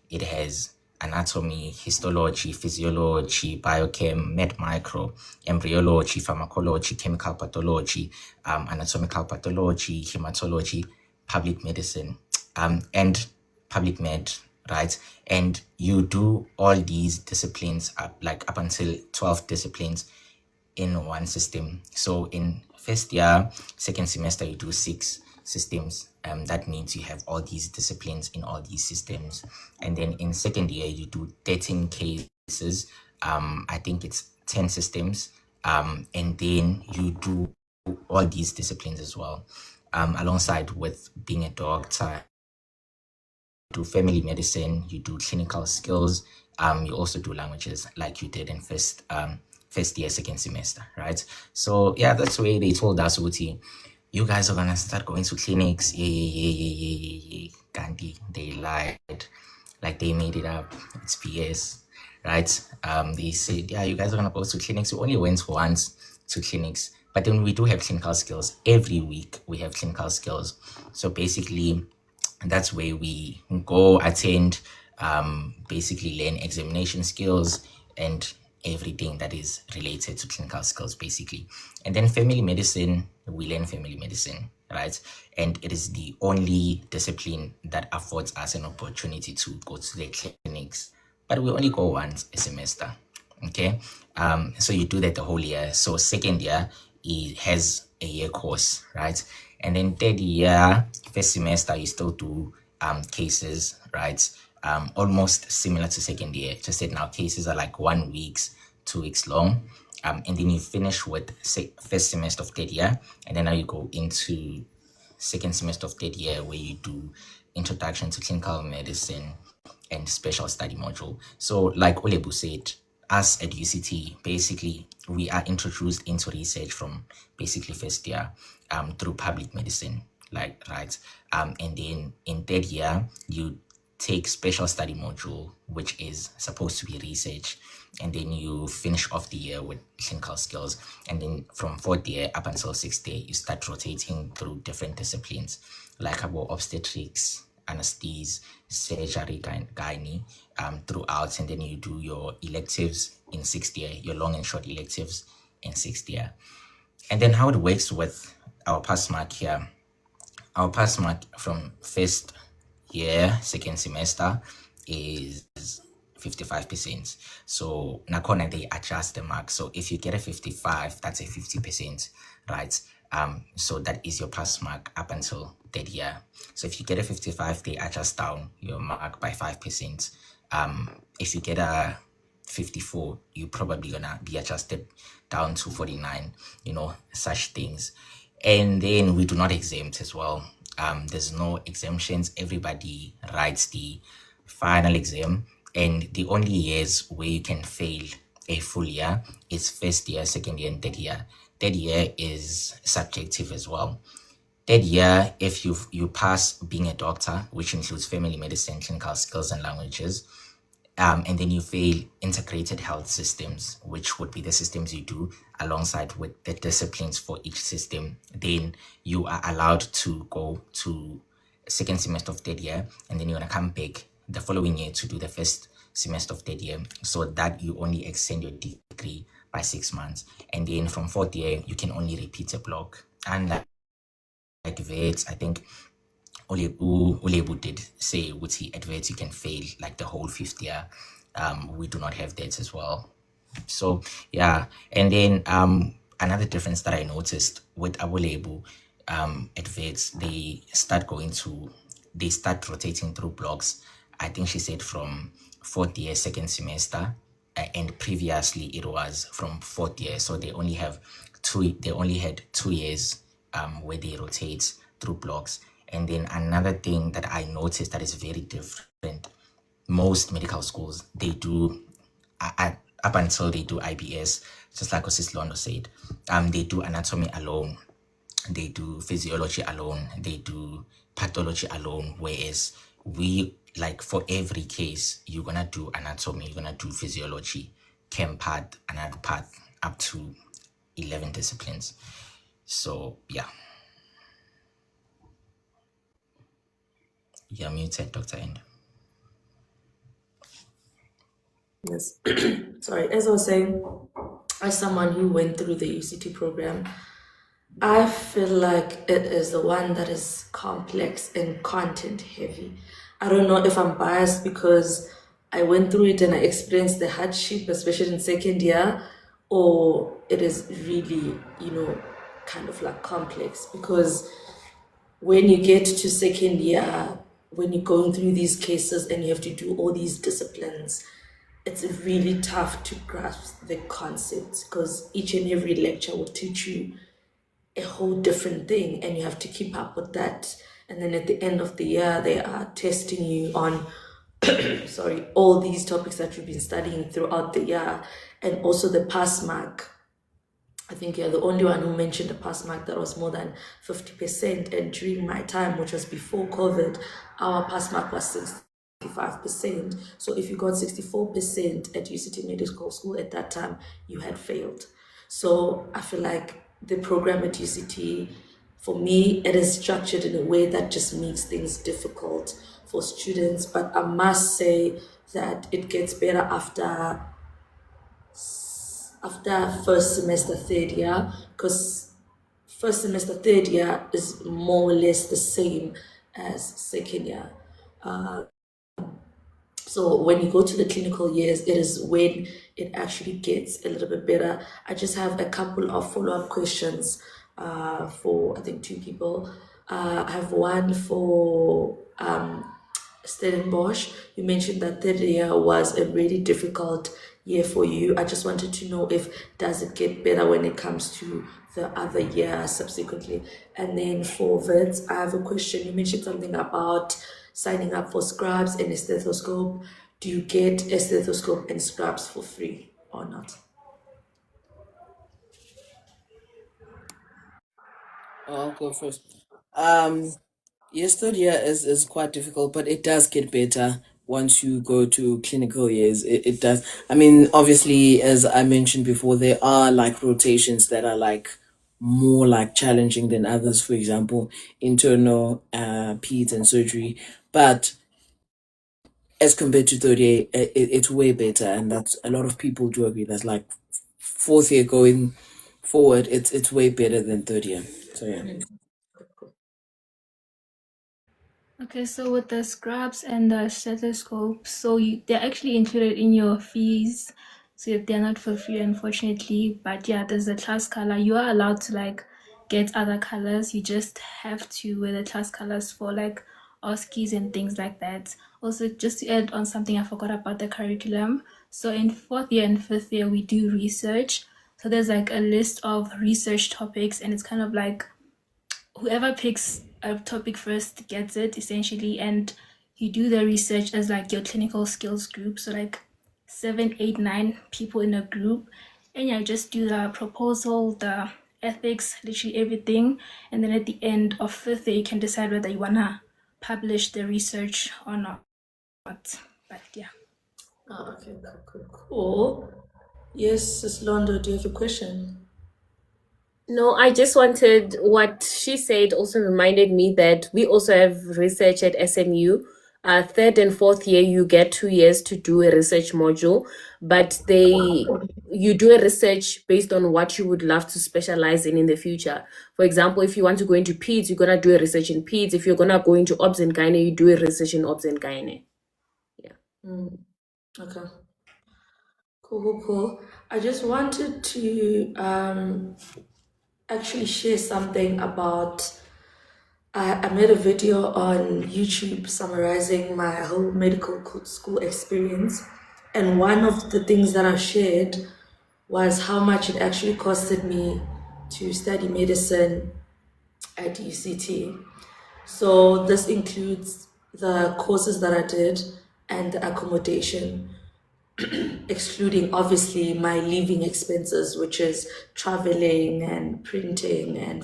It has anatomy, histology, physiology, biochem, med micro, embryology, pharmacology, chemical pathology, anatomical pathology, hematology, public medicine, and public med, right? And you do all these disciplines up until 12 disciplines in one system. So in first year, second semester, you do 6 systems. That means you have all these disciplines in all these systems. And then in second year, you do 13 cases. I think it's 10 systems. And then you do all these disciplines as well, alongside with being a doctor. You do family medicine, you do clinical skills, you also do languages like you did in first year, second semester, right? So yeah, that's the way they told us, Uti, you guys are gonna start going to clinics. Yeah. Gandhi, they lied. Like they made it up. It's BS, right? They said, yeah, you guys are gonna go to clinics. We only went once to clinics, but then we do have clinical skills. Every week we have clinical skills. So basically, that's where we go attend, basically learn examination skills and everything that is related to clinical skills, basically. And then family medicine, we learn family medicine, right? And it is the only discipline that affords us an opportunity to go to the clinics, but we only go once a semester, okay? So you do that the whole year. So second year, it has a year course, right? And then third year, first semester, you still do cases, right? Almost similar to second year. Just that now cases are like 1 week, 2 weeks long. And then you finish with first semester of third year. And then now you go into second semester of third year, where you do introduction to clinical medicine and special study module. So like Olebu said, us at UCT, basically, we are introduced into research from basically first year through public medicine, like, right? And then in third year, you take special study module, which is supposed to be research. And then you finish off the year with clinical skills. And then from fourth year up until sixth year, you start rotating through different disciplines, like about obstetrics, anesthesia, surgery, gynae, throughout. And then you do your electives in sixth year, your long and short electives in sixth year. And then how it works with our pass mark here. Our pass mark from first year, second semester is 55%. So nakona they adjust the mark. So if you get a 55, that's a 50%, right? So that is your pass mark up until third year. So if you get a 55, they adjust down your mark by 5%. If you get a 54, you're probably gonna be adjusted down to 49, such things. And then we do not exempt as well. There's no exemptions. Everybody writes the final exam, and the only years where you can fail a full year is first year, second year, and third year. Third year is subjective as well. Third year, if you pass being a doctor, which includes family medicine, clinical skills, and languages, and then you fail integrated health systems, which would be the systems you do alongside with the disciplines for each system, then you are allowed to go to second semester of third year, and then you're going to come back the following year to do the first semester of third year, so that you only extend your degree by 6 months. And then from fourth year, you can only repeat a block. And like vets, I think Olebu did say with the adverts you can fail like the whole fifth year. We do not have that as well. So yeah, and then another difference that I noticed with Abolebu adverts, they start rotating through blocks. I think she said from fourth year, second semester, and previously it was from fourth year. So they only had 2 years where they rotate through blocks. And then another thing that I noticed that is very different, most medical schools, they do, up until they do IBS, just like Osis Londo said, they do anatomy alone, they do physiology alone, they do pathology alone, whereas we, like for every case, you're gonna do anatomy, you're gonna do physiology, chem path, another path, up to 11 disciplines. So yeah. You're muted, Dr. End. Yes. Sorry, as I was saying, as someone who went through the UCT program, I feel like it is the one that is complex and content heavy. I don't know if I'm biased because I went through it and I experienced the hardship, especially in second year, or it is really, kind of like complex, because when you get to second year, when you're going through these cases and you have to do all these disciplines, it's really tough to grasp the concepts, because each and every lecture will teach you a whole different thing and you have to keep up with that. And then at the end of the year, they are testing you on all these topics that you've been studying throughout the year, and also the pass mark. I think you're the only one who mentioned a pass mark that was more than 50%. And during my time, which was before COVID, our pass mark was 65%. So if you got 64% at UCT Medical School at that time, you had failed. So I feel like the program at UCT, for me, it is structured in a way that just makes things difficult for students. But I must say that it gets better after first semester, third year, because first semester, third year is more or less the same as second year. So when you go to the clinical years, it is when it actually gets a little bit better. I just have a couple of follow-up questions for, I think, 2 people. I have one for Stellenbosch. You mentioned that third year was a really difficult year for you. I just wanted to know does it get better when it comes to the other year subsequently? And then for Vince, I have a question. You mentioned something about signing up for scrubs and a stethoscope. Do you get a stethoscope and scrubs for free or not? I'll go first. Yes, third year is quite difficult, but it does get better once you go to clinical years. It does. I mean, obviously, as I mentioned before, there are like rotations that are like more like challenging than others. For example, internal, peds and surgery. But as compared to third year, it's way better, and that's a lot of people do agree. That's like fourth year going forward. It's way better than third year. So yeah. Okay, so with the scrubs and the stethoscopes, so they're actually included in your fees. So they're not for free, unfortunately. But yeah, there's the class color. You are allowed to like get other colors. You just have to wear the class colors for like OSCEs and things like that. Also, just to add on something I forgot about the curriculum. So in 4th year and 5th year, we do research. So there's like a list of research topics, and it's kind of like whoever picks a topic first gets it, essentially. And you do the research as like your clinical skills group. So like 7, 8, 9 people in a group. And yeah, just do the proposal, the ethics, literally everything. And then at the end of 5th year, you can decide whether you want to publish the research or not. But yeah. Oh, okay, cool. Yes, Sis Londo, do you have a question? No, I just wanted what she said also reminded me that we also have research at SMU. 3rd and 4th year, you get 2 years to do a research module, but you do a research based on what you would love to specialize in the future. For example, if you want to go into peds, you're gonna do a research in peds. If you're gonna go into obs and gyne, you do a research in obs and gyne. Okay. Cool. I just wanted to actually share something about. I made a video on YouTube summarizing my whole medical school experience, and one of the things that I shared was how much it actually costed me to study medicine at UCT. So this includes the courses that I did and the accommodation, excluding obviously my living expenses, which is traveling and printing, and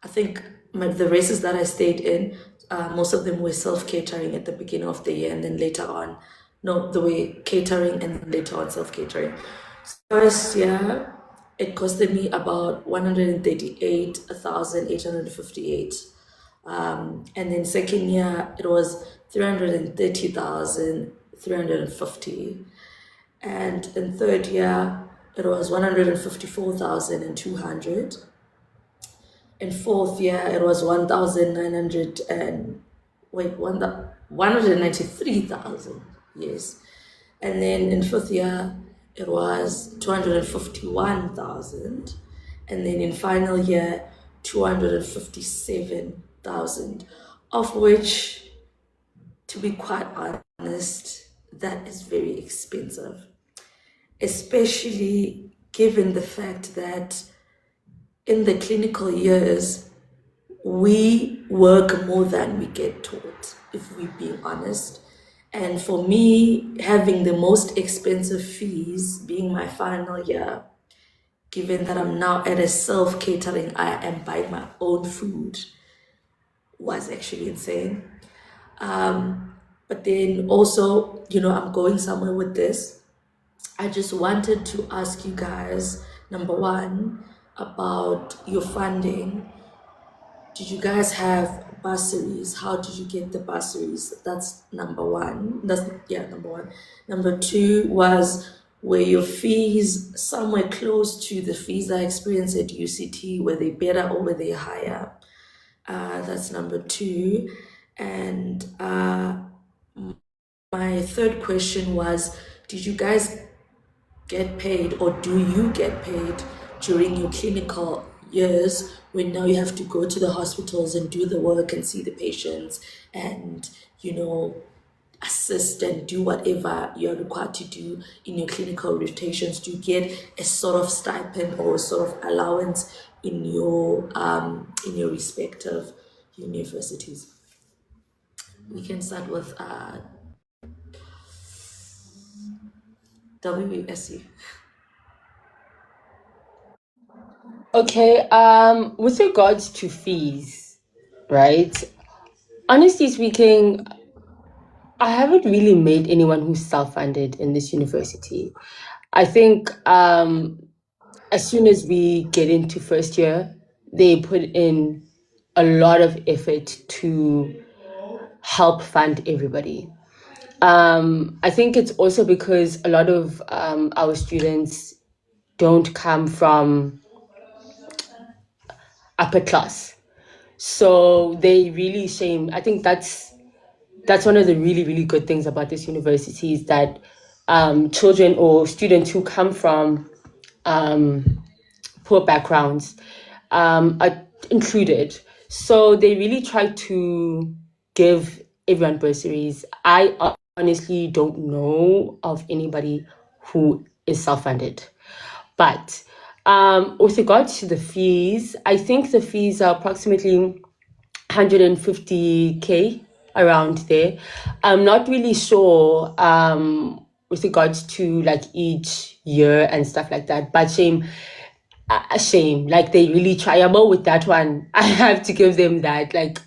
I think the races that I stayed in, most of them were self-catering at the beginning of the year, and then later on, the way catering and then later on self-catering. First year, it costed me about 138,858. And then second year, it was 330,350. And in third year, it was 154,200. In fourth year, it was 193,000. Yes. And then in fifth year, it was 251,000. And then in final year, 257,000, of which, to be quite honest, that is very expensive, especially given the fact that in the clinical years, we work more than we get taught, if we're being honest. And for me, having the most expensive fees being my final year, given that I'm now at a self-catering, I am buying my own food, was actually insane. But then also, I'm going somewhere with this. I just wanted to ask you guys, number one, about your funding. Did you guys have bursaries? How did you get the bursaries? That's number one. Number one. Number two was, were your fees somewhere close to the fees I experienced at UCT? Were they better or were they higher? That's number two. And my third question was, did you guys get paid, or do you get paid during your clinical years, when now you have to go to the hospitals and do the work and see the patients and, assist and do whatever you're required to do in your clinical rotations? Do you get a sort of stipend or a sort of allowance in your respective universities? We can start with WSC. Okay, with regards to fees, right? Honestly speaking, I haven't really made anyone who's self-funded in this university. I think as soon as we get into first year, they put in a lot of effort to help fund everybody. I think it's also because a lot of our students don't come from upper class, so they really shame. I think that's one of the really, really good things about this university, is that children or students who come from poor backgrounds are included. So they really try to give everyone bursaries. I honestly don't know of anybody who is self-funded. But with regards to the fees, I think the fees are approximately 150K, around there. I'm not really sure with regards to like each year and stuff like that, but shame, like they really triable with that one. I have to give them that. Like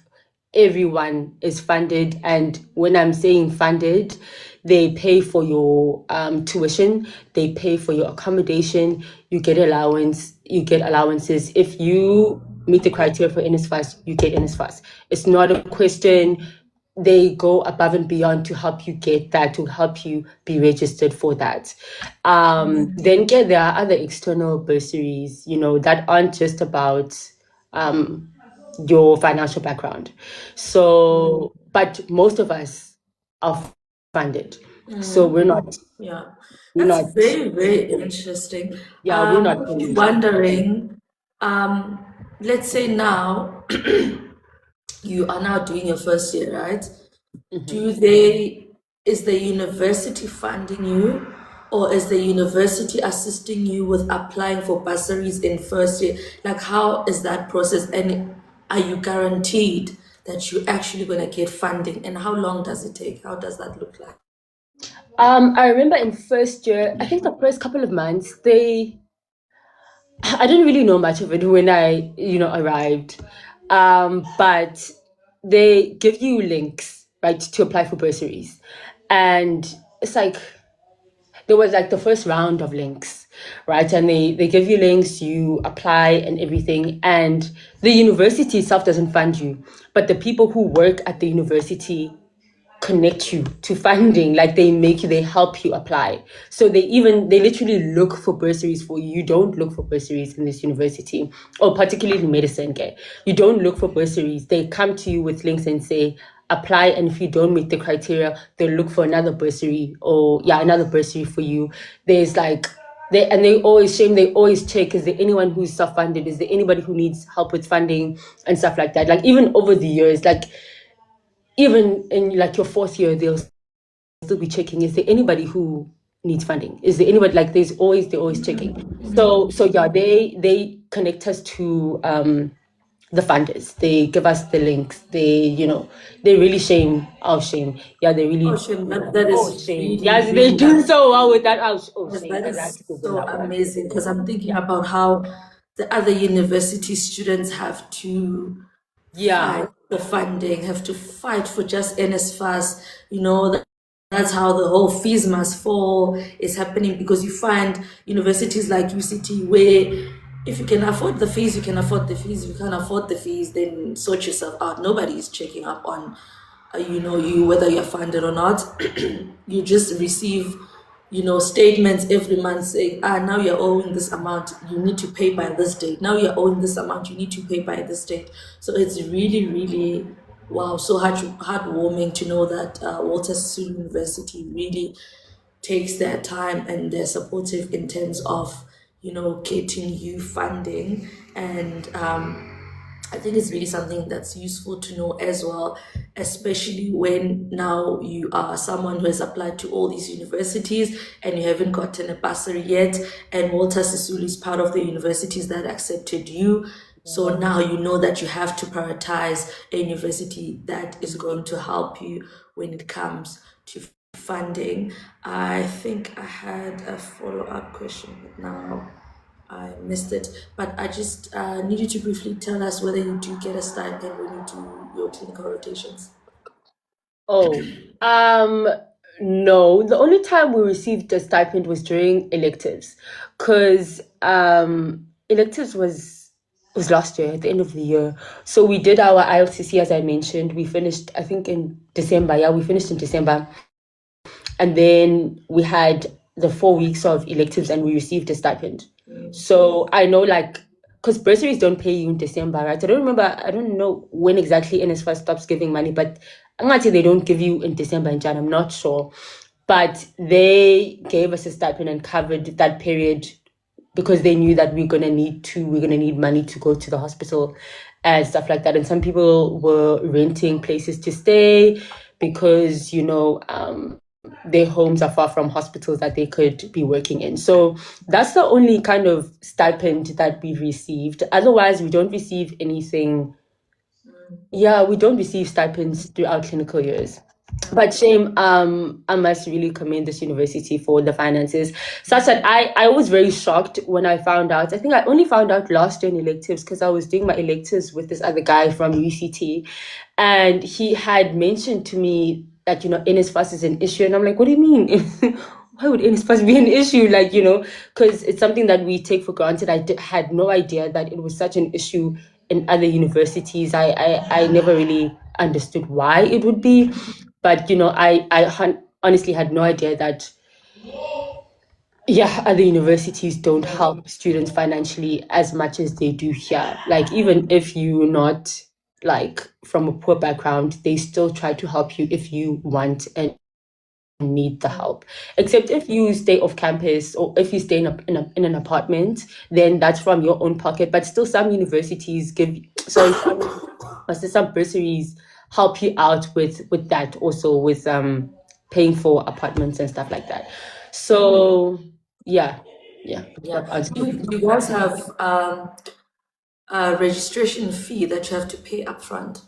everyone is funded, and when I'm saying funded, they pay for your tuition, they pay for your accommodation, you get allowances. If you meet the criteria for NSFAS, you get NSFAS. It's not a question. They go above and beyond to help you get that, to help you be registered for that. Then there are other external bursaries, that aren't just about your financial background. So, but most of us are funded. So we're not. Yeah, We're that's not. very, very interesting. Yeah, we're not. I'm just wondering, let's say now you are now doing your first year, right? Is the university funding you, or is the university assisting you with applying for bursaries in first year? Like, how is that process? And are you guaranteed that you're actually going to get funding? And how long does it take? How does that look like? I remember in first year, I think the first couple of months, I didn't really know much of it when I, arrived. But they give you links, right, to apply for bursaries. And it's like, there was like the first round of links, right? And they give you links, you apply and everything. And the university itself doesn't fund you, but the people who work at the university connect you to funding. Like they help you apply. So they literally look for bursaries for you. You don't look for bursaries in this university, or particularly medicine. Okay? You don't look for bursaries. They come to you with links and say, apply, and if you don't meet the criteria, they'll look for another bursary, another bursary for you. There's like, they always check, is there anyone who's self-funded? Is there anybody who needs help with funding and stuff like that? Like even over the years, like even in like your fourth year, they'll still be checking, is there anybody who needs funding? Is there anybody, like they're always checking. So yeah, they connect us to the funders. They give us the links. They really shame. Yeah, they really. Shame. That is shame. really, Yes, really they do so well with that. Yes, Shame. that is so amazing, because I'm thinking about how the other university students have to fight for funding, have to fight for just NSFAS. That's how the whole fees must fall is happening, because you find universities like UCT where if you can afford the fees, you can afford the fees. If you can't afford the fees, then sort yourself out. Nobody is checking up on, you, whether you're funded or not. You just receive, statements every month saying, now you're owing this amount, you need to pay by this date. Now you're owing this amount, you need to pay by this date. So it's really, really, wow, so heartwarming to know that Walter Sisulu University really takes their time and they're supportive in terms of, getting you funding. And I think it's really something that's useful to know as well, especially when now you are someone who has applied to all these universities and you haven't gotten a bursary yet, and Walter Sisulu is part of the universities that accepted you. So now you know that you have to prioritize a university that is going to help you when it comes to funding. I think I had a follow-up question, but now I missed it. But I just need you to briefly tell us whether you do get a stipend when you do your clinical rotations. No. The only time we received a stipend was during electives, because electives was last year at the end of the year. So we did our ILCC, as I mentioned. We finished, I think, in December. Yeah, we finished in December. And then we had the 4 weeks of electives and we received a stipend. So I know, like, because bursaries don't pay you in December, right? I don't know when exactly NSFAS stops giving money, but I'm going to say they don't give you in December and Jan, I'm not sure. But they gave us a stipend and covered that period, because they knew that we're gonna need money to go to the hospital and stuff like that. And some people were renting places to stay because their homes are far from hospitals that they could be working in. So that's the only kind of stipend that we've received. Otherwise, we don't receive anything. Yeah, we don't receive stipends throughout clinical years. But shame, I must really commend this university for the finances. Such that I was very shocked when I found out. I think I only found out last year in electives because I was doing my electives with this other guy from UCT, and he had mentioned to me that NSFAS is an issue, and I'm like, what do you mean? Why would NSFAS be an issue? Like, because it's something that we take for granted. Had no idea that it was such an issue in other universities. I never really understood why it would be, but I honestly had no idea that other universities don't help students financially as much as they do here. Like, even if you're not like from a poor background, they still try to help you if you want and need the help. Except if you stay off campus or if you stay in an apartment, then that's from your own pocket. But still, some universities give some bursaries help you out with that, also with paying for apartments and stuff like that. So yeah. Do you guys have a registration fee that you have to pay upfront?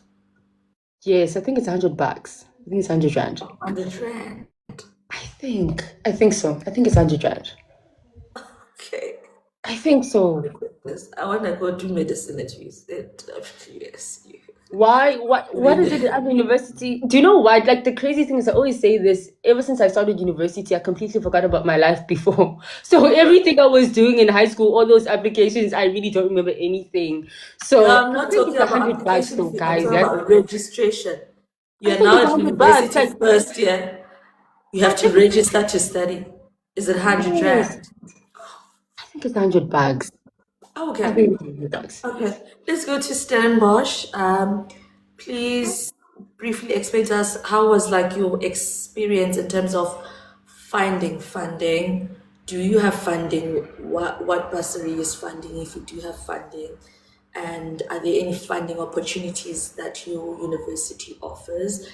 Yes, I think it's $100. I think it's 100 rand. 100 rand. I think so. I think it's 100 rand. Okay. I think so. I want to go do medicine at USU. Why? What is it at the university? Do you know why? Like, the crazy thing is, I always say this, ever since I started university, I completely forgot about my life before. So everything I was doing in high school, all those applications, I really don't remember anything. So I'm not talking about $100 application though, fee, guys. I'm talking about registration. You're think now it's at $100, university like- first year. You have to register to study. Is it 100 Yes. rand? I think it's $100. Okay. I think it's $100. Okay, let's go to Stellenbosch. Please briefly explain to us how was like your experience in terms of finding funding. Do you have funding? What bursary is funding if you do have funding? And are there any funding opportunities that your university offers?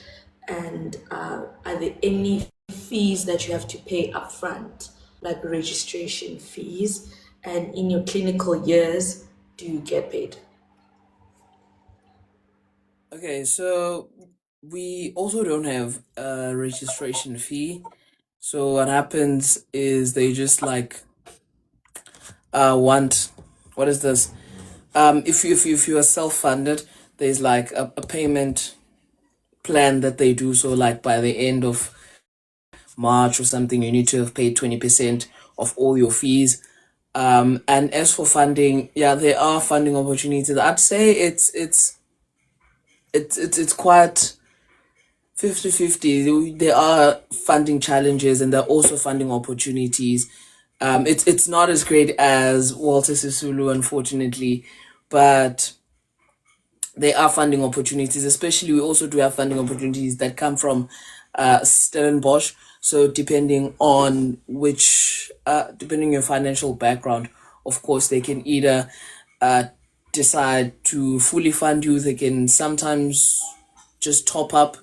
And are there any fees that you have to pay upfront, like registration fees? And in your clinical years, do you get paid? Okay, so we also don't have a registration fee. So what happens is they just like want, what is this? If you are self-funded, there's like a payment plan that they do. So like by the end of March or something, you need to have paid 20% of all your fees. And as for funding, there are funding opportunities. I'd say it's quite 50-50. There are funding challenges and there are also funding opportunities. It's not as great as Walter Sisulu, unfortunately, but there are funding opportunities. Especially, we also do have funding opportunities that come from Stellenbosch. So depending on depending on your financial background, of course, they can either decide to fully fund you. They can sometimes just top up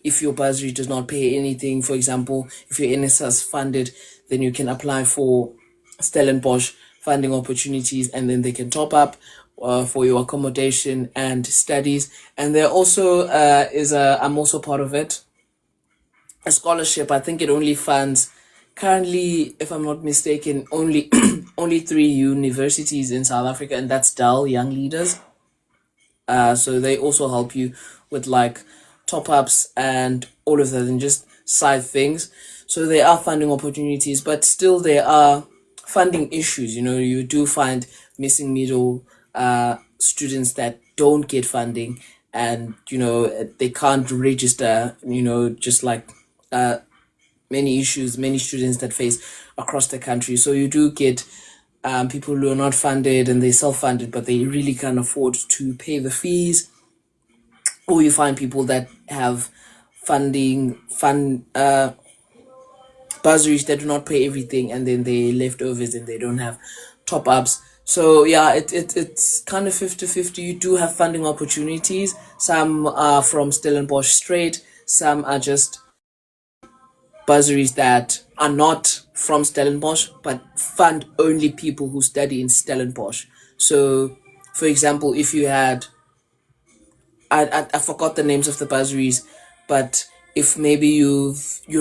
if your bursary does not pay anything. For example, if your NSS funded, then you can apply for Stellenbosch funding opportunities, and then they can top up for your accommodation and studies. And there also I'm also part of it, a scholarship. I think it only funds currently, if I'm not mistaken, only only 3 universities in South Africa, and that's DAL Young Leaders. So they also help you with like top ups and all of that, and just side things. So there are funding opportunities, but still there are funding issues. You do find missing middle students that don't get funding, and they can't register. Just like many students that face across the country. So you do get people who are not funded and they self-funded, but they really can't afford to pay the fees. Or you find people that have bursaries that do not pay everything, and then they leftovers and they don't have top ups. So it's kind of 50-50. You do have funding opportunities. Some are from Stellenbosch straight. Some are just bursaries that are not from Stellenbosch but fund only people who study in Stellenbosch. So, for example, if you had I forgot the names of the bursaries, but if maybe you're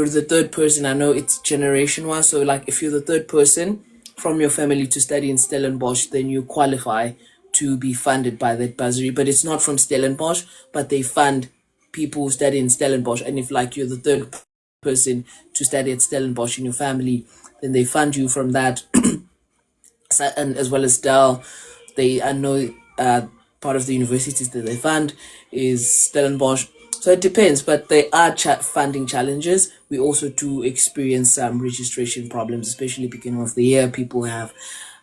the third person, I know it's generation wise. So like if you're the third person from your family to study in Stellenbosch, then you qualify to be funded by that bursary. But it's not from Stellenbosch, but they fund people who study in Stellenbosch. And if like you're the third person to study at Stellenbosch in your family, then they fund you from that. And as well as Dell, I know part of the universities that they fund is Stellenbosch. So it depends, but there are funding challenges. We also do experience some registration problems, especially beginning of the year. People have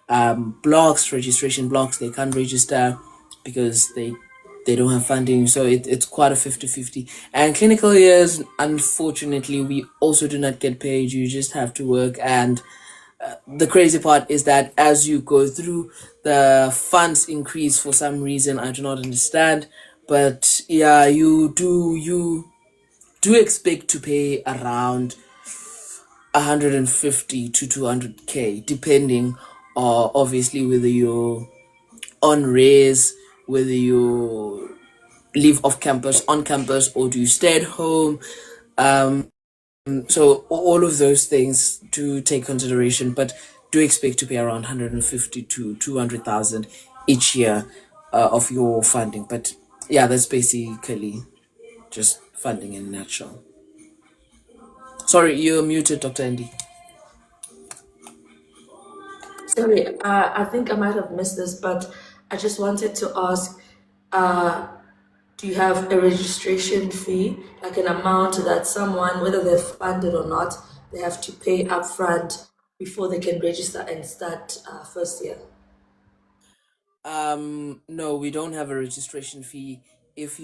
registration blocks. They can't register because they don't have funding. So it's quite a 50-50. And clinical years, unfortunately, we also do not get paid. You just have to work. And the crazy part is that as you go through, the funds increase for some reason I do not understand. But yeah, you do expect to pay around 150 to 200k, depending, obviously, whether you're on raise, whether you live off campus, on campus, or do you stay at home. So all of those things to take consideration, but do expect to pay around 150 to 200,000 each year of your funding. But yeah, that's basically just funding in a nutshell. Sorry, you're muted, Dr. Andy. Sorry, I think I might have missed this, but I just wanted to ask, uh, do you have a registration fee, like an amount that someone, whether they're funded or not, they have to pay upfront before they can register and start first year? No, we don't have a registration fee. If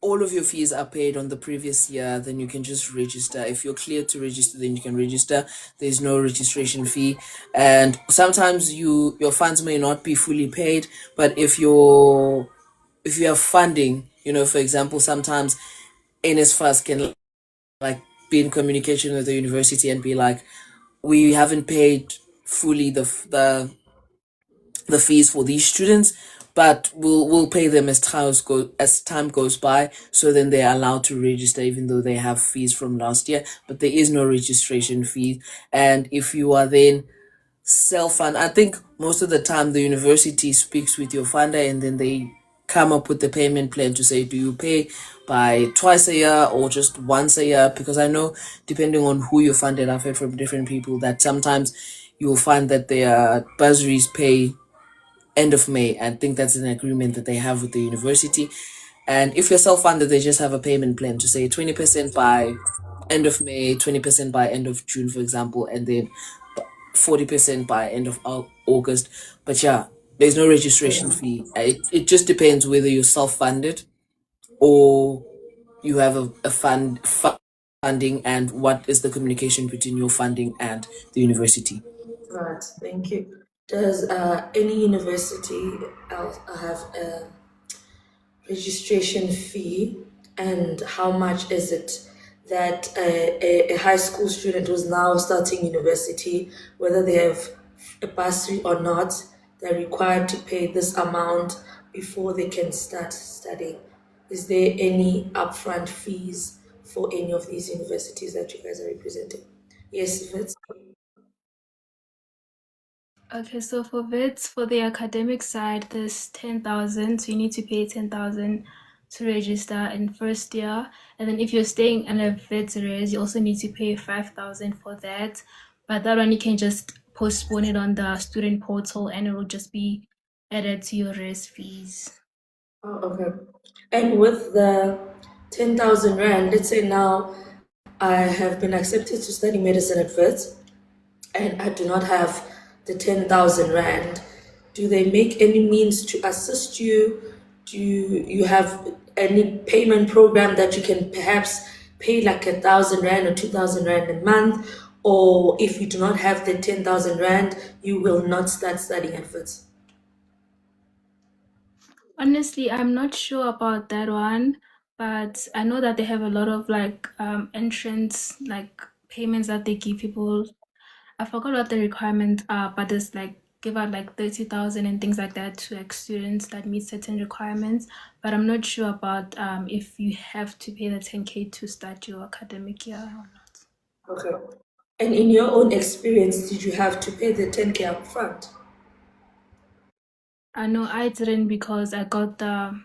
all of your fees are paid on the previous year, then you can just register. If you're clear to register, then you can register. There's no registration fee. And sometimes your funds may not be fully paid, but if you have funding, for example, sometimes NSFAS can like be in communication with the university and be like, we haven't paid fully the fees for these students, but we'll pay them as time goes by. So then they're allowed to register even though they have fees from last year, but there is no registration fee. And if you are then self-fund, I think most of the time the university speaks with your funder and then they come up with the payment plan to say, do you pay by twice a year or just once a year? Because I know, depending on who you funded, I've heard from different people that sometimes you'll find that their bursaries pay end of May. I think that's an agreement that they have with the university. And if you're self-funded, they just have a payment plan to say 20% by end of May, 20% by end of June, for example, and then 40% by end of August. But yeah, there's no registration fee. It just depends whether you're self-funded or you have a funding, and what is the communication between your funding and the university. Right, thank you. Does any university else have a registration fee, and how much is it that a high school student who's now starting university, whether they have a bursary or not, they're required to pay this amount before they can start studying? Is there any upfront fees for any of these universities that you guys are representing? Yes, if it's Okay, so for VITS, for the academic side, there's 10,000. So you need to pay 10,000 to register in first year. And then if you're staying in a VITS res, you also need to pay 5,000 for that. But that one you can just postpone it on the student portal and it will just be added to your res fees. Oh, okay. And with the 10,000 Rand, let's say now I have been accepted to study medicine at Wits and I do not have the 10,000 Rand. Do they make any means to assist you? Do you have any payment program that you can perhaps pay like 1,000 Rand or 2,000 Rand a month? Or if you do not have the 10,000 Rand, you will not start studying at Wits? Honestly, I'm not sure about that one, but I know that they have a lot of like entrance like payments that they give people. I forgot what the requirements are, but it's like give out like 30,000 and things like that to like students that meet certain requirements. But I'm not sure about if you have to pay the 10K to start your academic year or not. Okay. And in your own experience, did you have to pay the 10K up front? No, I didn't because I got the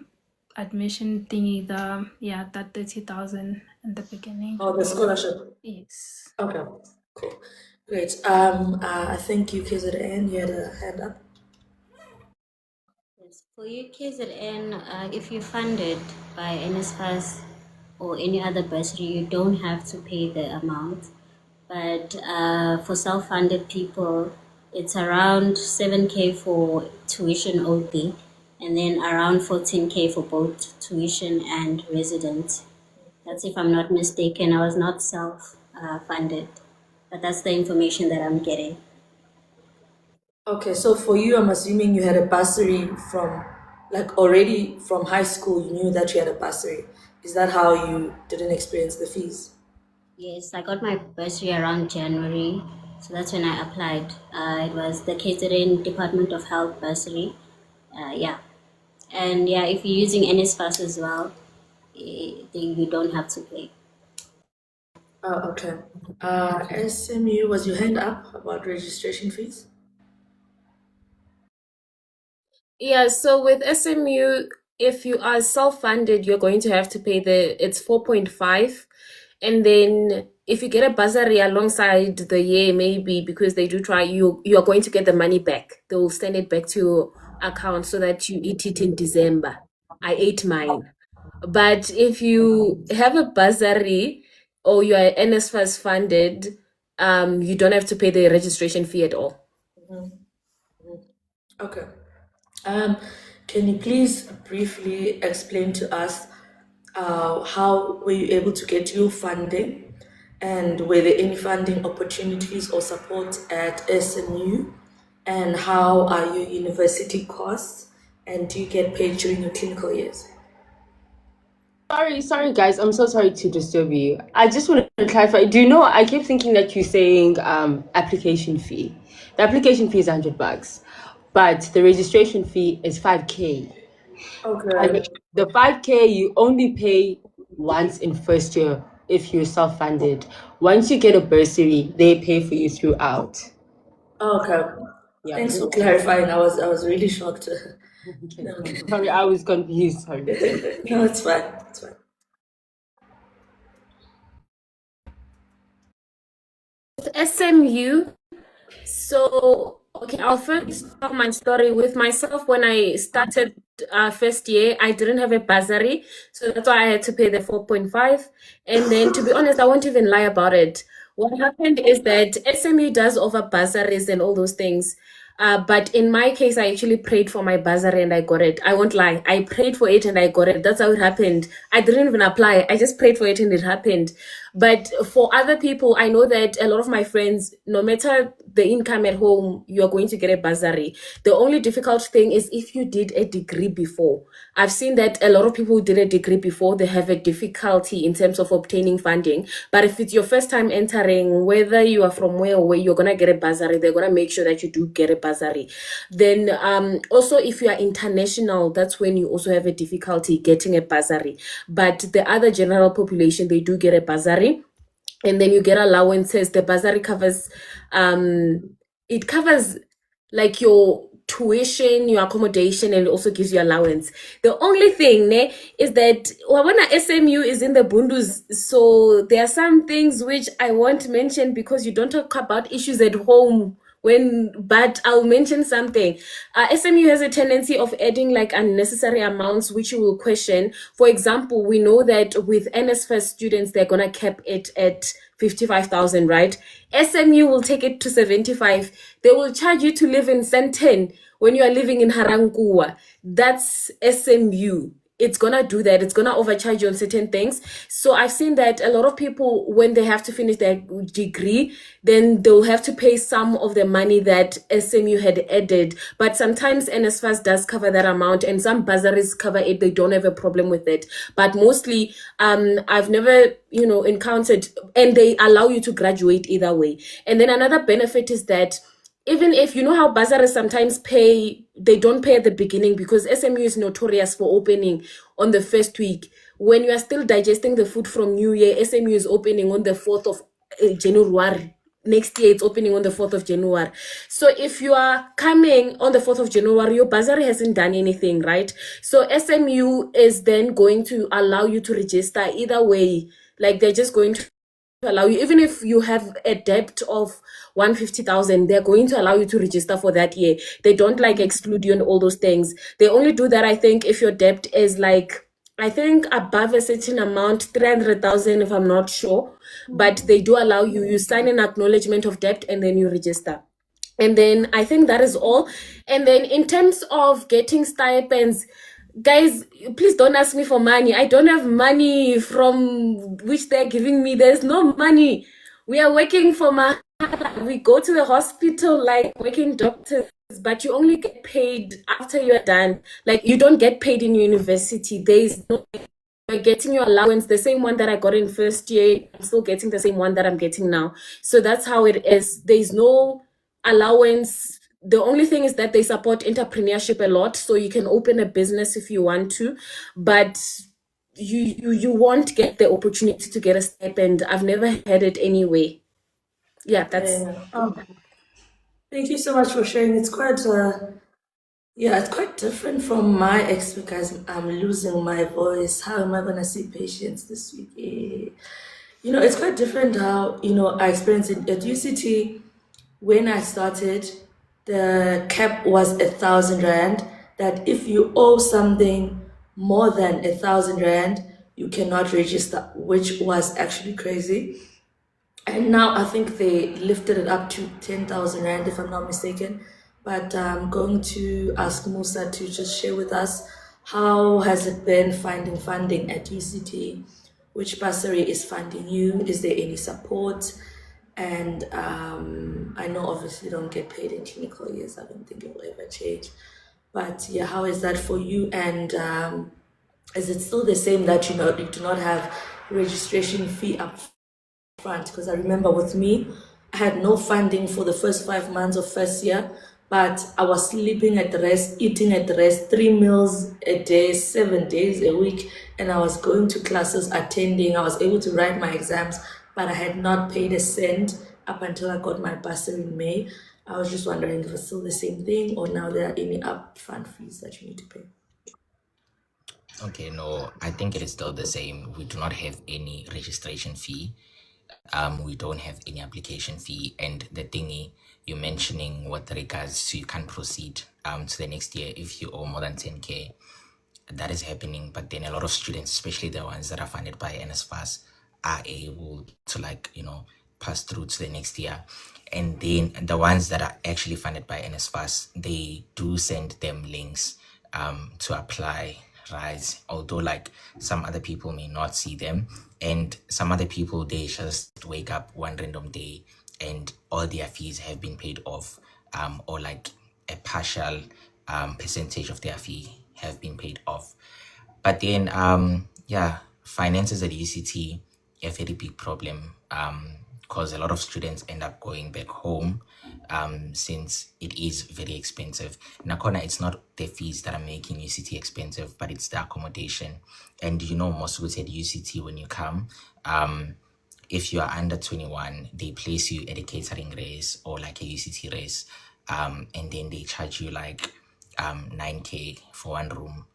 admission thingy, that 30,000 in the beginning. Oh, the scholarship. Yes. Okay, cool. Great. I think UKZN, you had a hand up. Yes, for UKZN, if you're funded by NSFAS or any other bursary, you don't have to pay the amount. But for self-funded people, it's around 7K for tuition only, and then around 14K for both tuition and residence. That's if I'm not mistaken. I was not self-funded, but that's the information that I'm getting. Okay, so for you, I'm assuming you had a bursary from, like already from high school, you knew that you had a bursary. Is that how you didn't experience the fees? Yes, I got my bursary around January, so that's when I applied. It was the KZN Department of Health bursary. And if you're using NSFAS as well, then you don't have to pay. Oh, okay. SMU, was your hand up about registration fees? Yeah, so with SMU, if you are self-funded, you're going to have to pay it's 4.5. And then if you get a bursary alongside the year, maybe because they do try, you are going to get the money back. They will send it back to your account so that you eat it in December. I ate mine. But if you have a bursary or you are NSFAS funded, you don't have to pay the registration fee at all. Okay. Can you please briefly explain to us how were you able to get your funding, and were there any funding opportunities or support at SMU, and how are your university costs, and do you get paid during your clinical years? Sorry, guys. I'm so sorry to disturb you. I just wanted to clarify. Do you know? I keep thinking that you're saying application fee. The application fee is $100, but the registration fee is 5K. Okay. And the 5K you only pay once in first year if you're self-funded. Once you get a bursary, they pay for you throughout. Okay. Yeah. Thanks for clarifying. I was really shocked. Okay. Sorry, I was confused. Sorry. No, it's fine. It's fine. With SMU, so okay, I'll first tell my story with myself. When I started first year, I didn't have a bursary, so that's why I had to pay the 4.5. And then, to be honest, I won't even lie about it. What happened is that SMU does offer bursaries and all those things. But in my case, I actually prayed for my bursary and I got it. I won't lie. I prayed for it and I got it. That's how it happened. I didn't even apply. I just prayed for it and it happened. But for other people, I know that a lot of my friends, no matter the income at home, you are going to get a bursary. The only difficult thing is if you did a degree before. I've seen that a lot of people who did a degree before, they have a difficulty in terms of obtaining funding. But if it's your first time entering, whether you are from where or where, you're going to get a bursary. They're going to make sure that you do get a bursary. Then also, if you are international, that's when you also have a difficulty getting a bursary. But the other general population, they do get a bursary. And then you get allowances. The bursary covers, it covers like your tuition, your accommodation, and it also gives you allowance. The only thing is that when SMU is in the bundus, so there are some things which I won't mention because you don't talk about issues at home but I'll mention something. SMU has a tendency of adding like unnecessary amounts which you will question. For example, we know that with NSFAS students, they're gonna cap it at 55,000, right? SMU will take it to 75. They will charge you to live in Sandton when you are living in Harankua. That's SMU. it's gonna do that. It's gonna overcharge you on certain things. So I've seen that a lot of people, when they have to finish their degree, then they'll have to pay some of the money that SMU had added. But sometimes NSFAS does cover that amount, and some bursaries cover it. They don't have a problem with it. But mostly, I've never, encountered, and they allow you to graduate either way. And then another benefit is that even if how bursaries sometimes they don't pay at the beginning, because SMU is notorious for opening on the first week. When you are still digesting the food from New Year, SMU is opening on the 4th of January. Next year, it's opening on the 4th of January. So if you are coming on the 4th of January, your bursary hasn't done anything, right? So SMU is then going to allow you to register either way. Like, they're just going to allow you, even if you have a debt of 150,000, they're going to allow you to register for that year. They don't exclude you and all those things. They only do that, I think, if your debt is I think above a certain amount, 300,000 if I'm not sure. But they do allow you sign an acknowledgement of debt and then you register. And then I think that is all. And then in terms of getting stipends, guys, please don't ask me for money. I don't have money from which they're giving me. There's no money. We are working for we go to the hospital like working doctors, but you only get paid after you're done. Like, you don't get paid in university. There's no, you're getting your allowance, the same one that I got in first year. I'm still getting the same one that I'm getting now. So that's how it is. There's no allowance. The only thing is that they support entrepreneurship a lot, so you can open a business if you want to, but you won't get the opportunity to get a stipend. I've never had it anyway. Yeah, that's Thank you so much for sharing. It's quite it's quite different from my experience. I'm losing my voice. How am I gonna see patients this week? It's quite different how I experienced it at UCT. When I started, the cap was 1,000 rand. That if you owe something more than 1,000 rand, you cannot register, which was actually crazy. And now I think they lifted it up to 10,000 rand, if I'm not mistaken. But I'm going to ask Musa to just share with us, how has it been finding funding at UCT? Which bursary is funding you? Is there any support? And I know obviously you don't get paid in clinical years. I don't think it will ever change. But yeah, how is that for you? And is it still the same that you do not have registration fee up front? Because I remember with me, I had no funding for the first 5 months of first year, but I was sleeping at the rest, eating at the rest, 3 meals a day, 7 days a week, and I was going to classes, attending. I was able to write my exams, but I had not paid a cent up until I got my bursary in May. I was just wondering if it's still the same thing, or now there are any upfront fees that you need to pay. Okay, no, I think it is still the same. We do not have any registration fee. We don't have any application fee. And the thingy you're mentioning with regards to you can't proceed to the next year if you owe more than 10K, that is happening. But then a lot of students, especially the ones that are funded by NSFAS, are able to pass through to the next year. And then the ones that are actually funded by NSFAS, they do send them links to apply, right? Although some other people may not see them, and some other people, they just wake up one random day and all their fees have been paid off, or a partial percentage of their fee have been paid off. But then finances at UCT a very big problem, because a lot of students end up going back home, since it is very expensive. Nakona, it's not the fees that are making UCT expensive, but it's the accommodation. And most schools at UCT, when you come, if you are under 21, they place you at a catering race or a UCT race, and then they charge you 9K for one room.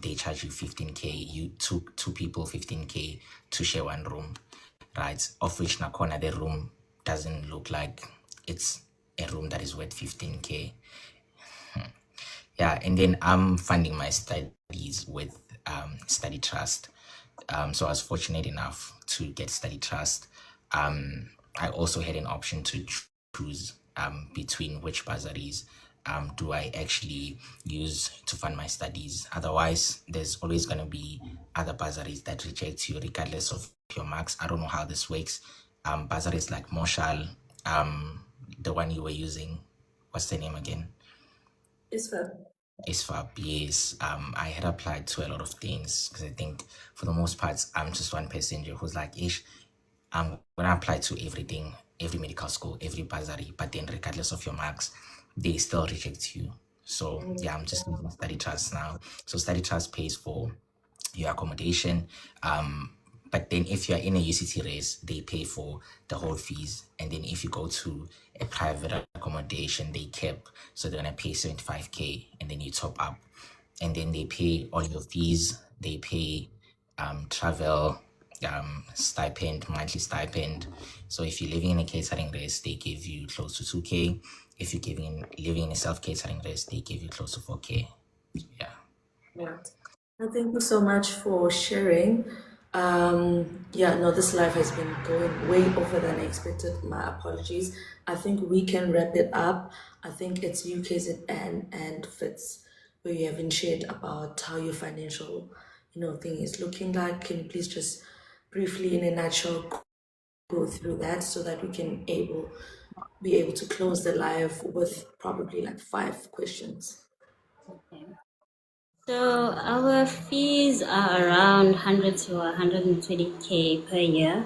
They charge you 15K, you two people 15K to share one room, right? Of which Nakona, the room doesn't look like it's a room that is worth 15K. Yeah, and then I'm funding my studies with Study Trust. So I was fortunate enough to get Study Trust. I also had an option to choose between which bursaries do I actually use to fund my studies. Otherwise, there's always going to be other bursaries that reject you regardless of your marks. I don't know how this works. Bursaries like Marshall, the one you were using, what's the name again? ISFAB, yes. I had applied to a lot of things because I think for the most part, I'm just one passenger who's like, ish, I'm gonna apply to everything, every medical school, every bursary, but then regardless of your marks, they still reject you. So yeah, I'm just using Study Trust now. So Study Trust pays for your accommodation. But then if you're in a UCT race, they pay for the whole fees. And then if you go to a private accommodation, they cap. So they're gonna pay 75K and then you top up. And then they pay all your fees. They pay travel, stipend, monthly stipend. So if you're living in a catering race, they give you close to 2K. If you're living in a self-catering race, they give you close to 4K. Yeah. Right. Well, thank you so much for sharing. Yeah, no, this live has been going way over than I expected. My apologies. I think we can wrap it up. I think it's UKZN and Fitz where you haven't shared about how your financial, thing is looking like. Can you please just briefly, in a nutshell, go through that so that we can be able to close the live with probably like 5 questions? So our fees are around 100 to 120K per year.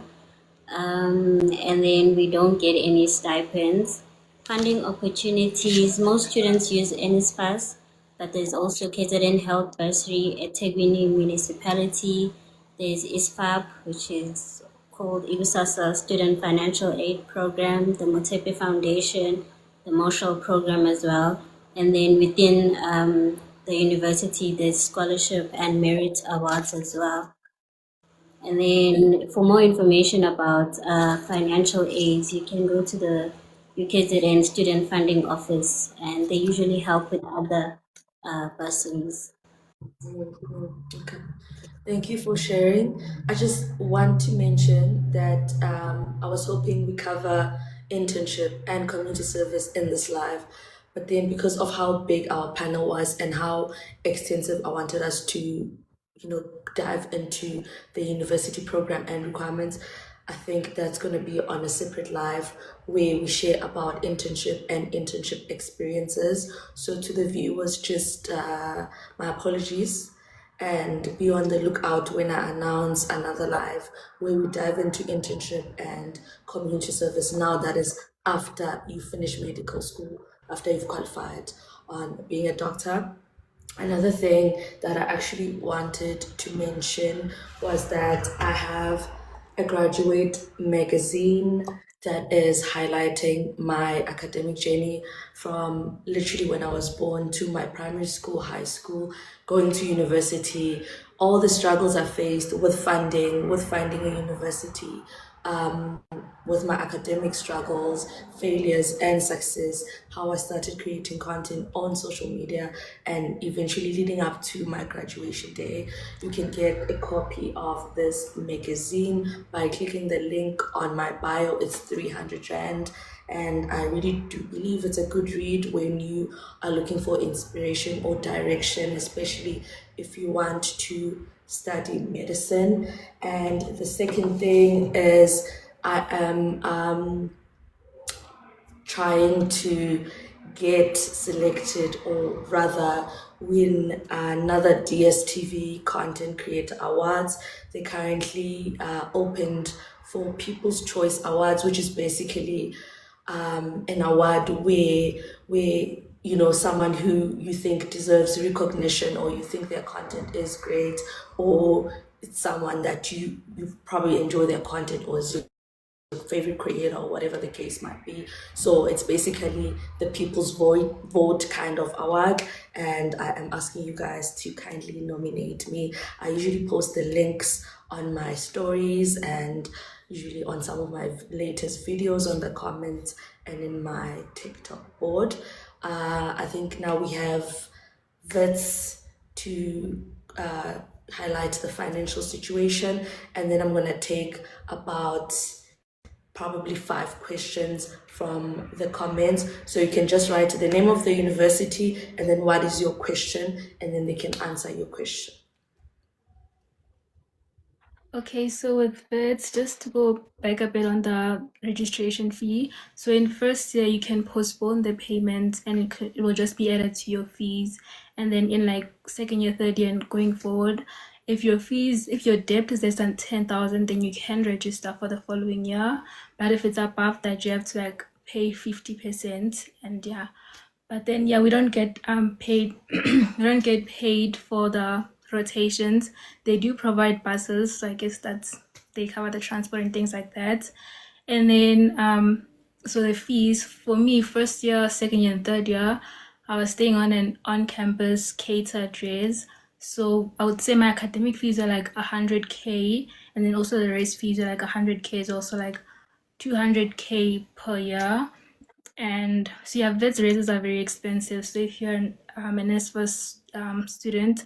And then we don't get any stipends. Funding opportunities, most students use NSFAS, but there's also KZN Health Bursary at Tegwini Municipality. There's ISFAP, which is called IBSASA Student Financial Aid Program, the Motepe Foundation, the Marshall Program as well. And then within the university, there's scholarship and merit awards as well. And then for more information about financial aids, you can go to the UKZN Student Funding Office, and they usually help with other bursaries. Okay. Thank you for sharing. I just want to mention that I was hoping we cover internship and community service in this live, but then because of how big our panel was and how extensive I wanted us to, dive into the university program and requirements, I think that's going to be on a separate live where we share about internship and internship experiences. So to the viewers, just my apologies, and be on the lookout when I announce another live where we dive into internship and community service. Now that is after you finish medical school, after you've qualified on being a doctor. Another thing that I actually wanted to mention was that I have a graduate magazine that is highlighting my academic journey from literally when I was born to my primary school, high school, going to university, all the struggles I faced with funding, with finding a university, with my academic struggles, failures, and success, how I started creating content on social media, and eventually leading up to my graduation day. You can get a copy of this magazine by clicking the link on my bio. It's 300 Rand. And I really do believe it's a good read when you are looking for inspiration or direction, especially if you want to study medicine. And the second thing is I am trying to get selected, or rather win another DSTV Content Creator Awards. They currently opened for People's Choice Awards, which is basically an award where someone who you think deserves recognition, or you think their content is great, or it's someone that you probably enjoy their content, or is your favorite creator, or whatever the case might be. So it's basically the people's vote kind of award, and I am asking you guys to kindly nominate me. I usually post the links on my stories and usually on some of my latest videos on the comments and in my TikTok board. I think now we have Vits to highlight the financial situation, and then I'm going to take about probably 5 questions from the comments. So you can just write the name of the university and then what is your question, and then they can answer your question. Okay, so with VETS, just to go back a bit on the registration fee. So in first year, you can postpone the payment and it will just be added to your fees. And then in like second year, third year, and going forward, if your debt is less than 10,000, then you can register for the following year. But if it's above that, you have to like pay 50%. And yeah, but then yeah, we don't get paid we don't get paid for the rotations. They do provide buses, so I guess they cover the transport and things like that. And then so the fees for me, first year, second year, and third year, I was staying on an on-campus catered address. So I would say my academic fees are like 100K, and then also the race fees are like 100K, is also like 200K per year. And so yeah, vets races are very expensive. So if you're an NSFAS student,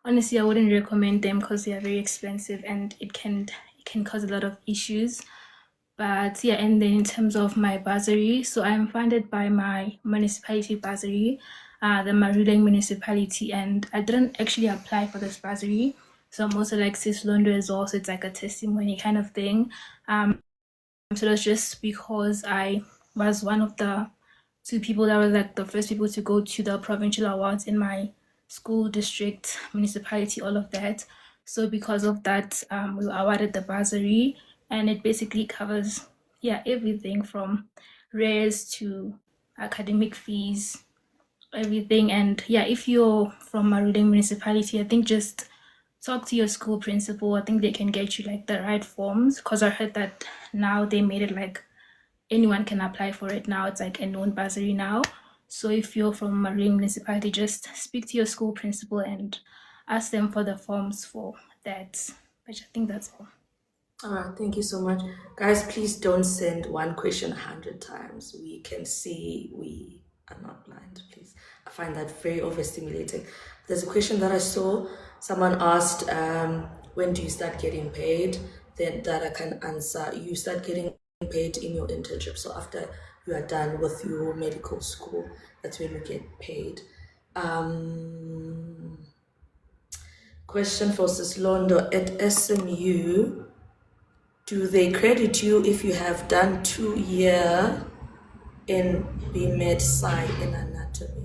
honestly, I wouldn't recommend them because they are very expensive and it can cause a lot of issues. But yeah, and then in terms of my bursary, so I'm funded by my municipality bursary, the Marulang municipality, and I didn't actually apply for this bursary. So I'm also like Sis Londo as well, so it's like a testimony kind of thing. So that's just because I was one of the 2 people that was like the first people to go to the provincial awards in my school, district, municipality, all of that. So because of that, we were awarded the bursary, and it basically covers everything from rares to academic fees, everything. And yeah, if you're from Maruding municipality, I think just talk to your school principal. I think they can get you like the right forms, because I heard that now they made it like anyone can apply for it now. It's like a known bursary now. So if you're from Marine municipality, just speak to your school principal and ask them for the forms for that. But I think that's all. All right, thank you so much. Guys, please don't send one question 100 times. We can see we are not blind, please. I find that very overstimulating. There's a question that I saw. Someone asked, when do you start getting paid? Then that I can answer. You start getting paid in your internship. So after you are done with your medical school, that's when you get paid. Question for Sis Londo, at SMU, do they credit you if you have done 2 year in BMed Sci in anatomy?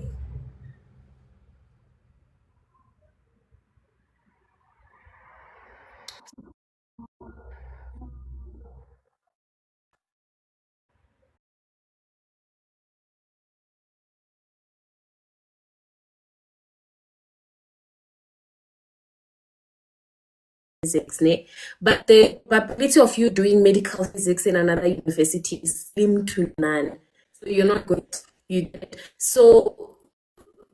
Physics, but the probability of you doing medical physics in another university is slim to none. So you're not going to you so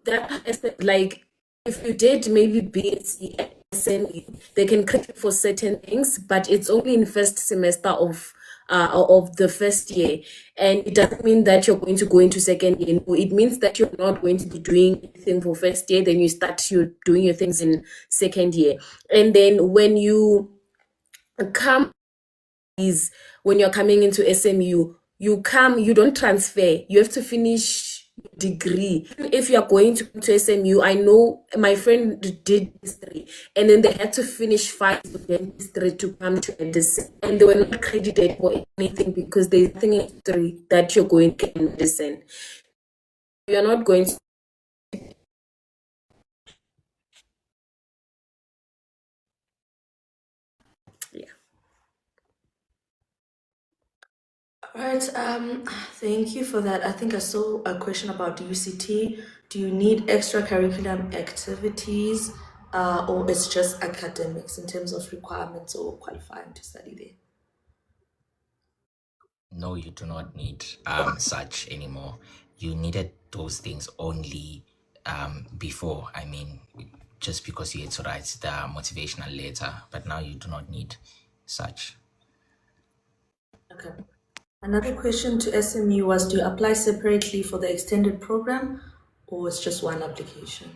that is like if you did maybe BSc at SME, they can credit you for certain things, but it's only in first semester of the first year, and it doesn't mean that you're going to go into second year. No, it means that you're not going to be doing anything for first year, then you're doing your things in second year. And then when you come is when you're coming into SMU, you don't transfer, you have to finish degree. If you are going to SMU, I know my friend did history, and then they had to finish 5 history to come to medicine, and they were not credited for anything because there's nothing in history that you're going to get in medicine. You're not going to. Yeah. All right, thank you for that. I think I saw a question about UCT. Do you need extracurricular activities or it's just academics in terms of requirements or qualifying to study there? No, you do not need such anymore. You needed those things only before. I mean, just because you had to write the motivational letter, but now you do not need such. Okay. Another question to SMU was, do you apply separately for the extended program or it's just one application?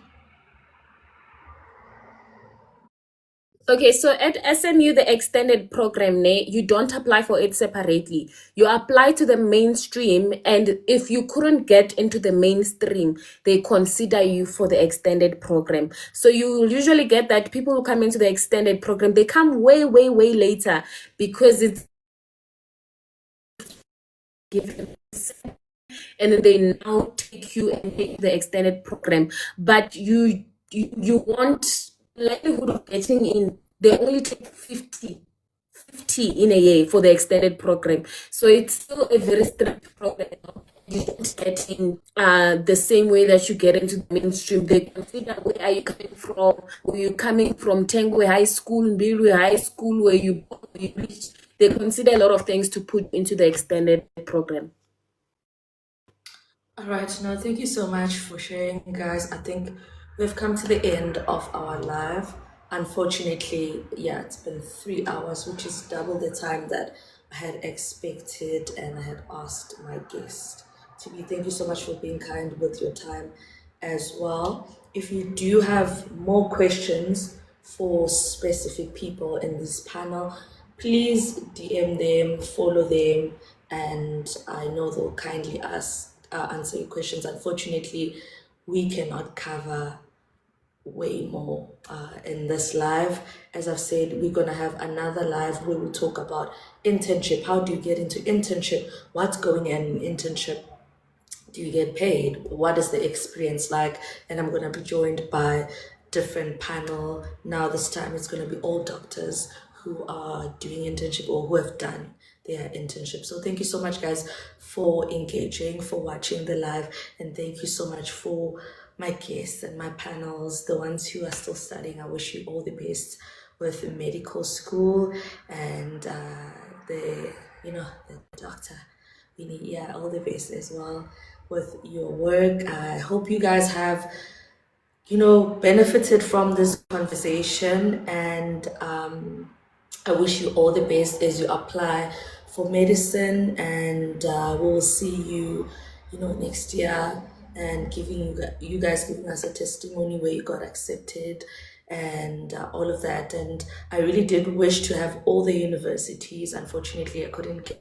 Okay, so at SMU, the extended program, you don't apply for it separately. You apply to the mainstream, and if you couldn't get into the mainstream, they consider you for the extended program. So you will usually get that people who come into the extended program, they come way, way, way later because it's given, and then they now take you and take the extended program. But you want likelihood of getting in, they only take 50 in a year for the extended program. So it's still a very strict program. You don't get in the same way that you get into the mainstream. They consider where are you coming from. Were you coming from Tengwe High School, Mbilwi High School, where you reached? They consider a lot of things to put into the extended program. All right, now thank you so much for sharing, guys. I think we've come to the end of our live. Unfortunately, yeah, it's been 3 hours, which is double the time that I had expected and I had asked my guest to be. Thank you so much for being kind with your time as well. If you do have more questions for specific people in this panel, please DM them, follow them, and I know they'll kindly answer your questions. Unfortunately, we cannot cover way more in this live. As I've said, we're gonna have another live where we talk about internship. How do you get into internship? What's going on in internship? Do you get paid? What is the experience like? And I'm gonna be joined by different panel. Now this time it's gonna be all doctors who are doing internship or who have done their internship. So thank you so much, guys, for engaging, for watching the live, and thank you so much for my guests and my panels, the ones who are still studying. I wish you all the best with the medical school and the doctor. We need all the best as well with your work. I hope you guys have benefited from this conversation, and I wish you all the best as you apply for medicine, and we'll see you next year, and giving you guys giving us a testimony where you got accepted and all of that. And I really did wish to have all the universities. Unfortunately, I couldn't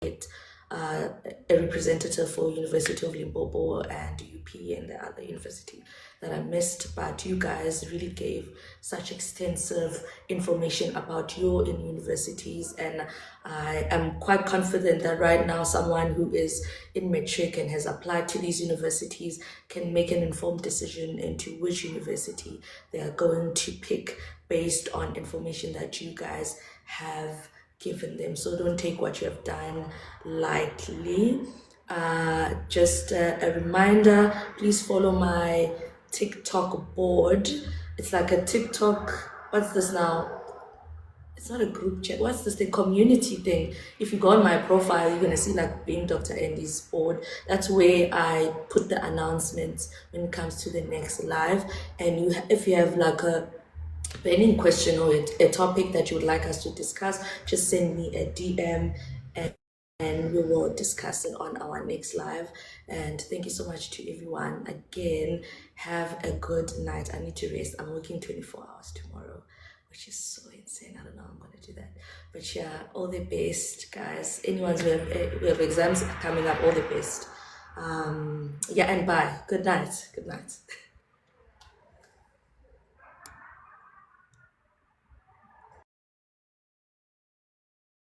get a representative for University of Limpopo and UP and the other university that I missed, but you guys really gave such extensive information about your universities, and I am quite confident that right now someone who is in matric and has applied to these universities can make an informed decision into which university they are going to pick based on information that you guys have given them. So don't take what you have done lightly. Just a reminder, please follow my TikTok board. It's like a TikTok, what's this now? It's not a group chat. What's this? The community thing. If you go on my profile, you're gonna see like being Dr. Andy's board. That's where I put the announcements when it comes to the next live. And if you have like a burning question or a topic that you would like us to discuss, just send me a DM and we will discuss it on our next live. And thank you so much to everyone. Again, have a good night. I need to rest. I'm working 24 hours tomorrow, which is so insane. I don't know how I'm going to do that. But yeah, all the best, guys. Anyone who have exams coming up, all the best. And bye. Good night. Good night.